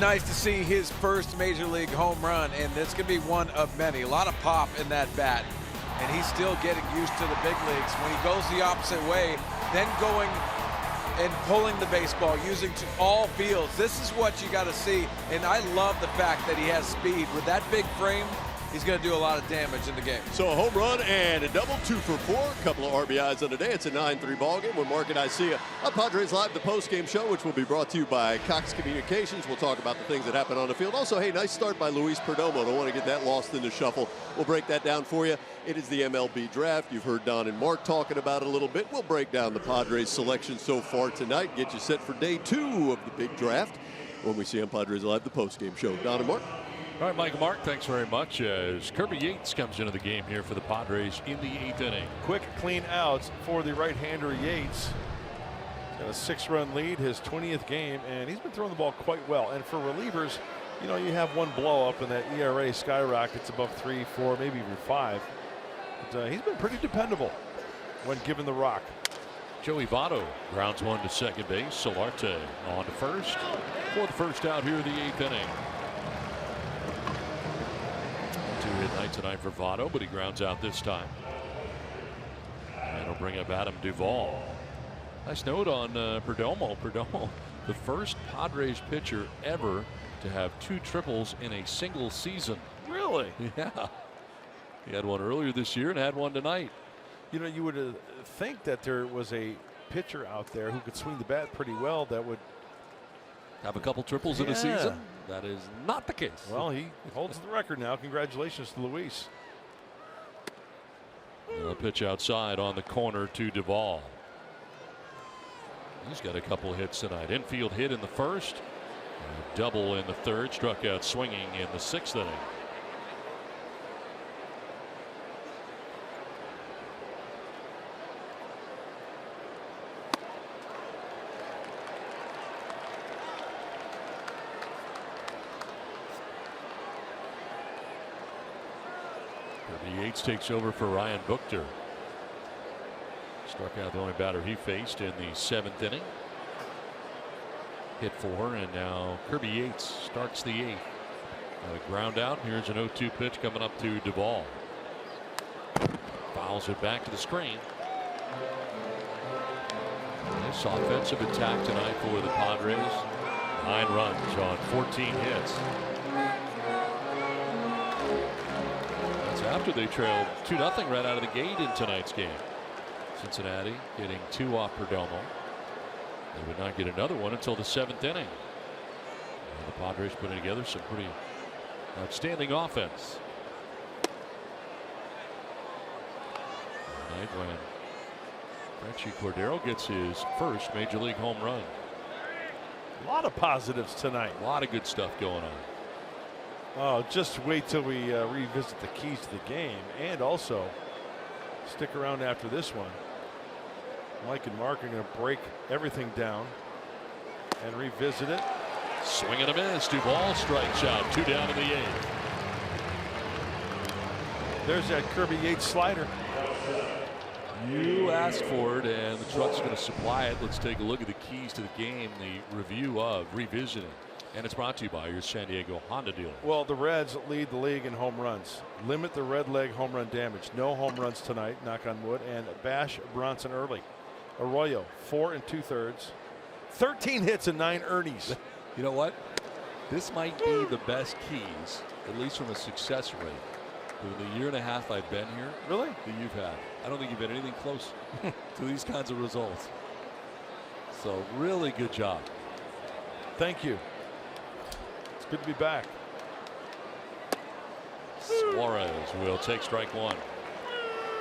Nice to see his first major league home run, and it's going to be one of many. A lot of pop in that bat, and he's still getting used to the big leagues. When he goes the opposite way, then going and pulling the baseball, using all fields. This is what you got to see, and I love the fact that he has speed. With that big frame, he's going to do a lot of damage in the game. So a home run and a double, 2 for 4. A couple of RBIs on the day. It's a 9-3 ball game. With Mark and I see you on Padres Live, the post-game show, which will be brought to you by Cox Communications. We'll talk about the things that happen on the field. Also, hey, nice start by Luis Perdomo. Don't want to get that lost in the shuffle. We'll break that down for you. It is the MLB draft. You've heard Don and Mark talking about it a little bit. We'll break down the Padres selection so far tonight. Get you set for day 2 of the big draft when we see on Padres Live, the post-game show. Don and Mark. All right, Mike and Mark, thanks very much. As Kirby Yates comes into the game here for the Padres in the 8th inning. Quick, clean outs for the right-hander Yates. He's got a 6-run lead, his 20th game, and he's been throwing the ball quite well. And for relievers, you know, you have one blow up and that ERA skyrockets above 3, 4, maybe even 5. But he's been pretty dependable when given the rock. Joey Votto grounds one to second base. Solarte on to first for the first out here in the 8th inning. 2-hit night tonight for Votto, but he grounds out this time. And it'll bring up Adam Duvall. Nice note on Perdomo. Perdomo, the first Padres pitcher ever to have 2 triples in a single season. Really? Yeah. He had one earlier this year and had one tonight. You know, you would think that there was a pitcher out there who could swing the bat pretty well that would have a couple triples in a season. That is not the case. Well, he holds the record now. Congratulations to Luis. A pitch outside on the corner to Duvall. He's got a couple hits tonight. Infield hit in the first, A double in the third, struck out swinging in the 6th inning. Yates takes over for Ryan Buchter. Struck out the only batter he faced in the 7th inning. Hit 4, and now Kirby Yates starts the 8th. A ground out. Here's an 0-2 pitch coming up to Duvall. Fouls it back to the screen. Nice offensive attack tonight for the Padres. 9 runs on 14 hits. After they trailed 2-0 right out of the gate in tonight's game. Cincinnati getting 2 off Perdomo. They would not get another one until the 7th inning. And the Padres putting together some pretty outstanding offense. Tonight when Frenchie Cordero gets his first major league home run. A lot of positives tonight. A lot of good stuff going on. Oh, just wait till we revisit the keys to the game, and also stick around after this one. Mike and Mark are going to break everything down and revisit it. Swing and a miss. Duvall strikes out. 2 down in the 8th. There's that Kirby Yates slider. You asked for it, and the truck's going to supply it. Let's take a look at the keys to the game, the review of revisiting. And it's brought to you by your San Diego Honda dealer. Well, the Reds lead the league in home runs. Limit the red leg home run damage. No home runs tonight, knock on wood, and bash Bronson early. Arroyo, 4 2/3. 13 hits and 9 earnings. You know what? This might be the best keys, at least from a success rate, in the year and a half I've been here. Really? That you've had. I don't think you've been anything close to these kinds of results. So really good job. Thank you. Good to be back. Suarez will take strike 1.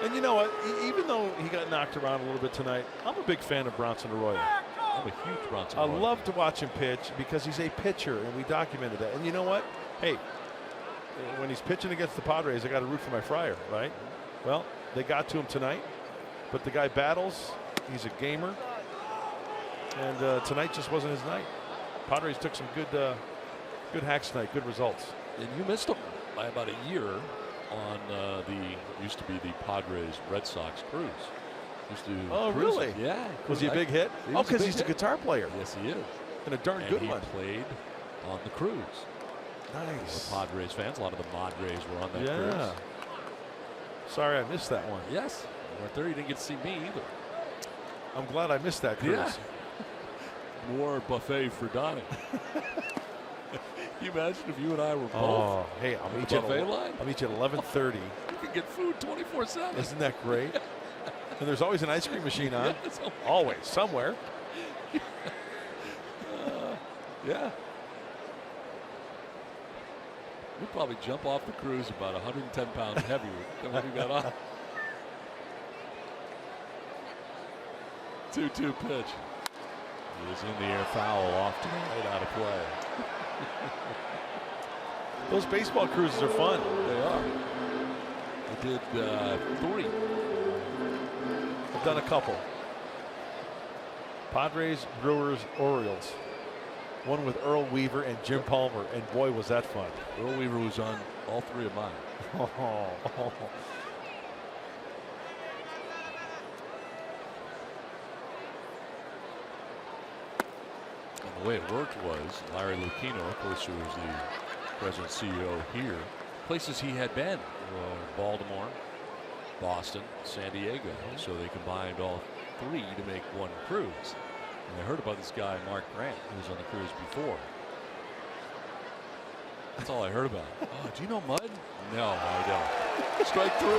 And you know what? Even though he got knocked around a little bit tonight, I'm a big fan of Bronson Arroyo. I'm a huge Bronson I Arroyo. love to watch him pitch because he's a pitcher, and we documented that. And you know what? Hey, when he's pitching against the Padres, I got to root for my Friar, right? Well, they got to him tonight, but the guy battles. He's a gamer, and tonight just wasn't his night. Padres took some good hacks tonight, good results. And you missed him by about a year on used to be the Padres Red Sox cruise. Used to oh, cruise really? It. Yeah. Was he a big hit? Oh, because he's a guitar player. Yes, he is. And a darn good one. He played on the cruise. Nice. The Padres fans, a lot of the Padres were on that yeah. cruise. Sorry I missed that one. Yes. You weren't there. You didn't get to see me either. I'm glad I missed that cruise. Yeah. More buffet for Donnie. Can you imagine if you and I were both? Oh, hey, I'll meet you at 11:30. You can get food 24/7. Isn't that great? And there's always an ice cream machine on. Yes, always, somewhere. Yeah. We'd probably jump off the cruise about 110 pounds heavier than when we got on. 2-2 pitch. He is in the air, foul off to the right, out of play. Those baseball cruises are fun. They are. I did 3. I've done a couple. Padres, Brewers, Orioles. One with Earl Weaver and Jim Palmer, and boy, was that fun. Earl Weaver was on all 3 of mine. And the way it worked was Larry Lucchino, of course, who was the president CEO here, places he had been, Baltimore, Boston, San Diego. So they combined all 3 to make one cruise. And I heard about this guy, Mark Grant, who was on the cruise before. That's all I heard about. Oh, do you know Mud? No, I don't. Strike 3.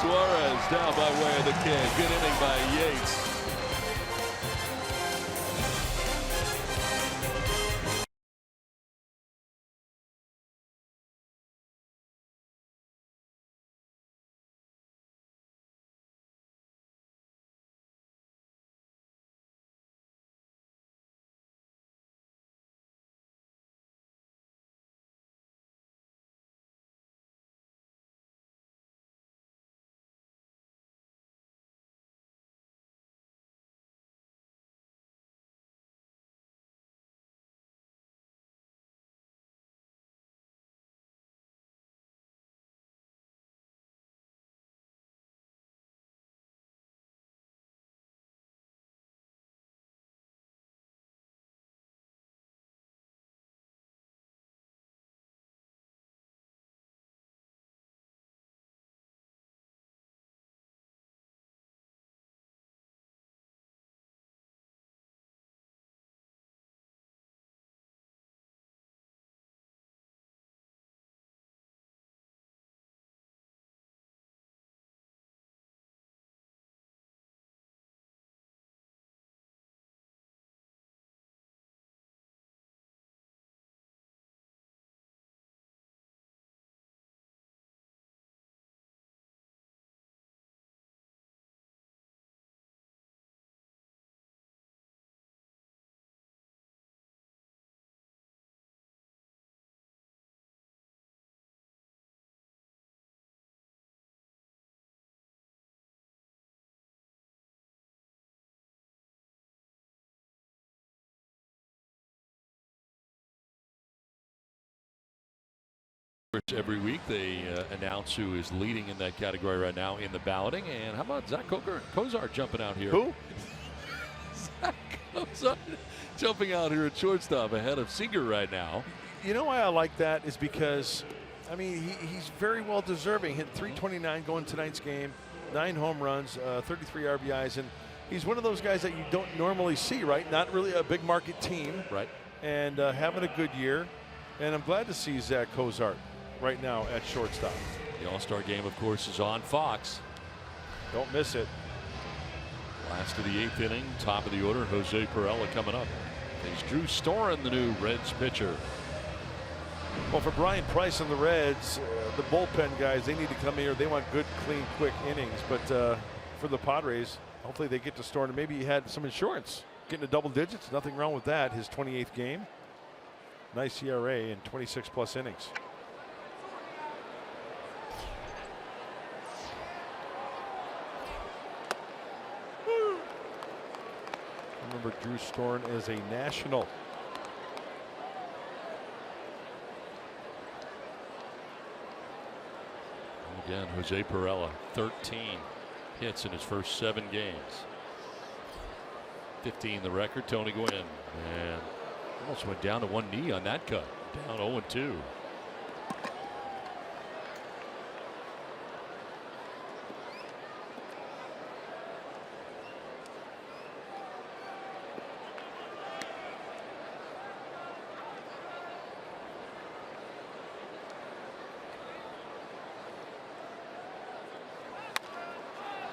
Suarez down by way of the kid. Good inning by Yates. Every week they announce who is leading in that category right now in the balloting. And how about Zach Kozar jumping out here? Who? Zach Kozar jumping out here at shortstop ahead of Seager right now. You know why I like that is because, I mean, he's very well deserving. Hit 329 going tonight's game, 9 home runs, 33 RBIs, and he's one of those guys that you don't normally see, right? Not really a big market team. Right. And having a good year. And I'm glad to see Zach Kozart right now at shortstop. The All-Star game, of course, is on Fox. Don't miss it. Last of the 8th inning, top of the order, Jose Perella coming up. There's Drew Storen, the new Reds pitcher. Well, for Brian Price and the Reds, the bullpen guys, they need to come here. They want good, clean, quick innings. But for the Padres, hopefully they get to Storen. Maybe he had some insurance. Getting to double digits, nothing wrong with that. His 28th game. Nice ERA in 26+ innings. Remember, Drew Storen is a national. Again, Jose Perella, 13 hits in his first 7 games. 15 the record, Tony Gwynn. And almost went down to one knee on that cut. Down 0-2.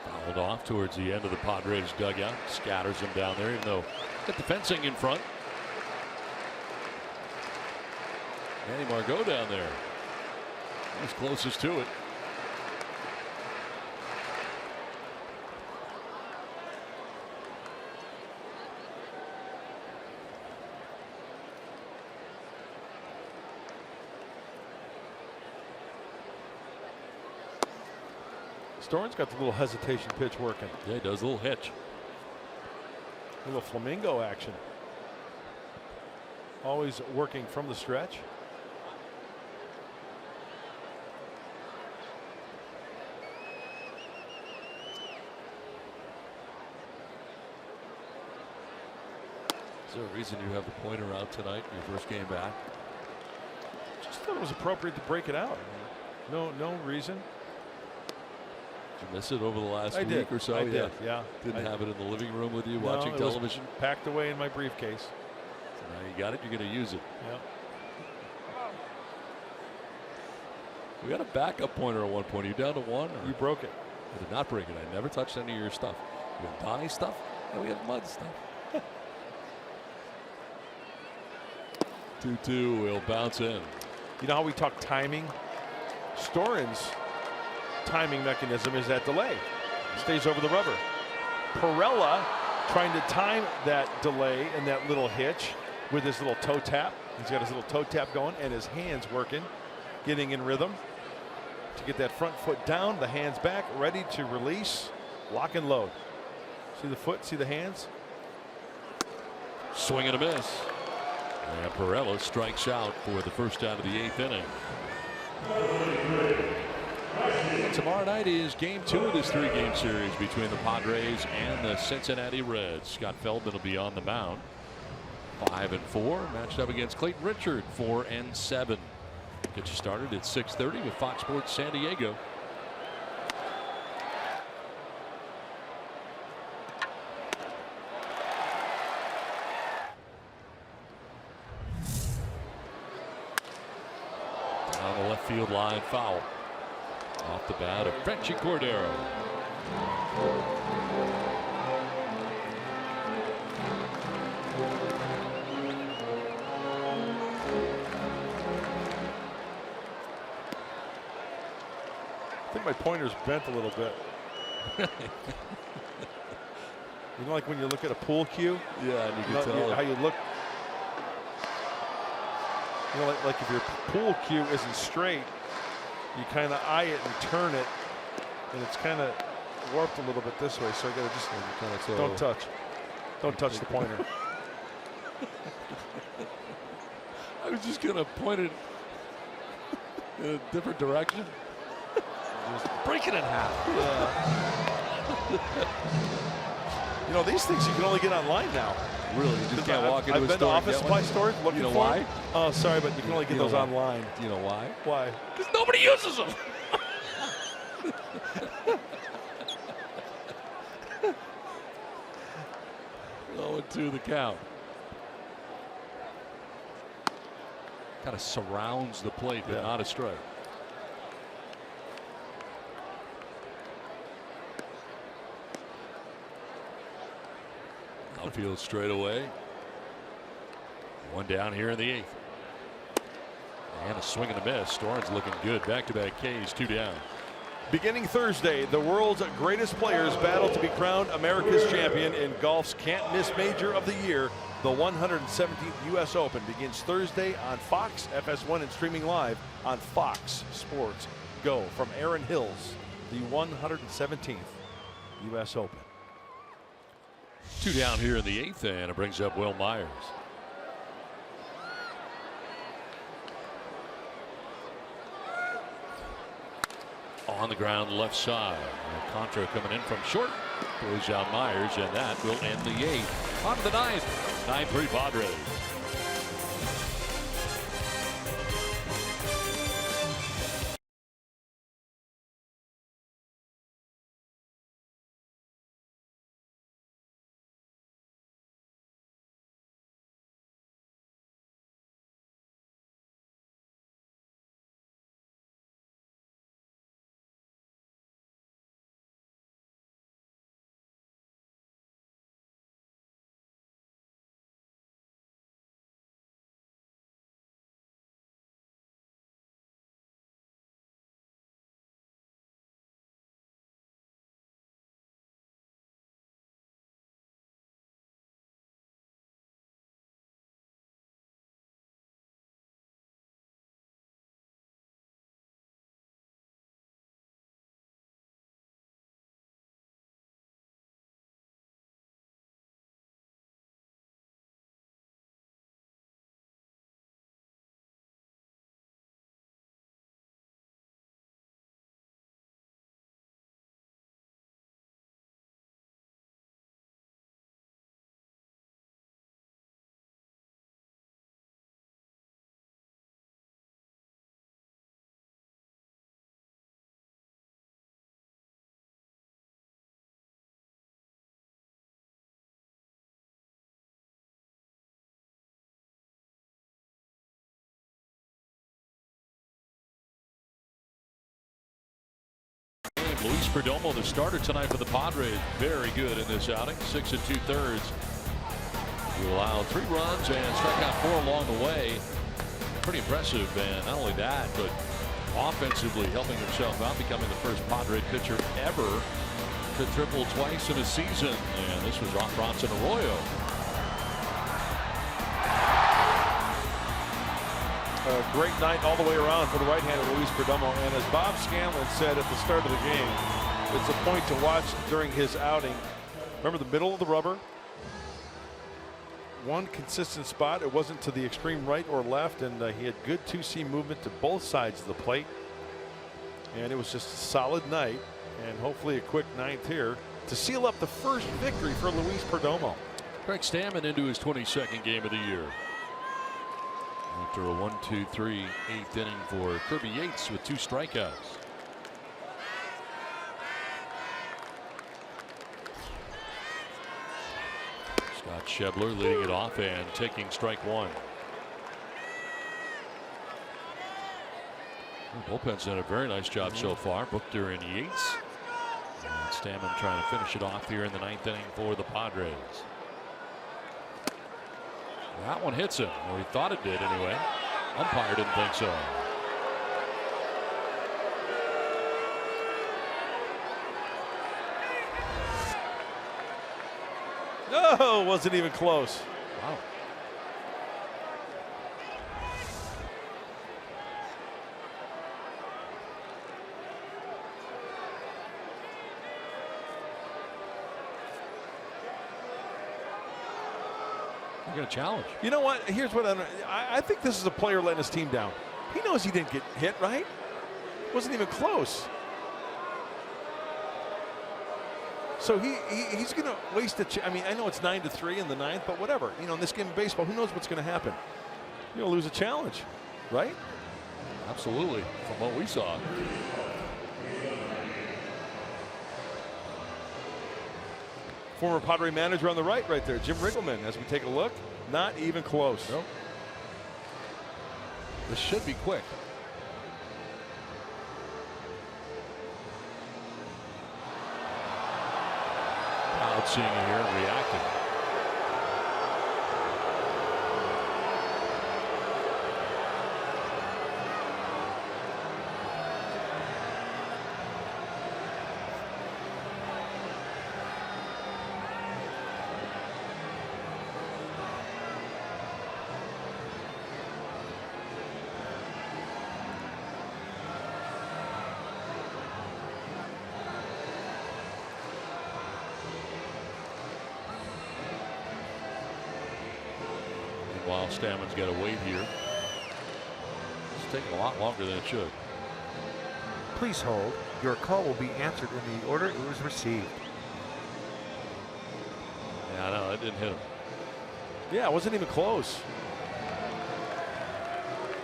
Fouled off towards the end of the Padres dugout. Scatters him down there, even though got the fencing in front. Manny Margot down there. He's closest to it. Storen's got the little hesitation pitch working. Yeah, he does a little hitch. A little flamingo action. Always working from the stretch. Is there a reason you have the pointer out tonight, your first game back? Just thought it was appropriate to break it out. No reason. Did you miss it over the last week or so? I did, yeah. Didn't have it in the living room with you No, watching it television? was packed away in my briefcase. So now you got it, you're going to use it. Yeah. We got a backup pointer at one point. Are you down to one? Or? You broke it. I did not break it. I never touched any of your stuff. We have Donnie stuff, and we have Mud stuff. 2-2 will bounce in. You know how we talk timing? Storen's timing mechanism is that delay. Stays over the rubber. Perella trying to time that delay and that little hitch with his little toe tap. He's got his little toe tap going and his hands working, getting in rhythm to get that front foot down, the hands back, ready to release, lock and load. See the foot, see the hands? Swing and a miss. And Perella strikes out for the first out of the 8th inning. Tomorrow night is game 2 of this 3-game series between the Padres and the Cincinnati Reds. Scott Feldman will be on the mound. 5-4, matched up against Clayton Richard, 4-7. Get you started at 6:30 with Fox Sports San Diego. Down the left field line, foul. Off the bat of Frenchy Cordero. I think my pointer's bent a little bit. You know, like when you look at a pool cue? Yeah, and you can tell how you look. You know, like if your pool cue isn't straight, you kind of eye it and turn it, and it's kind of warped a little bit this way. So I got to just don't touch the pointer. I was just gonna point it. A different direction. Just break it in half. You know, these things you can only get online now. Really? You just can't walk into I've a been store to and office get supply one? stores looking You know for why? them. Oh, sorry, but you can only get those online. Do you know why? Why? Because nobody uses them. 0-2 the count. Kind of surrounds the plate, but not a strike. Outfield straight away. One down here in the 8th. And a swing and a miss. Storen's looking good. Back-to-back Ks, 2 down. Beginning Thursday, the world's greatest players battle to be crowned America's champion in golf's can't-miss major of the year. The 117th U.S. Open begins Thursday on Fox, FS1, and streaming live on Fox Sports Go. From Erin Hills, the 117th U.S. Open. 2 down here in the 8th, and it brings up Will Myers. On the ground left side. Contra coming in from short. Throws out Myers, and that will end the 8th. On to the 9th. 9-3 Padres. Luis Perdomo, the starter tonight for the Padres, very good in this outing. 6 2/3. He allowed 3 runs and struck out 4 along the way. Pretty impressive, and not only that, but offensively helping himself out, becoming the first Padre pitcher ever to triple twice in a season. And this was off Bronson Arroyo. A great night all the way around for the right-handed Luis Perdomo. And as Bob Scanlon said at the start of the game, it's a point to watch during his outing. Remember the middle of the rubber? One consistent spot. It wasn't to the extreme right or left, and he had good 2-seam movement to both sides of the plate. And it was just a solid night, and hopefully a quick 9th here to seal up the first victory for Luis Perdomo. Craig Stammen into his 22nd game of the year. After a 1-2-3 8th inning for Kirby Yates with 2 strikeouts. Scott Schebler leading it off and taking strike 1. The bullpen's done a very nice job so far. Buchter and Yates. And Stammen trying to finish it off here in the 9th inning for the Padres. That one hits him, or he thought it did anyway. Umpire didn't think so. No, wasn't even close. Wow. You're going to challenge. You know what? Here's what I think this is a player letting his team down. He knows he didn't get hit, right? Wasn't even close. So he's going to waste I mean, I know it's 9-3 in the ninth, but whatever. You know, in this game of baseball, who knows what's going to happen? You're going to lose a challenge, right? Absolutely, from what we saw. Former Padre manager on the right there, Jim Riggleman, as we take a look. Not even close. Nope. This should be quick. Out seeing it here and reacting. While Stammen's got to wait here. It's taking a lot longer than it should. Please hold. Your call will be answered in the order it was received. Yeah, I know, that didn't hit him. Yeah, it wasn't even close.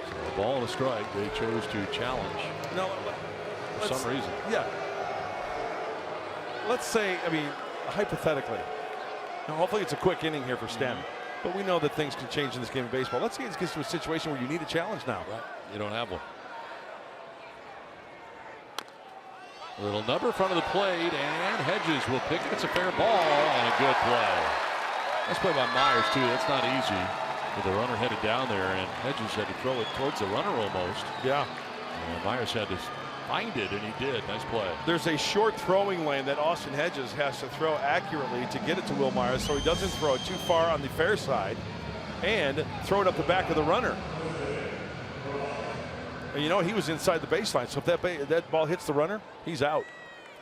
So a ball and a strike. They chose to challenge. No, for some reason. Yeah. Let's say, I mean, hypothetically, now hopefully it's a quick inning here for Stammen. But we know that things can change in this game of baseball. Let's say it gets to a situation where you need a challenge now. Right. You don't have one. A little number in front of the plate, and Hedges will pick it. It's a fair ball and a good play. Nice play by Myers, too. That's not easy. With the runner headed down there, and Hedges had to throw it towards the runner almost. Yeah. And Myers had to find it, and he did. Nice play. There's a short throwing lane that Austin Hedges has to throw accurately to get it to Will Myers so he doesn't throw it too far on the fair side and throw it up the back of the runner. And you know, he was inside the baseline, so if that ball hits the runner, he's out.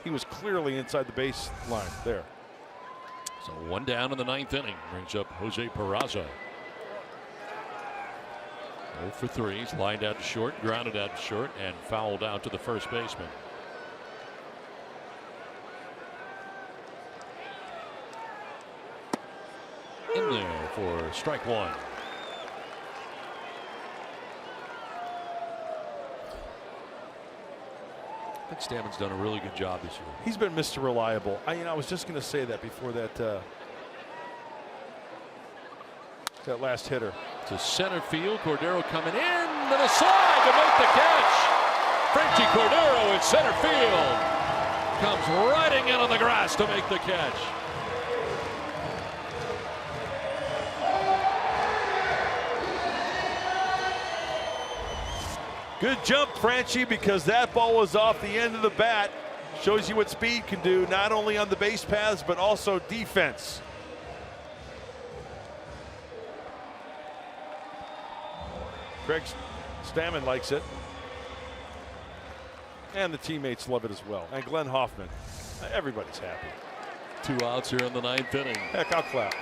He was clearly inside the baseline there. So one down in the ninth inning brings up Jose Peraza. 0 for 3. He's lined out to short, grounded out to short, and fouled out to the first baseman. In there for strike one. I think Stammen's done a really good job this year. He's been Mr. Reliable. I was just going to say that before that last hitter. To center field, Cordero coming in, and a slide to make the catch. Franchi Cordero in center field comes riding in on the grass to make the catch. Good jump, Franchi, because that ball was off the end of the bat. Shows you what speed can do, not only on the base paths, but also defense. Greg Stammen likes it. And the teammates love it as well. And Glenn Hoffman. Everybody's happy. 2 outs here in the ninth inning. Heck, I'll clap.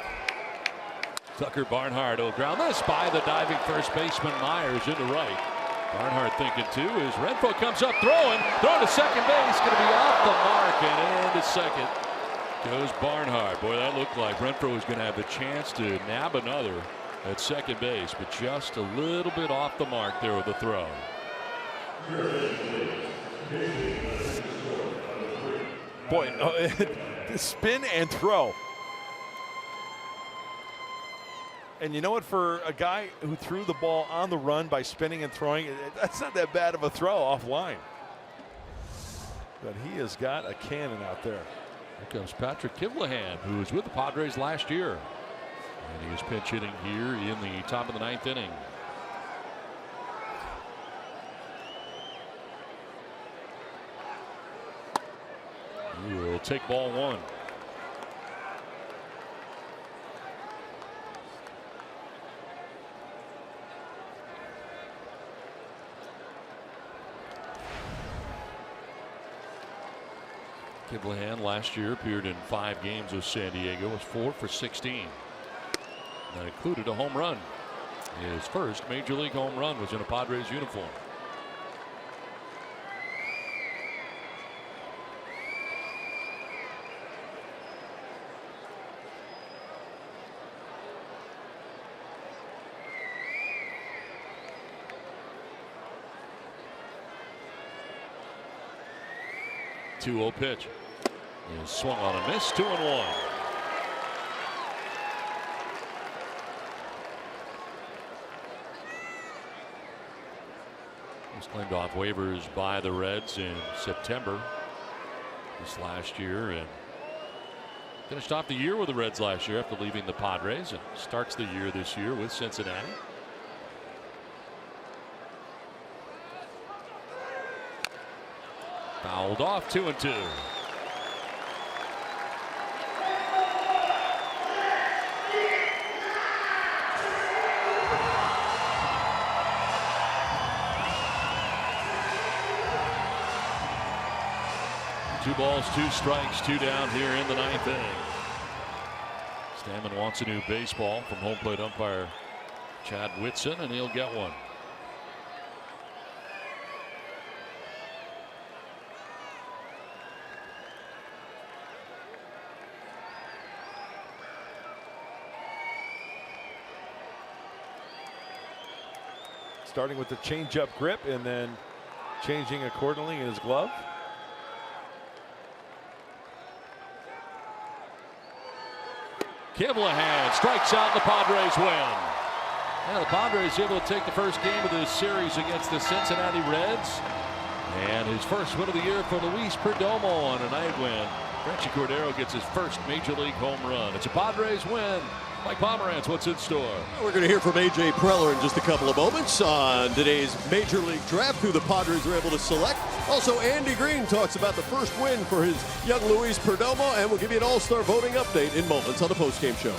Tucker Barnhart will ground this by the diving first baseman Myers into right. Barnhart thinking too as Renfroe comes up throwing to second base, going to be off the mark, and into second goes Barnhart. Boy, that looked like Renfroe was going to have the chance to nab another at second base, but just a little bit off the mark there with the throw. Boy, spin and throw. And you know what, for a guy who threw the ball on the run by spinning and throwing, that's not that bad of a throw offline. But he has got a cannon out there. Here comes Patrick Kivlahan, who was with the Padres last year. And he is pinch hitting here in the top of the ninth inning. He will take ball one. Kivlahan last year appeared in 5 games with San Diego, was 4 for 16. That included a home run. His first major league home run was in a Padres uniform. Two-0 pitch. He swung on a miss. 2-1. Was claimed off waivers by the Reds in September this last year and finished off the year with the Reds last year after leaving the Padres, and starts the year this year with Cincinnati. Fouled off. 2-2. Two balls, two strikes, two down here in the ninth inning. Stammen wants a new baseball from home plate umpire Chad Whitson, and he'll get one. Starting with the changeup grip and then changing accordingly in his glove. Kiblahan strikes out, and the Padres win. Yeah, the Padres able to take the first game of this series against the Cincinnati Reds. And his first win of the year for Luis Perdomo on a night when Frenchy Cordero gets his first major league home run. It's a Padres win. Mike Pomerantz, what's in store? We're going to hear from A.J. Preller in just a couple of moments on today's Major League Draft, who the Padres are able to select. Also, Andy Green talks about the first win for his young Luis Perdomo, and we'll give you an all-star voting update in moments on the postgame show.